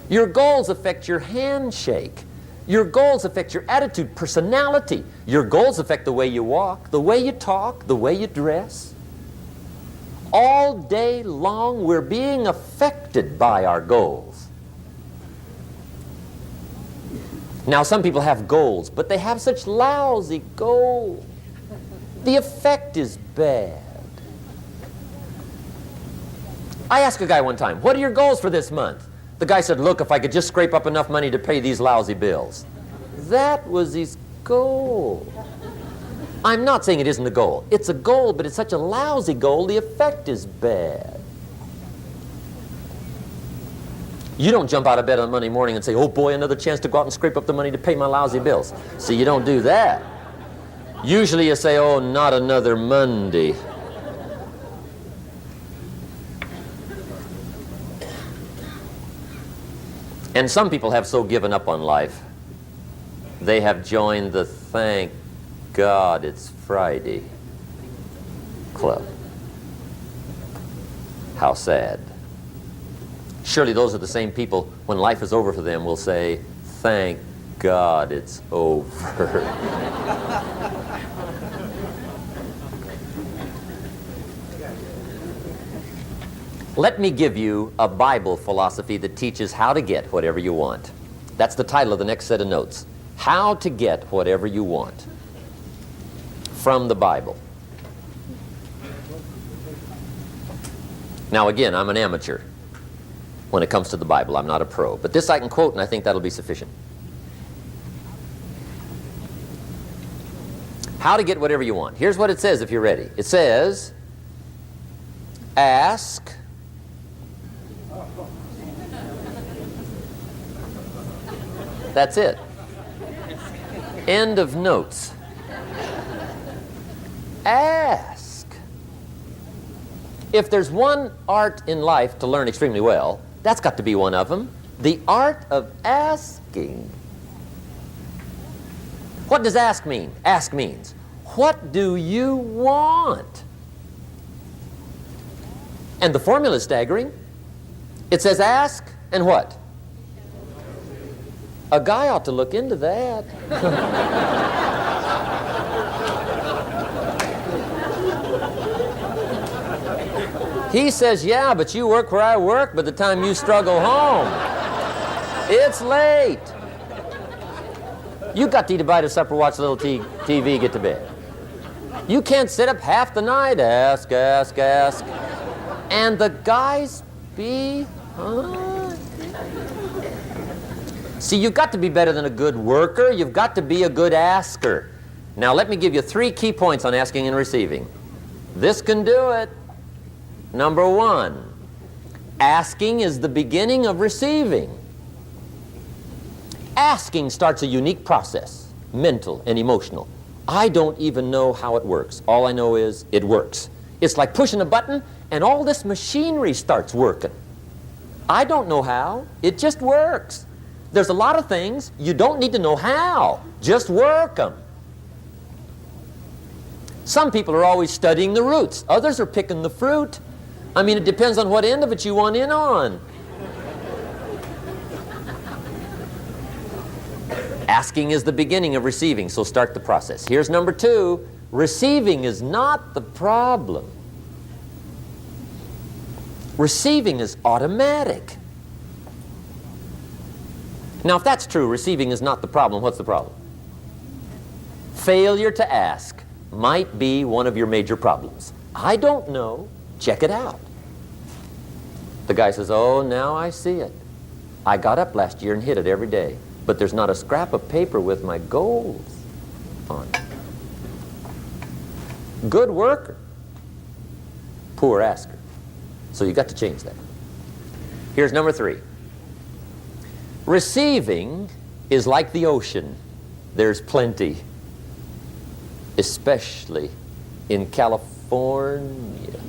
Your goals affect your handshake. Your goals affect your attitude, personality. Your goals affect the way you walk, the way you talk, the way you dress. All day long, we're being affected by our goals. Now, some people have goals, but they have such lousy goals. The effect is bad. I asked a guy one time, what are your goals for this month? The guy said, look, if I could just scrape up enough money to pay these lousy bills. That was his goal. I'm not saying it isn't a goal. It's a goal, but it's such a lousy goal, the effect is bad. You don't jump out of bed on Monday morning and say, oh boy, another chance to go out and scrape up the money to pay my lousy bills. See, you don't do that. Usually you say, oh, not another Monday. And some people have so given up on life, they have joined the thank God it's Friday club. How sad. Surely those are the same people, when life is over for them, will say, thank God it's over. Let me give you a Bible philosophy that teaches how to get whatever you want. That's the title of the next set of notes. How to get whatever you want from the Bible. Now again, I'm an amateur when it comes to the Bible. I'm not a pro. But this I can quote, and I think that'll be sufficient. How to get whatever you want. Here's what it says if you're ready. It says, ask. That's it. End of notes. Ask. If there's one art in life to learn extremely well, that's got to be one of them. The art of asking. What does ask mean? Ask means, what do you want? And the formula is staggering. It says ask and what? A guy ought to look into that. He says, yeah, but you work where I work. By the time you struggle home, it's late. You got to eat a bite of supper, watch a little TV, get to bed. You can't sit up half the night, ask. And the guys behind. See, you've got to be better than a good worker. You've got to be a good asker. Now, let me give you 3 key points on asking and receiving. This can do it. Number 1, asking is the beginning of receiving. Asking starts a unique process, mental and emotional. I don't even know how it works. All I know is it works. It's like pushing a button and all this machinery starts working. I don't know how. It just works. There's a lot of things you don't need to know how. Just work them. Some people are always studying the roots. Others are picking the fruit. I mean, it depends on what end of it you want in on. Asking is the beginning of receiving, so start the process. Here's number 2. Receiving is not the problem. Receiving is automatic. Now, if that's true, receiving is not the problem, what's the problem? Failure to ask might be one of your major problems. I don't know. Check it out. The guy says, oh, now I see it. I got up last year and hit it every day, but there's not a scrap of paper with my goals on it. Good worker, poor asker. So you got to change that. Here's number 3. Receiving is like the ocean. There's plenty, especially in California.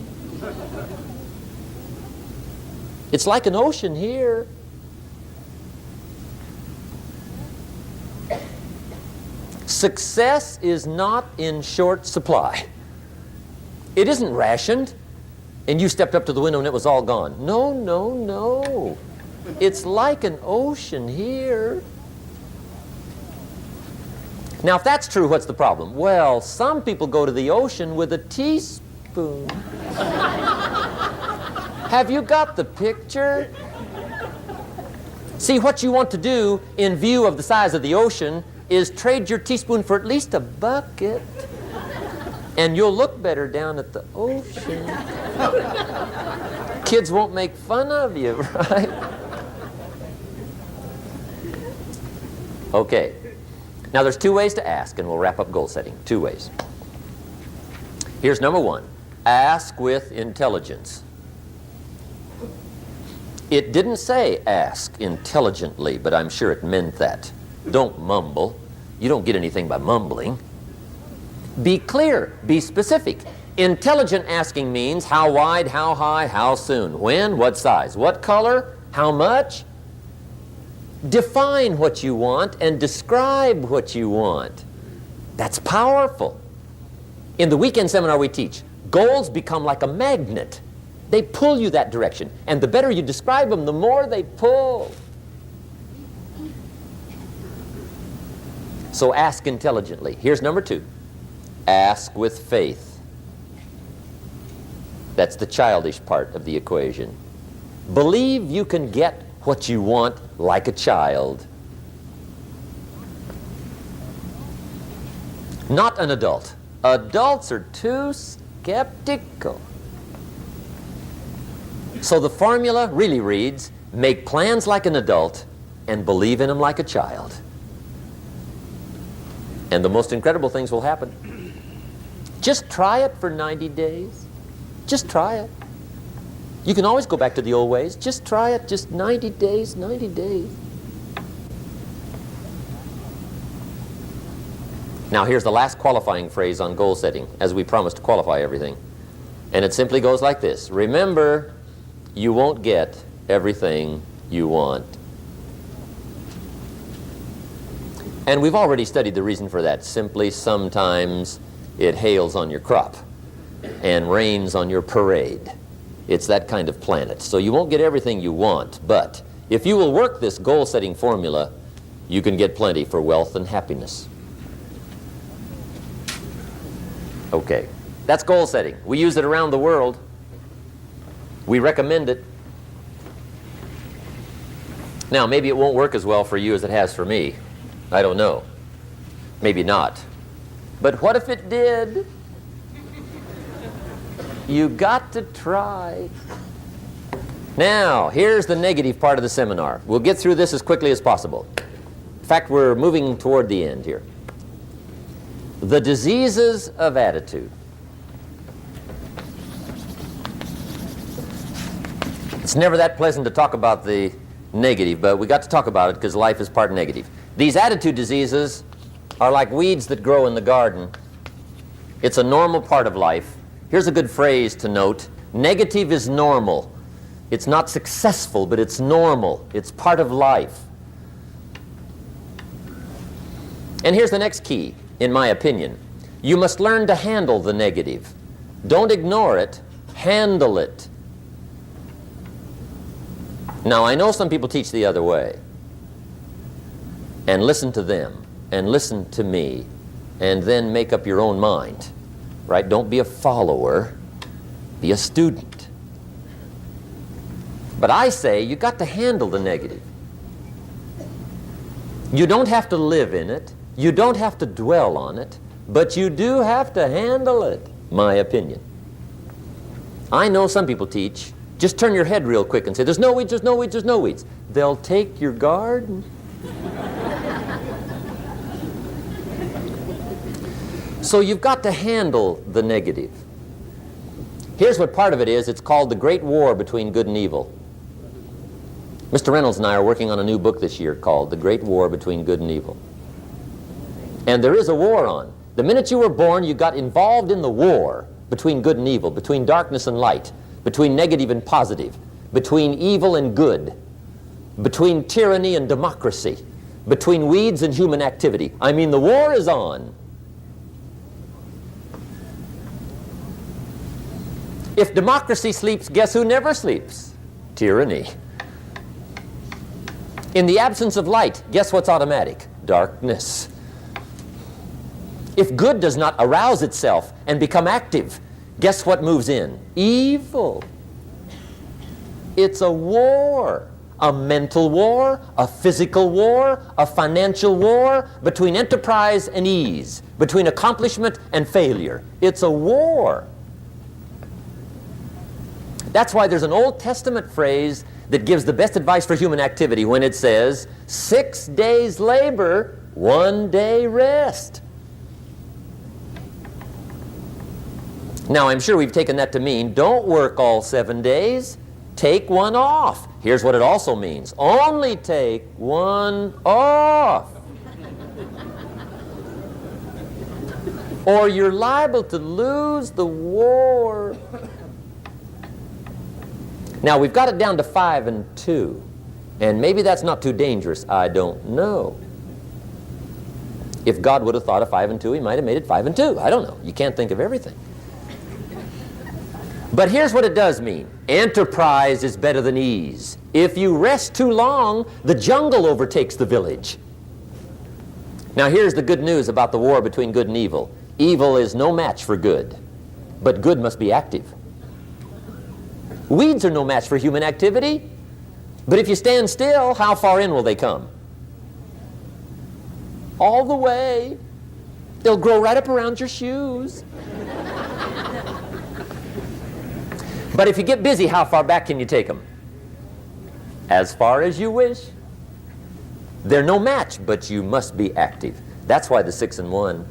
It's like an ocean here. Success is not in short supply. It isn't rationed, and you stepped up to the window and it was all gone. No, no, no. It's like an ocean here. Now, if that's true, what's the problem? Well, some people go to the ocean with a teaspoon. Have you got the picture? See, what you want to do in view of the size of the ocean is trade your teaspoon for at least a bucket, and you'll look better down at the ocean. Kids won't make fun of you, right? Okay. Now, there's 2 ways to ask, and we'll wrap up goal setting. 2 ways. Here's number 1. Ask with intelligence. It didn't say ask intelligently, but I'm sure it meant that. Don't mumble. You don't get anything by mumbling. Be clear. Be specific. Intelligent asking means how wide, how high, how soon, when, what size, what color, how much. Define what you want and describe what you want. That's powerful. In the weekend seminar we teach, goals become like a magnet. They pull you that direction. And the better you describe them, the more they pull. So ask intelligently. Here's number 2. Ask with faith. That's the childish part of the equation. Believe you can get what you want like a child. Not an adult. Adults are too skeptical. So the formula really reads, make plans like an adult and believe in them like a child. And the most incredible things will happen. Just try it for 90 days. Just try it. You can always go back to the old ways. Just try it, just 90 days, 90 days. Now here's the last qualifying phrase on goal setting, as we promised to qualify everything. And it simply goes like this. Remember, you won't get everything you want. And we've already studied the reason for that. Simply, sometimes it hails on your crop and rains on your parade. It's that kind of planet. So you won't get everything you want, but if you will work this goal-setting formula, you can get plenty for wealth and happiness. Okay, that's goal setting. We use it around the world. We recommend it. Now, maybe it won't work as well for you as it has for me. I don't know. Maybe not. But what if it did? You got to try. Now, here's the negative part of the seminar. We'll get through this as quickly as possible. In fact, we're moving toward the end here. The diseases of attitude. It's never that pleasant to talk about the negative, but we got to talk about it because life is part negative. These attitude diseases are like weeds that grow in the garden. It's a normal part of life. Here's a good phrase to note. Negative is normal. It's not successful, but it's normal. It's part of life. And here's the next key, in my opinion. You must learn to handle the negative. Don't ignore it. Handle it. Now, I know some people teach the other way. And listen to them, and listen to me, and then make up your own mind. Right? Don't be a follower. Be a student. But I say you got to handle the negative. You don't have to live in it. You don't have to dwell on it. But you do have to handle it, my opinion. I know some people teach, just turn your head real quick and say, there's no weeds, there's no weeds, there's no weeds. They'll take your garden. So you've got to handle the negative. Here's what part of it is. It's called the Great War Between Good and Evil. Mr. Reynolds and I are working on a new book this year called The Great War Between Good and Evil. And there is a war on. The minute you were born, you got involved in the war between good and evil, between darkness and light, between negative and positive, between evil and good, between tyranny and democracy, between weeds and human activity. I mean, the war is on. If democracy sleeps, guess who never sleeps? Tyranny. In the absence of light, guess what's automatic? Darkness. If good does not arouse itself and become active, guess what moves in? Evil. It's a war. A mental war, a physical war, a financial war, between enterprise and ease, between accomplishment and failure. It's a war. That's why there's an Old Testament phrase that gives the best advice for human activity when it says, 6 days labor, 1 day rest. Now, I'm sure we've taken that to mean, don't work all 7 days, take one off. Here's what it also means, only take one off. Or you're liable to lose the war. Now, we've got it down to 5 and 2, and maybe that's not too dangerous, I don't know. If God would have thought of 5 and 2, he might have made it 5 and 2. I don't know. You can't think of everything. But here's what it does mean. Enterprise is better than ease. If you rest too long, the jungle overtakes the village. Now here's the good news about the war between good and evil. Evil is no match for good, but good must be active. Weeds are no match for human activity, but if you stand still, how far in will they come? All the way. They'll grow right up around your shoes. But if you get busy, how far back can you take them? As far as you wish. They're no match, but you must be active. That's why the 6 and 1.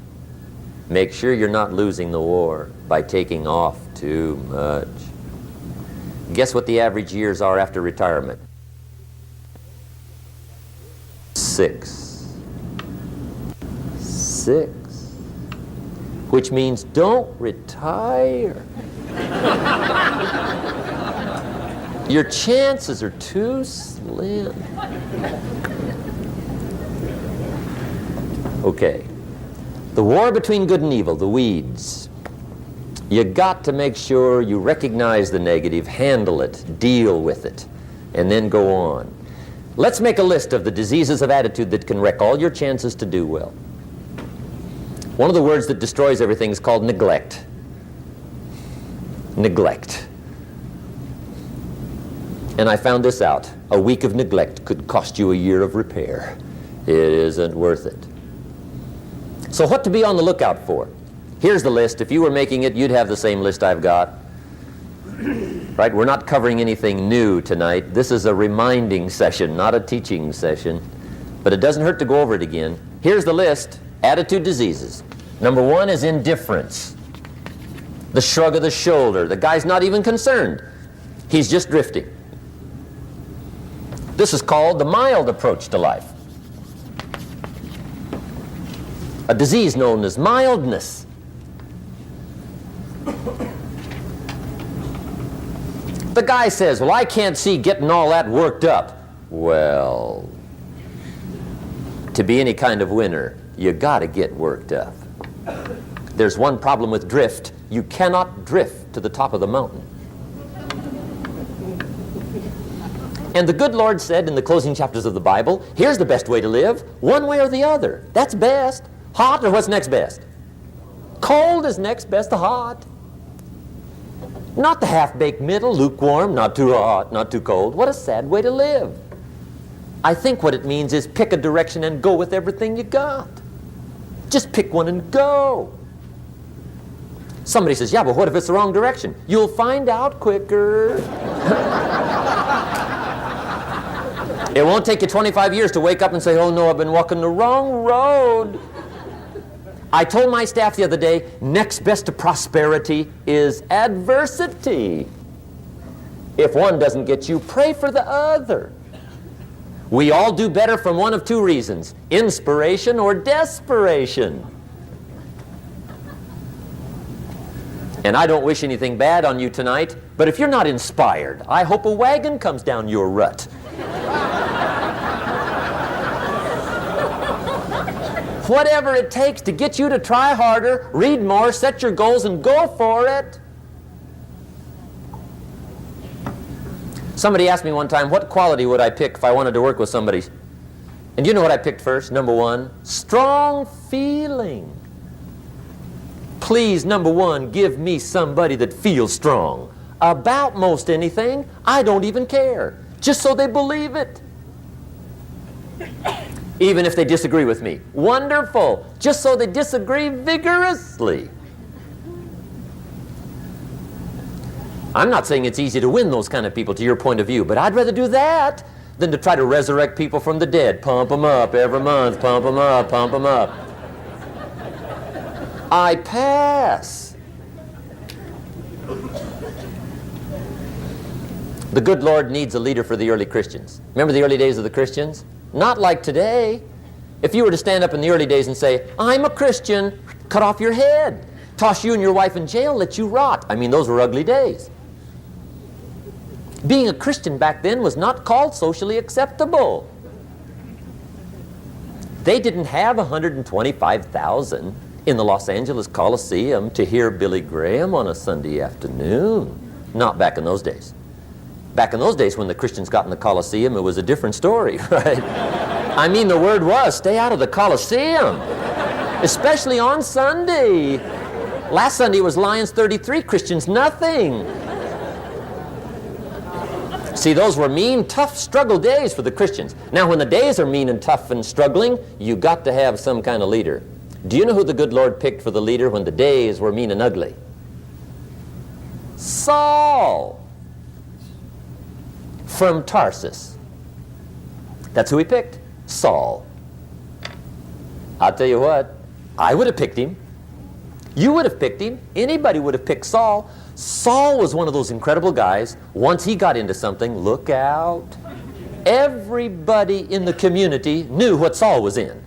Make sure you're not losing the war by taking off too much. Guess what the average years are after retirement? 6. 6. Which means don't retire. Your chances are too slim. Okay. The war between good and evil, the weeds. You got to make sure you recognize the negative, handle it, deal with it, and then go on. Let's make a list of the diseases of attitude that can wreck all your chances to do well. One of the words that destroys everything is called neglect. Neglect. And I found this out. A week of neglect could cost you a year of repair. It isn't worth it. So what to be on the lookout for? Here's the list. If you were making it, you'd have the same list I've got. Right? We're not covering anything new tonight. This is a reminding session, not a teaching session. But it doesn't hurt to go over it again. Here's the list. Attitude diseases. Number 1 is indifference. The shrug of the shoulder. The guy's not even concerned. He's just drifting. This is called the mild approach to life. A disease known as mildness. The guy says, well, I can't see getting all that worked up. Well, to be any kind of winner, you got to get worked up. There's one problem with drift. You cannot drift to the top of the mountain. And the good Lord said in the closing chapters of the Bible, here's the best way to live, one way or the other. That's best. Hot or what's next best? Cold is next best to hot. Not the half-baked middle, lukewarm, not too hot, not too cold. What a sad way to live. I think what it means is pick a direction and go with everything you got. Just pick one and go. Somebody says, yeah, but what if it's the wrong direction? You'll find out quicker. It won't take you 25 years to wake up and say, oh no, I've been walking the wrong road. I told my staff the other day, next best to prosperity is adversity. If one doesn't get you, pray for the other. We all do better from one of 2 reasons, inspiration or desperation. And I don't wish anything bad on you tonight, but if you're not inspired, I hope a wagon comes down your rut. Whatever it takes to get you to try harder, read more, set your goals, and go for it. Somebody asked me one time, what quality would I pick if I wanted to work with somebody? And you know what I picked first? Number 1, strong feeling. Please, number 1, give me somebody that feels strong. About most anything, I don't even care. Just so they believe it. Even if they disagree with me. Wonderful. Just so they disagree vigorously. I'm not saying it's easy to win those kind of people to your point of view, but I'd rather do that than to try to resurrect people from the dead. Pump them up every month, pump them up, pump them up. I pass. The good Lord needs a leader for the early Christians. Remember the early days of the Christians? Not like today. If you were to stand up in the early days and say, I'm a Christian, cut off your head, toss you and your wife in jail, let you rot. I mean, those were ugly days. Being a Christian back then was not called socially acceptable. They didn't have 125,000 in the Los Angeles Coliseum to hear Billy Graham on a Sunday afternoon. Not back in those days. Back in those days when the Christians got in the Coliseum, it was a different story, right? I mean, the word was, stay out of the Coliseum, especially on Sunday. Last Sunday was Lions 33, Christians nothing. See, those were mean, tough struggle days for the Christians. Now, when the days are mean and tough and struggling, you got to have some kind of leader. Do you know who the good Lord picked for the leader when the days were mean and ugly? Saul from Tarsus. That's who he picked, Saul. I'll tell you what, I would have picked him. You would have picked him. Anybody would have picked Saul. Saul was one of those incredible guys. Once he got into something, look out. Everybody in the community knew what Saul was in.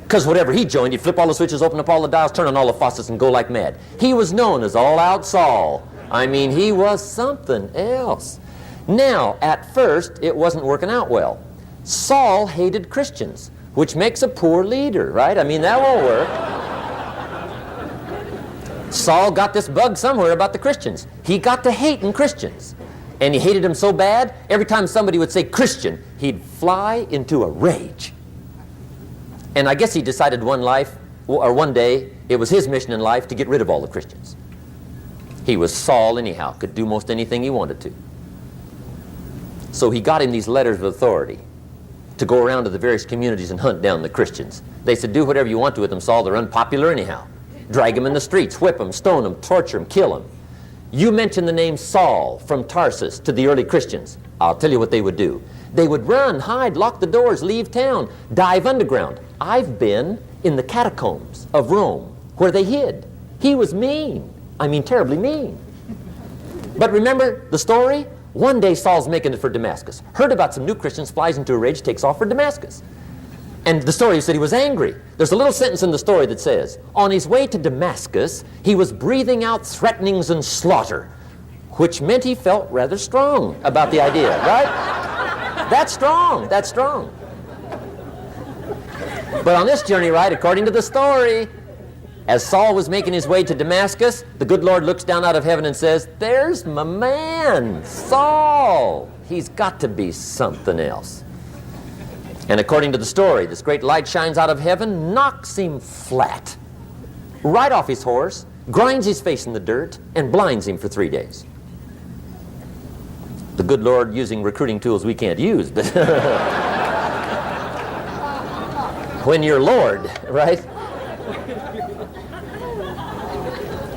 Because whatever he joined, he'd flip all the switches, open up all the dials, turn on all the faucets, and go like mad. He was known as All-Out Saul. I mean, he was something else. Now, at first, it wasn't working out well. Saul hated Christians, which makes a poor leader, right? I mean, that won't work. Saul got this bug somewhere about the Christians. He got to hating Christians. And he hated them so bad, every time somebody would say Christian, he'd fly into a rage. And I guess he decided one day, it was his mission in life to get rid of all the Christians. He was Saul anyhow, could do most anything he wanted to. So he got him these letters of authority to go around to the various communities and hunt down the Christians. They said, do whatever you want to with them, Saul, they're unpopular anyhow. Drag them in the streets, whip them, stone them, torture them, kill them. You mention the name Saul from Tarsus to the early Christians, I'll tell you what they would do. They would run, hide, lock the doors, leave town, dive underground. I've been in the catacombs of Rome where they hid. He was mean. I mean, terribly mean. But remember the story? One day Saul's making it for Damascus. Heard about some new Christians, flies into a rage, takes off for Damascus. And the story said he was angry. There's a little sentence in the story that says, on his way to Damascus, he was breathing out threatenings and slaughter, which meant he felt rather strong about the idea, right? That's strong, that's strong. But on this journey, right, according to the story, as Saul was making his way to Damascus, the good Lord looks down out of heaven and says, there's my man, Saul. He's got to be something else. And according to the story, this great light shines out of heaven, knocks him flat, right off his horse, grinds his face in the dirt, and blinds him for 3 days. The good Lord using recruiting tools we can't use, but when you're Lord, right?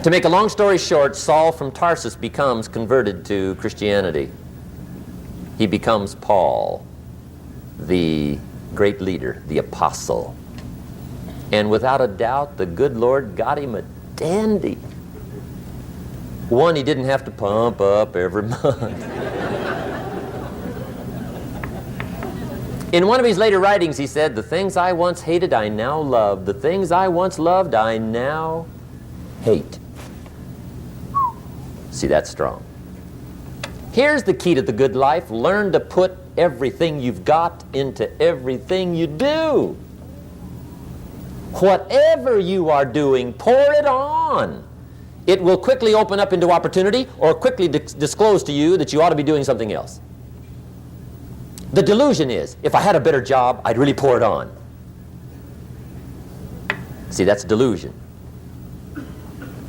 To make a long story short, Saul from Tarsus becomes converted to Christianity. He becomes Paul, the great leader, the apostle. And without a doubt, the good Lord got him a dandy. One he didn't have to pump up every month. In one of his later writings, he said, the things I once hated, I now love. The things I once loved, I now hate. See, that's strong. Here's the key to the good life. Learn to put everything you've got into everything you do. Whatever you are doing, pour it on. It will quickly open up into opportunity or quickly disclose to you that you ought to be doing something else. The delusion is, if I had a better job, I'd really pour it on. See, that's delusion.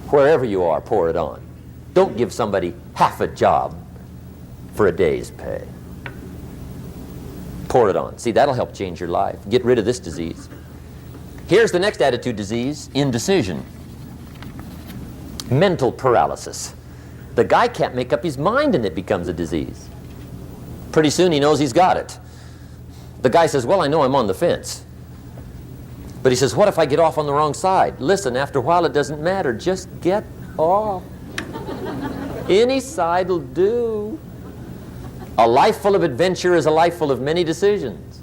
Wherever you are, pour it on. Don't give somebody half a job for a day's pay. Pour it on. See, that'll help change your life. Get rid of this disease. Here's the next attitude disease, indecision. Mental paralysis. The guy can't make up his mind and it becomes a disease. Pretty soon he knows he's got it. The guy says, well, I know I'm on the fence. But he says, what if I get off on the wrong side? Listen, after a while it doesn't matter. Just get off. Any side will do. A life full of adventure is a life full of many decisions.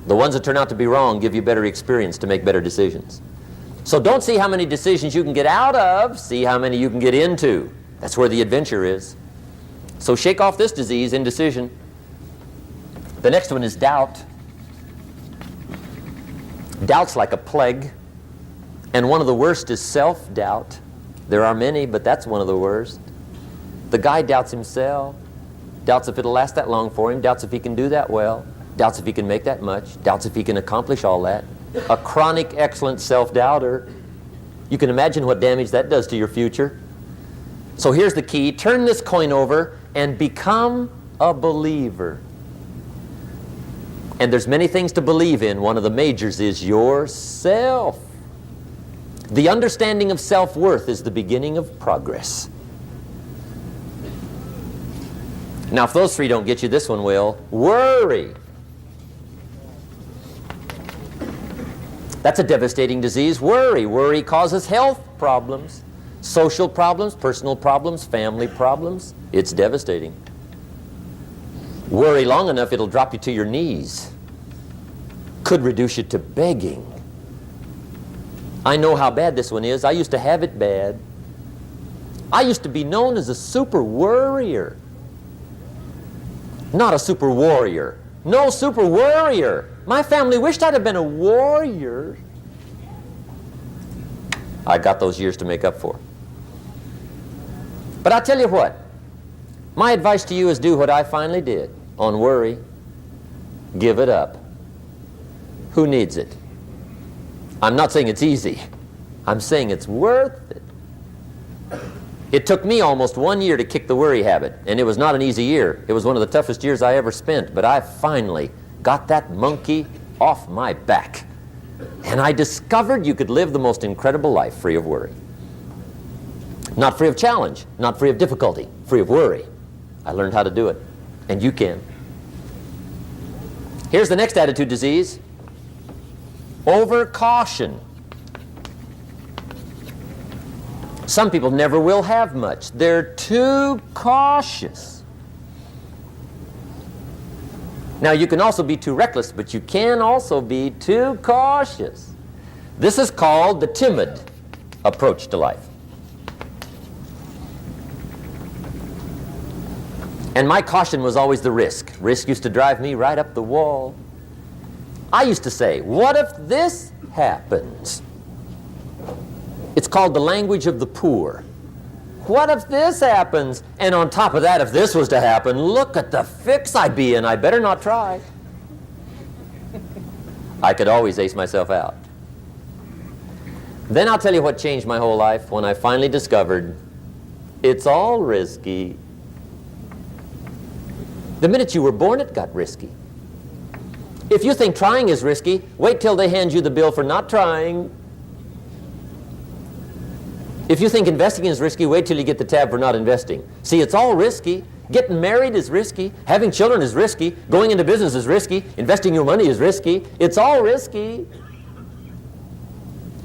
The ones that turn out to be wrong give you better experience to make better decisions. So don't see how many decisions you can get out of, see how many you can get into. That's where the adventure is. So shake off this disease, indecision. The next one is doubt. Doubt's like a plague. And one of the worst is self-doubt. There are many, but that's one of the worst. The guy doubts himself. Doubts if it'll last that long for him. Doubts if he can do that well. Doubts if he can make that much. Doubts if he can accomplish all that. A chronic, excellent self-doubter. You can imagine what damage that does to your future. So here's the key. Turn this coin over and become a believer. And there's many things to believe in. One of the majors is yourself. The understanding of self-worth is the beginning of progress. Now, if those three don't get you, this one will. Worry. That's a devastating disease. Worry. Worry causes health problems, social problems, personal problems, family problems. It's devastating. Worry long enough, it'll drop you to your knees. Could reduce you to begging. I know how bad this one is. I used to have it bad. I used to be known as a super worrier. Not a super warrior. No, super worrier. My family wished I'd have been a warrior. I got those years to make up for. But I tell you what, my advice to you is do what I finally did on worry. Give it up. Who needs it? I'm not saying it's easy. I'm saying it's worth it. It took me almost 1 year to kick the worry habit, and it was not an easy year. It was one of the toughest years I ever spent, but I finally got that monkey off my back. And I discovered you could live the most incredible life free of worry. Not free of challenge, not free of difficulty, free of worry. I learned how to do it, and you can. Here's the next attitude disease. Over-caution. Some people never will have much. They're too cautious. Now, you can also be too reckless, but you can also be too cautious. This is called the timid approach to life. And my caution was always the risk. Risk used to drive me right up the wall. I used to say, what if this happens? It's called the language of the poor. What if this happens? And on top of that, if this was to happen, look at the fix I'd be in. I better not try. I could always ace myself out. Then I'll tell you what changed my whole life when I finally discovered it's all risky. The minute you were born, it got risky. If you think trying is risky, wait till they hand you the bill for not trying. If you think investing is risky, wait till you get the tab for not investing. See, it's all risky. Getting married is risky. Having children is risky. Going into business is risky. Investing your money is risky. It's all risky.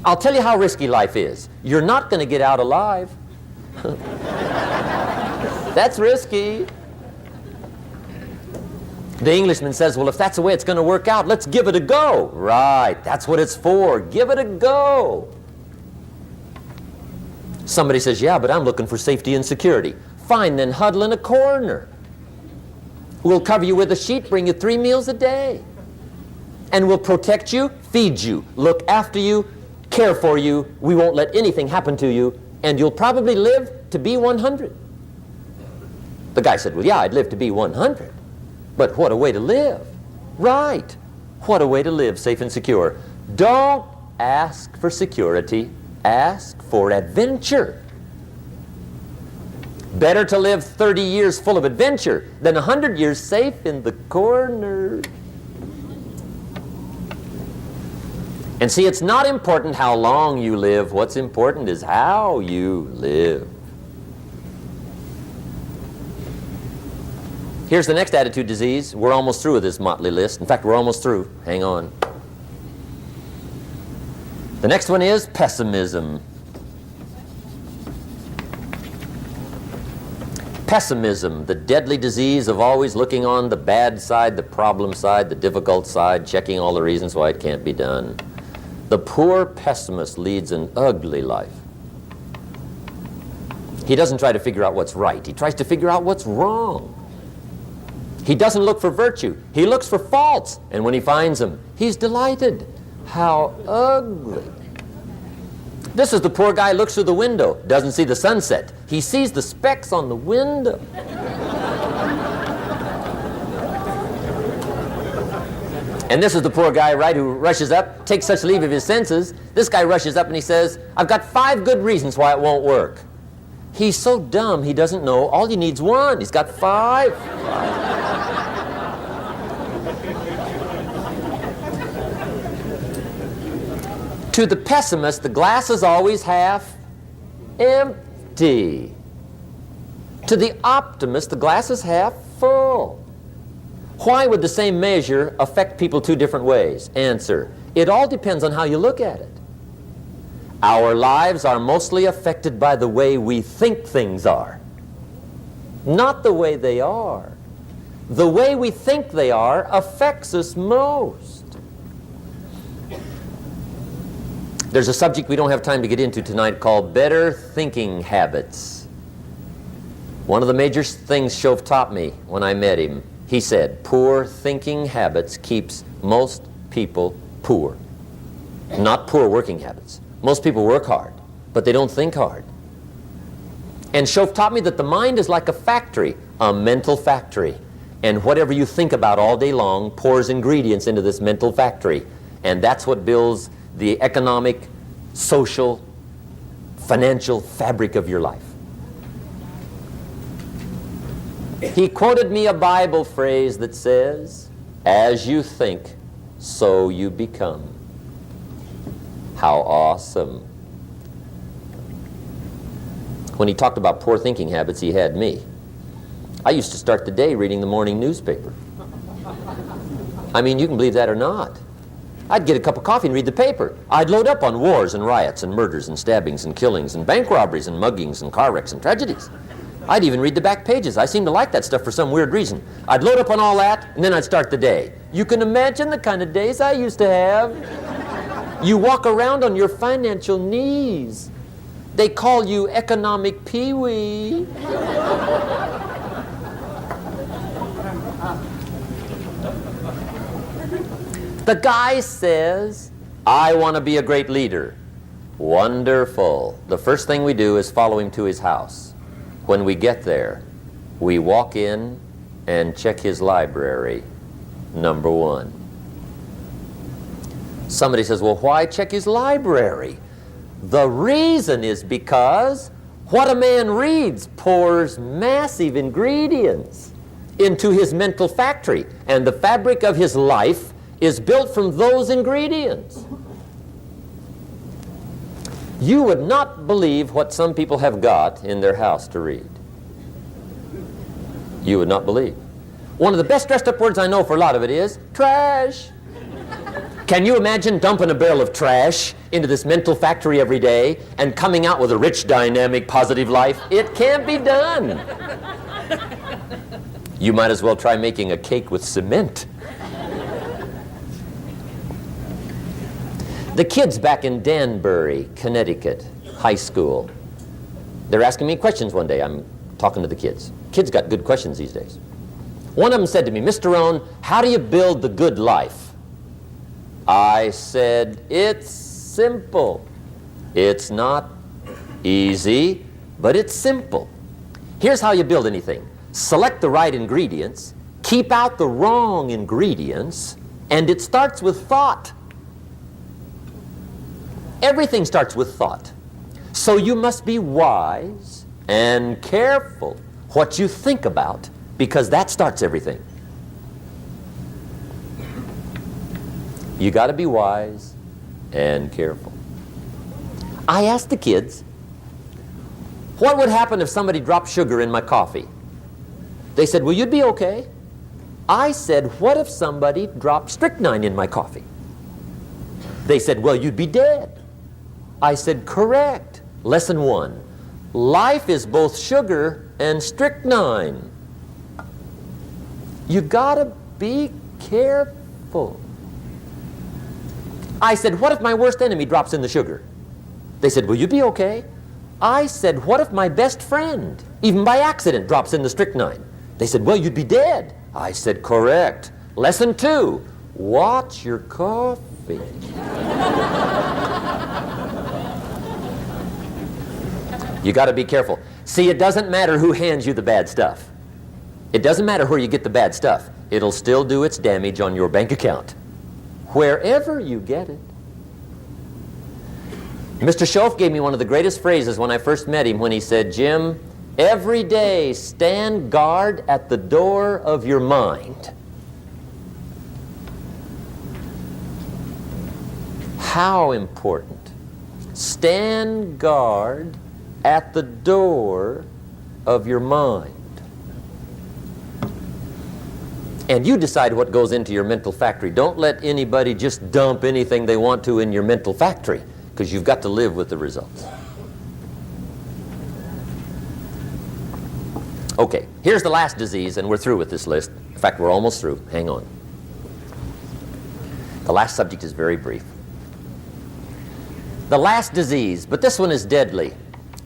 I'll tell you how risky life is. You're not going to get out alive. That's risky. The Englishman says, well, if that's the way it's going to work out, let's give it a go. Right, that's what it's for. Give it a go. Somebody says, yeah, but I'm looking for safety and security. Fine, then huddle in a corner. We'll cover you with a sheet, bring you 3 meals a day. And we'll protect you, feed you, look after you, care for you. We won't let anything happen to you, and you'll probably live to be 100. The guy said, well, yeah, I'd live to be 100. But what a way to live. Right. What a way to live, safe and secure. Don't ask for security. Ask for adventure. Better to live 30 years full of adventure than 100 years safe in the corner. And see, it's not important how long you live. What's important is how you live. Here's the next attitude disease. We're almost through with this motley list. In fact, we're almost through. Hang on. The next one is pessimism. Pessimism, the deadly disease of always looking on the bad side, the problem side, the difficult side, checking all the reasons why it can't be done. The poor pessimist leads an ugly life. He doesn't try to figure out what's right. He tries to figure out what's wrong. He doesn't look for virtue. He looks for faults. And when he finds them, he's delighted. How ugly. This is the poor guy looks through the window, doesn't see the sunset. He sees the specks on the window. And this is the poor guy, right, who rushes up, takes such leave of his senses. This guy rushes up and he says, I've got 5 good reasons why it won't work. He's so dumb he doesn't know all he needs 1. He's got 5. To the pessimist, the glass is always half empty. To the optimist, the glass is half full. Why would the same measure affect people two different ways? Answer: it all depends on how you look at it. Our lives are mostly affected by the way we think things are, not the way they are. The way we think they are affects us most. There's a subject we don't have time to get into tonight called better thinking habits. One of the major things Shoaff taught me when I met him, he said, poor thinking habits keeps most people poor. Not poor working habits. Most people work hard, but they don't think hard. And Shoaff taught me that the mind is like a factory, a mental factory. And whatever you think about all day long pours ingredients into this mental factory. And that's what builds the economic, social, financial fabric of your life. He quoted me a Bible phrase that says, as you think, so you become. How awesome. When he talked about poor thinking habits, he had me. I used to start the day reading the morning newspaper. I mean, you can believe that or not. I'd get a cup of coffee and read the paper. I'd load up on wars and riots and murders and stabbings and killings and bank robberies and muggings and car wrecks and tragedies. I'd even read the back pages. I seem to like that stuff for some weird reason. I'd load up on all that, and then I'd start the day. You can imagine the kind of days I used to have. You walk around on your financial knees. They call you economic peewee. The guy says, I want to be a great leader. Wonderful. The first thing we do is follow him to his house. When we get there, we walk in and check his library, number one. Somebody says, well, why check his library? The reason is because what a man reads pours massive ingredients into his mental factory, and the fabric of his life is built from those ingredients. You would not believe what some people have got in their house to read. You would not believe. One of the best dressed up words I know for a lot of it is trash. Can you imagine dumping a barrel of trash into this mental factory every day and coming out with a rich, dynamic, positive life? It can't be done. You might as well try making a cake with cement. The kids back in Danbury, Connecticut, high school, they're asking me questions one day. I'm talking to the kids. Kids got good questions these days. One of them said to me, Mr. Rohn, how do you build the good life? I said, it's simple. It's not easy, but it's simple. Here's how you build anything. Select the right ingredients, keep out the wrong ingredients, and it starts with thought. Everything starts with thought. So you must be wise and careful what you think about, because that starts everything. You got to be wise and careful. I asked the kids, what would happen if somebody dropped sugar in my coffee? They said, well, you'd be okay. I said, what if somebody dropped strychnine in my coffee? They said, well, you'd be dead. I said, correct. Lesson one, life is both sugar and strychnine. You gotta be careful. I said, what if my worst enemy drops in the sugar? They said, will you be okay? I said, what if my best friend, even by accident, drops in the strychnine? They said, well, you'd be dead. I said, correct. Lesson two, watch your coffee. You got to be careful. See, it doesn't matter who hands you the bad stuff. It doesn't matter where you get the bad stuff. It'll still do its damage on your bank account, wherever you get it. Mr. Shoaff gave me one of the greatest phrases when I first met him, when he said, Jim, every day stand guard at the door of your mind. How important. Stand guard at the door of your mind. And you decide what goes into your mental factory. Don't let anybody just dump anything they want to in your mental factory, because you've got to live with the results. Okay, here's the last disease, and we're through with this list. In fact, we're almost through. Hang on. The last subject is very brief. The last disease, but this one is deadly.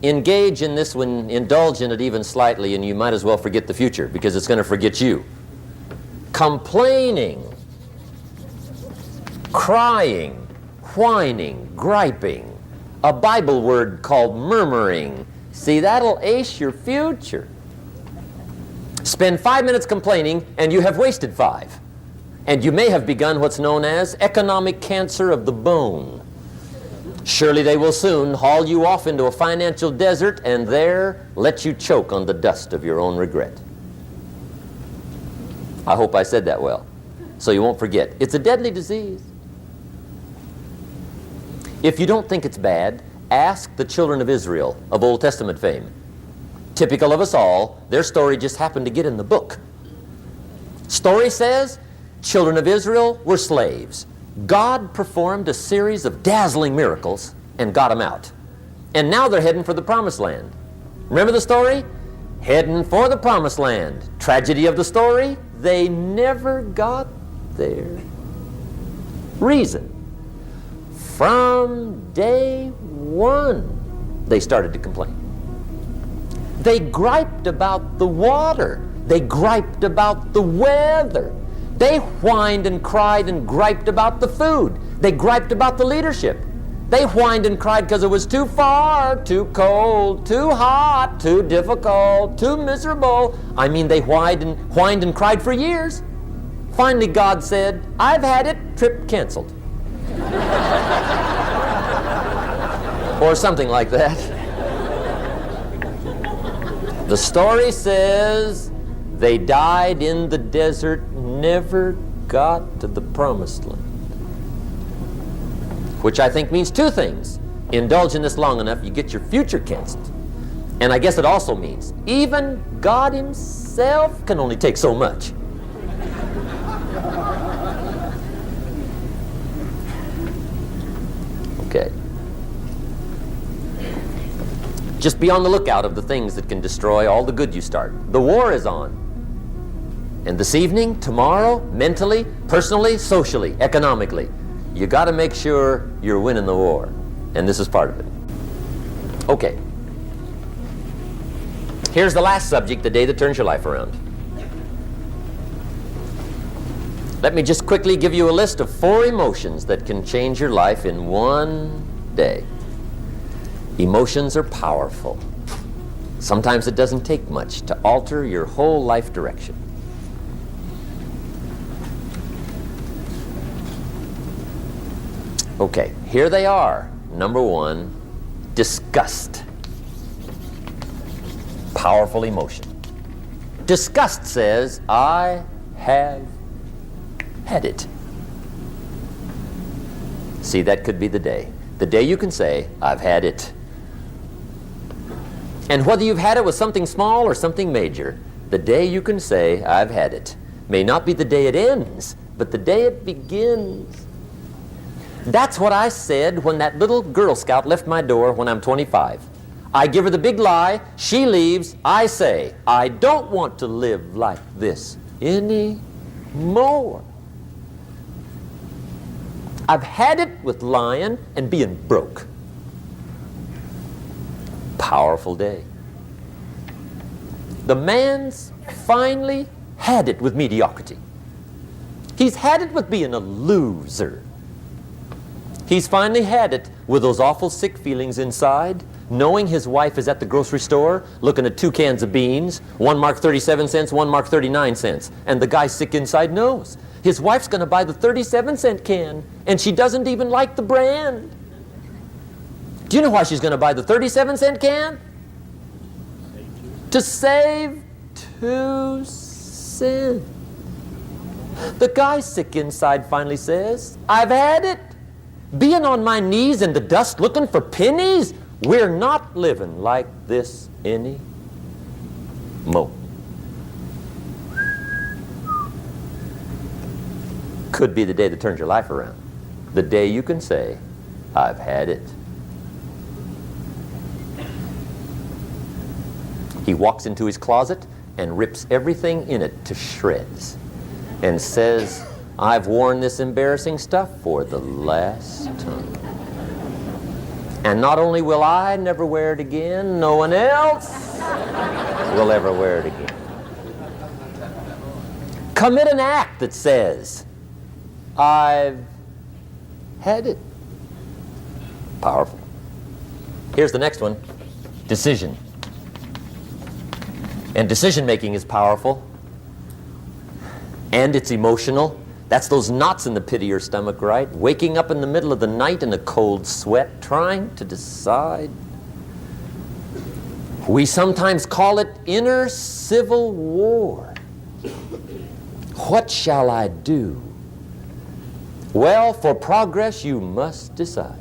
Engage in this one, indulge in it even slightly, and you might as well forget the future, because it's going to forget you. Complaining, crying, whining, griping, a Bible word called murmuring. See, that'll ace your future. Spend 5 minutes complaining, and you have wasted 5. And you may have begun what's known as economic cancer of the bone. Surely they will soon haul you off into a financial desert and there let you choke on the dust of your own regret. I hope I said that well, so you won't forget. It's a deadly disease. If you don't think it's bad, ask the children of Israel of Old Testament fame. Typical of us all, their story just happened to get in the book. Story says, children of Israel were slaves. God performed a series of dazzling miracles and got them out. And now they're heading for the promised land. Remember the story? Heading for the promised land. Tragedy of the story, they never got there. Reason. From day one, they started to complain. They griped about the water. They griped about the weather. They whined and cried and griped about the food. They griped about the leadership. They whined and cried because it was too far, too cold, too hot, too difficult, too miserable. I mean, they whined and cried for years. Finally, God said, "I've had it, trip canceled." Or something like that. The story says they died in the desert, never got to the promised land. Which I think means two things. Indulge in this long enough, you get your future canceled. And I guess it also means even God himself can only take so much. Okay. Just be on the lookout of the things that can destroy all the good you start. The war is on. And this evening, tomorrow, mentally, personally, socially, economically, you got to make sure you're winning the war. And this is part of it. Okay. Here's the last subject, the day that turns your life around. Let me just quickly give you a list of 4 emotions that can change your life in one day. Emotions are powerful. Sometimes it doesn't take much to alter your whole life direction. Okay, here they are. Number 1, disgust. Powerful emotion. Disgust says, I have had it. See, that could be the day. The day you can say, I've had it. And whether you've had it with something small or something major, the day you can say, I've had it, may not be the day it ends, but the day it begins. That's what I said when that little Girl Scout left my door when I'm 25. I give her the big lie, she leaves, I say, I don't want to live like this anymore. I've had it with lying and being broke. Powerful day. The man's finally had it with mediocrity. He's had it with being a loser. He's finally had it with those awful sick feelings inside, knowing his wife is at the grocery store looking at 2 cans of beans, one marked 37 cents, one marked 39 cents. And the guy sick inside knows his wife's going to buy the 37-cent can, and she doesn't even like the brand. Do you know why she's going to buy the 37-cent can? To save 2 cents. The guy sick inside finally says, I've had it. being on my knees in the dust looking for pennies? We're not living like this any more. Could be the day that turns your life around. The day you can say, I've had it. He walks into his closet and rips everything in it to shreds and says, I've worn this embarrassing stuff for the last time. And not only will I never wear it again, no one else will ever wear it again. Commit an act that says, I've had it. Powerful. Here's the next one. Decision. And decision making is powerful. And it's emotional. That's those knots in the pit of your stomach, right? Waking up in the middle of the night in a cold sweat, trying to decide. We sometimes call it inner civil war. What shall I do? Well, for progress, you must decide.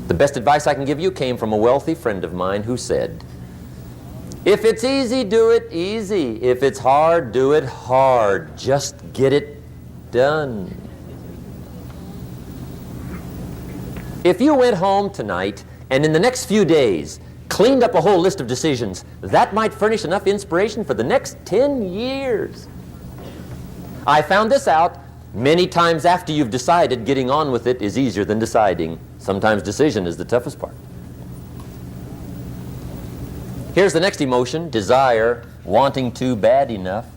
The best advice I can give you came from a wealthy friend of mine who said, if it's easy, do it easy. If it's hard, do it hard. Just get it done. If you went home tonight and in the next few days cleaned up a whole list of decisions, that might furnish enough inspiration for the next 10 years. I found this out many times after you've decided. Getting on with it is easier than deciding. Sometimes decision is the toughest part. Here's the next emotion, desire, wanting to bad enough.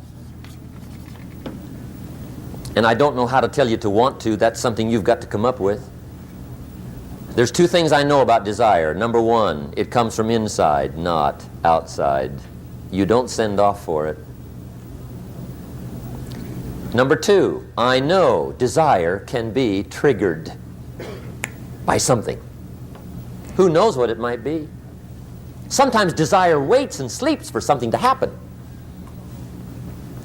And I don't know how to tell you to want to. That's something you've got to come up with. There's two things I know about desire. Number one, it comes from inside, not outside. You don't send off for it. Number two, I know desire can be triggered by something. Who knows what it might be? Sometimes desire waits and sleeps for something to happen.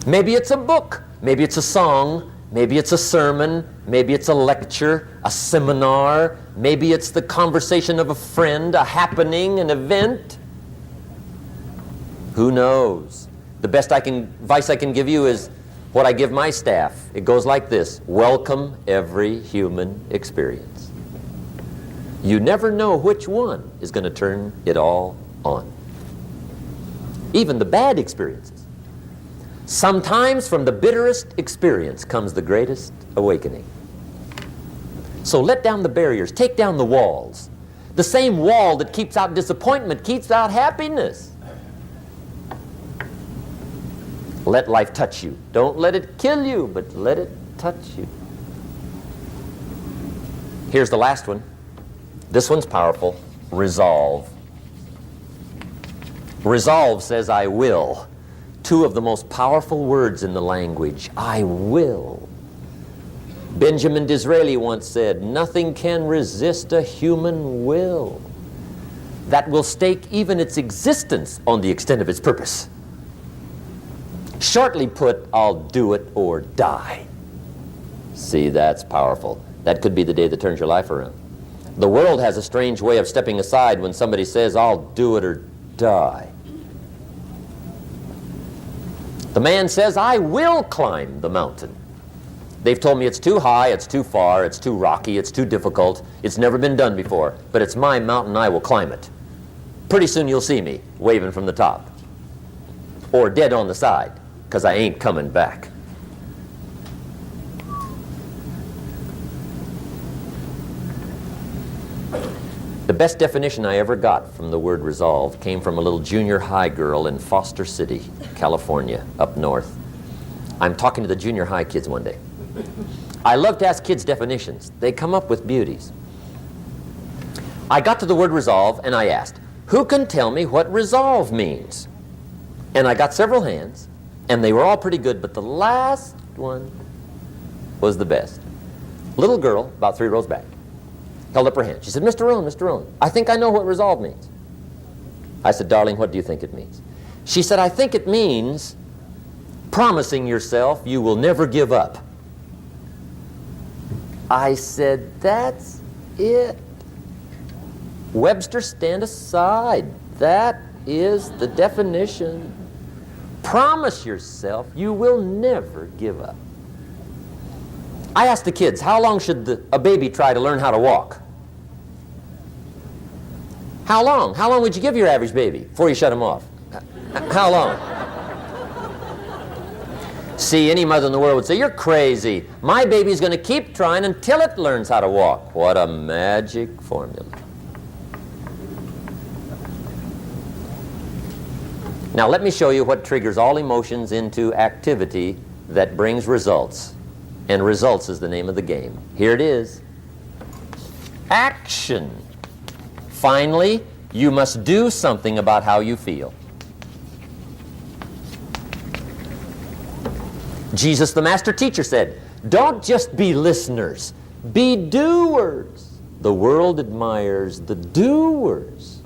Maybe it's a book, maybe it's a song, maybe it's a sermon, maybe it's a lecture, a seminar, maybe it's the conversation of a friend, a happening, an event. Who knows? The best advice I can give you is what I give my staff. It goes like this: welcome every human experience. You never know which one is going to turn it all on. Even the bad experiences. Sometimes from the bitterest experience comes the greatest awakening. So let down the barriers, take down the walls. The same wall that keeps out disappointment keeps out happiness. Let life touch you. Don't let it kill you, but let it touch you. Here's the last one. This one's powerful. Resolve. Resolve says, I will. Two of the most powerful words in the language. I will. Benjamin Disraeli once said, nothing can resist a human will that will stake even its existence on the extent of its purpose. Shortly put, I'll do it or die. See, that's powerful. That could be the day that turns your life around. The world has a strange way of stepping aside when somebody says, I'll do it or die. The man says, I will climb the mountain. They've told me it's too high, it's too far, it's too rocky, it's too difficult, it's never been done before, but it's my mountain, I will climb it. Pretty soon you'll see me waving from the top. Or dead on the side, because I ain't coming back. The best definition I ever got from the word resolve came from a little junior high girl in Foster City, California, up north. I'm talking to the junior high kids one day. I love to ask kids definitions. They come up with beauties. I got to the word resolve and I asked, who can tell me what resolve means? And I got several hands, and they were all pretty good, but the last one was the best. Little girl, about 3 rows back, held up her hand. She said, Mr. Rohn, I think I know what resolve means. I said, darling, what do you think it means? She said, I think it means promising yourself you will never give up. I said, that's it. Webster, stand aside. That is the definition. Promise yourself you will never give up. I asked the kids, how long should a baby try to learn how to walk? How long? How long would you give your average baby before you shut him off? How long? See, any mother in the world would say, you're crazy. My baby's going to keep trying until it learns how to walk. What a magic formula. Now let me show you what triggers all emotions into activity that brings results. And results is the name of the game. Here it is. Action. Finally, you must do something about how you feel. Jesus, the master teacher, said, don't just be listeners, be doers. The world admires the doers.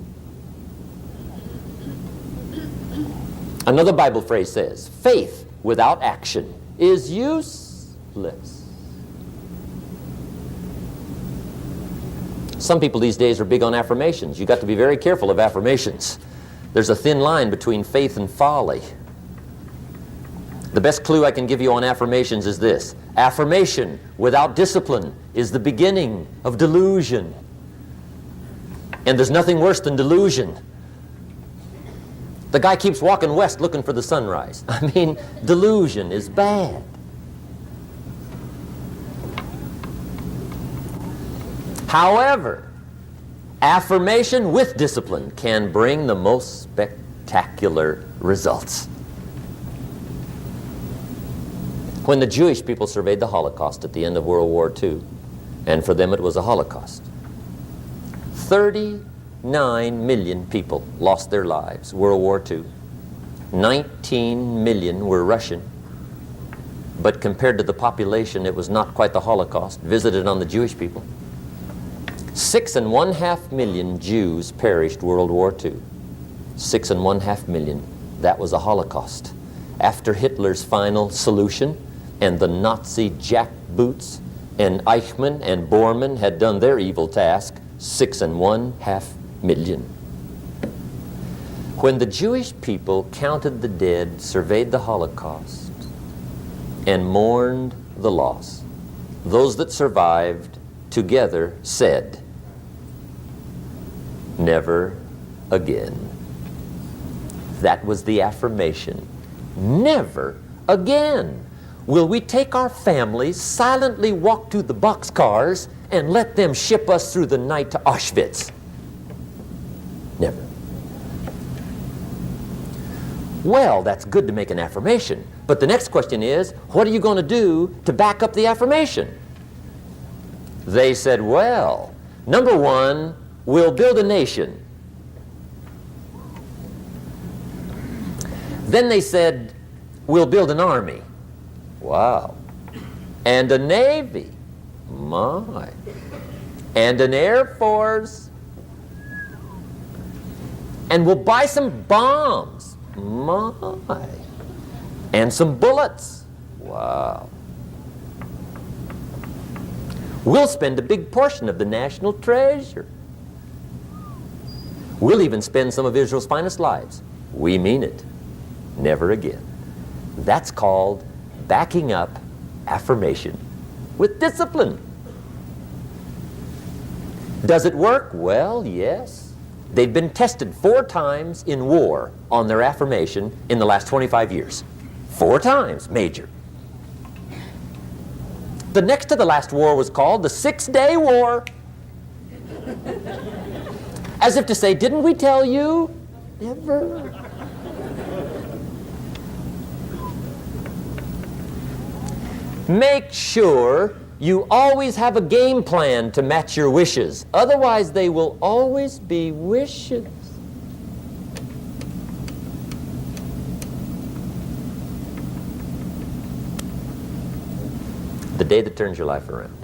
Another Bible phrase says, faith without action is useless. Some people these days are big on affirmations. You've got to be very careful of affirmations. There's a thin line between faith and folly. The best clue I can give you on affirmations is this. Affirmation without discipline is the beginning of delusion. And there's nothing worse than delusion. The guy keeps walking west looking for the sunrise. I mean, delusion is bad. However, affirmation with discipline can bring the most spectacular results. When the Jewish people surveyed the Holocaust at the end of World War II, and for them it was a Holocaust, 39 million people lost their lives, World War II. 19 million were Russian. But compared to the population, it was not quite the Holocaust visited on the Jewish people. 6.5 million Jews perished World War II. 6.5 million. That was a Holocaust. After Hitler's final solution and the Nazi jackboots and Eichmann and Bormann had done their evil task, 6.5 million. When the Jewish people counted the dead, surveyed the Holocaust, and mourned the loss, those that survived together said, never again. That was the affirmation. Never again will we take our families, silently walk to the boxcars, and let them ship us through the night to Auschwitz. Never. Well, that's good to make an affirmation. But the next question is, what are you going to do to back up the affirmation? They said, well, number one, we'll build a nation. Then they said, we'll build an army. Wow. And a navy. My. And an air force. And we'll buy some bombs. My. And some bullets. Wow. We'll spend a big portion of the national treasure. We'll even spend some of Israel's finest lives. We mean it. Never again. That's called backing up affirmation with discipline. Does it work? Well, yes. They've been tested 4 times in war on their affirmation in the last 25 years. 4 times, major. The next to the last war was called the 6-Day War. As if to say, didn't we tell you? Never. Make sure you always have a game plan to match your wishes. Otherwise, they will always be wishes. The day that turns your life around.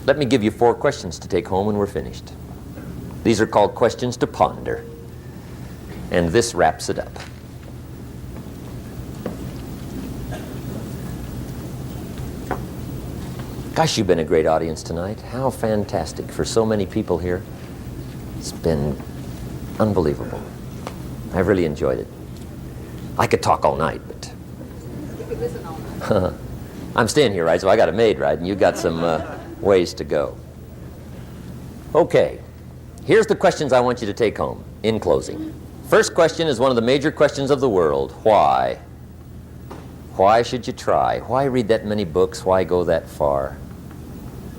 Let me give you 4 questions to take home when we're finished. These are called questions to ponder. And this wraps it up. Gosh, you've been a great audience tonight. How fantastic for so many people here. It's been unbelievable. I've really enjoyed it. I could talk all night, but You could listen all night. I'm staying here, right? So I got a maid, right? And you got some ways to go. Okay, here's the questions I want you to take home in closing. First question is one of the major questions of the world. Why? Why should you try? Why read that many books? Why go that far?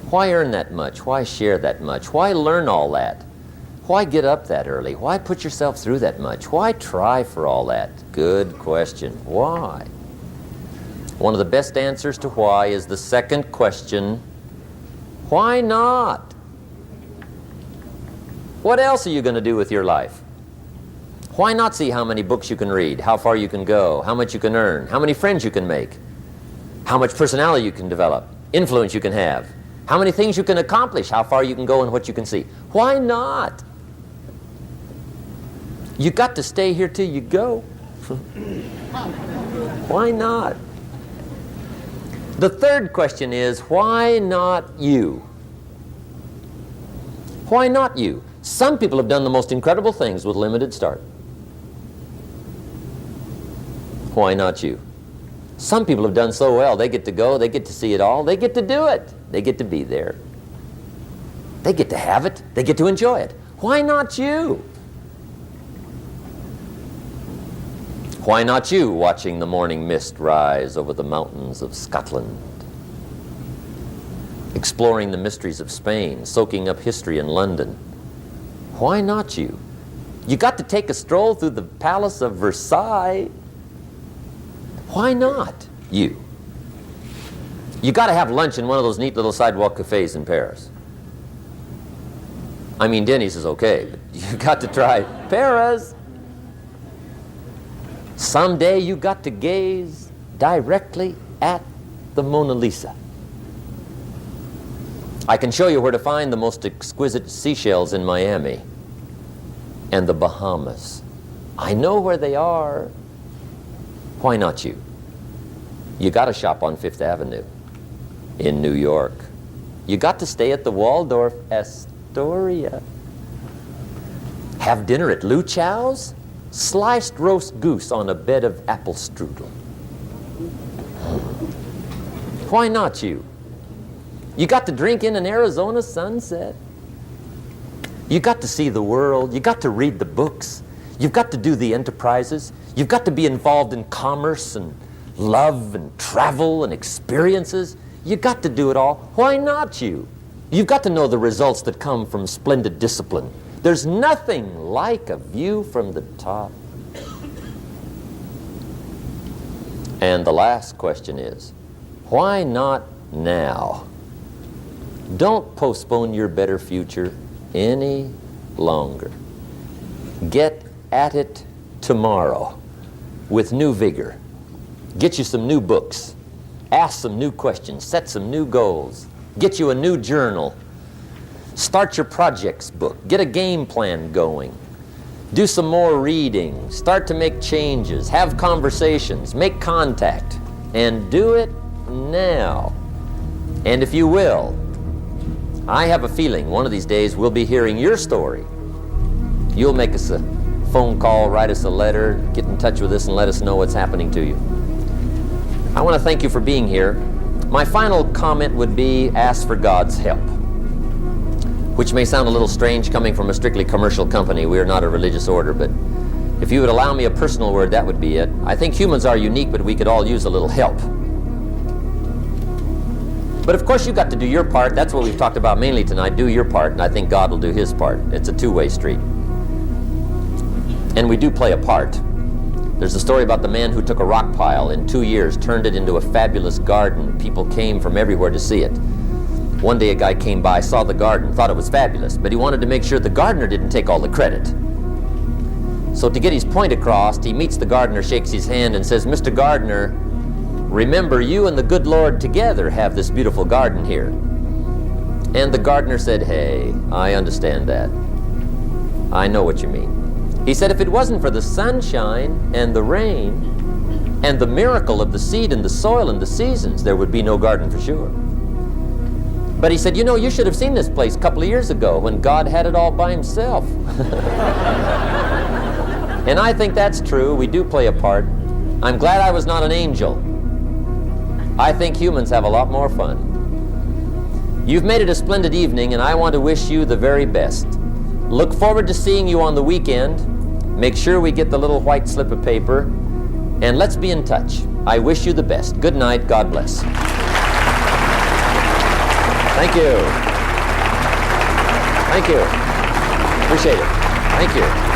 Why earn that much? Why share that much? Why learn all that? Why get up that early? Why put yourself through that much? Why try for all that? Good question. Why? One of the best answers to why is the second question, why not? What else are you going to do with your life? Why not see how many books you can read, how far you can go, how much you can earn, how many friends you can make, how much personality you can develop, influence you can have, how many things you can accomplish, how far you can go and what you can see? Why not? You got to stay here till you go. Why not? The third question is, why not you? Why not you? Some people have done the most incredible things with limited start. Why not you? Some people have done so well, they get to go, they get to see it all, they get to do it, they get to be there. They get to have it, they get to enjoy it. Why not you? Why not you watching the morning mist rise over the mountains of Scotland? Exploring the mysteries of Spain, soaking up history in London. Why not you? You got to take a stroll through the Palace of Versailles. Why not you? You got to have lunch in one of those neat little sidewalk cafes in Paris. I mean, Denny's is okay, but you got to try Paris. Someday you got to gaze directly at the Mona Lisa. I can show you where to find the most exquisite seashells in Miami and the Bahamas. I know where they are. Why not you? You got to shop on Fifth Avenue in New York. You got to stay at the Waldorf Astoria. Have dinner at Lou Chow's. Sliced roast goose on a bed of apple strudel. Why not you? You got to drink in an Arizona sunset. You got to see the world. You got to read the books. You've got to do the enterprises. You've got to be involved in commerce and love and travel and experiences. You got to do it all. Why not you? You've got to know the results that come from splendid discipline. There's nothing like a view from the top. And the last question is, why not now? Don't postpone your better future any longer. Get at it tomorrow with new vigor. Get you some new books. Ask some new questions. Set some new goals. Get you a new journal. Start your projects book. Get a game plan going. Do some more reading. Start to make changes. Have conversations. Make contact. And do it now. And if you will, I have a feeling one of these days we'll be hearing your story. You'll make us a phone call, write us a letter, get in touch with us and let us know what's happening to you. I want to thank you for being here. My final comment would be ask for God's help, which may sound a little strange coming from a strictly commercial company. We are not a religious order, but if you would allow me a personal word, that would be it. I think humans are unique, but we could all use a little help. But of course, you've got to do your part. That's what we've talked about mainly tonight. Do your part, and I think God will do His part. It's a two-way street. And we do play a part. There's a story about the man who took a rock pile in 2 years, turned it into a fabulous garden. People came from everywhere to see it. One day a guy came by, saw the garden, thought it was fabulous, but he wanted to make sure the gardener didn't take all the credit. So to get his point across, he meets the gardener, shakes his hand, and says, "Mr. Gardener, remember, you and the good Lord together have this beautiful garden here." And the gardener said, "Hey, I understand that. I know what you mean." He said, "If it wasn't for the sunshine and the rain and the miracle of the seed and the soil and the seasons, there would be no garden for sure." But he said, you know, you should have seen this place a couple of years ago when God had it all by himself. And I think that's true. We do play a part. I'm glad I was not an angel. I think humans have a lot more fun. You've made it a splendid evening, and I want to wish you the very best. Look forward to seeing you on the weekend. Make sure we get the little white slip of paper, and let's be in touch. I wish you the best. Good night. God bless. Thank you. Thank you. Appreciate it. Thank you.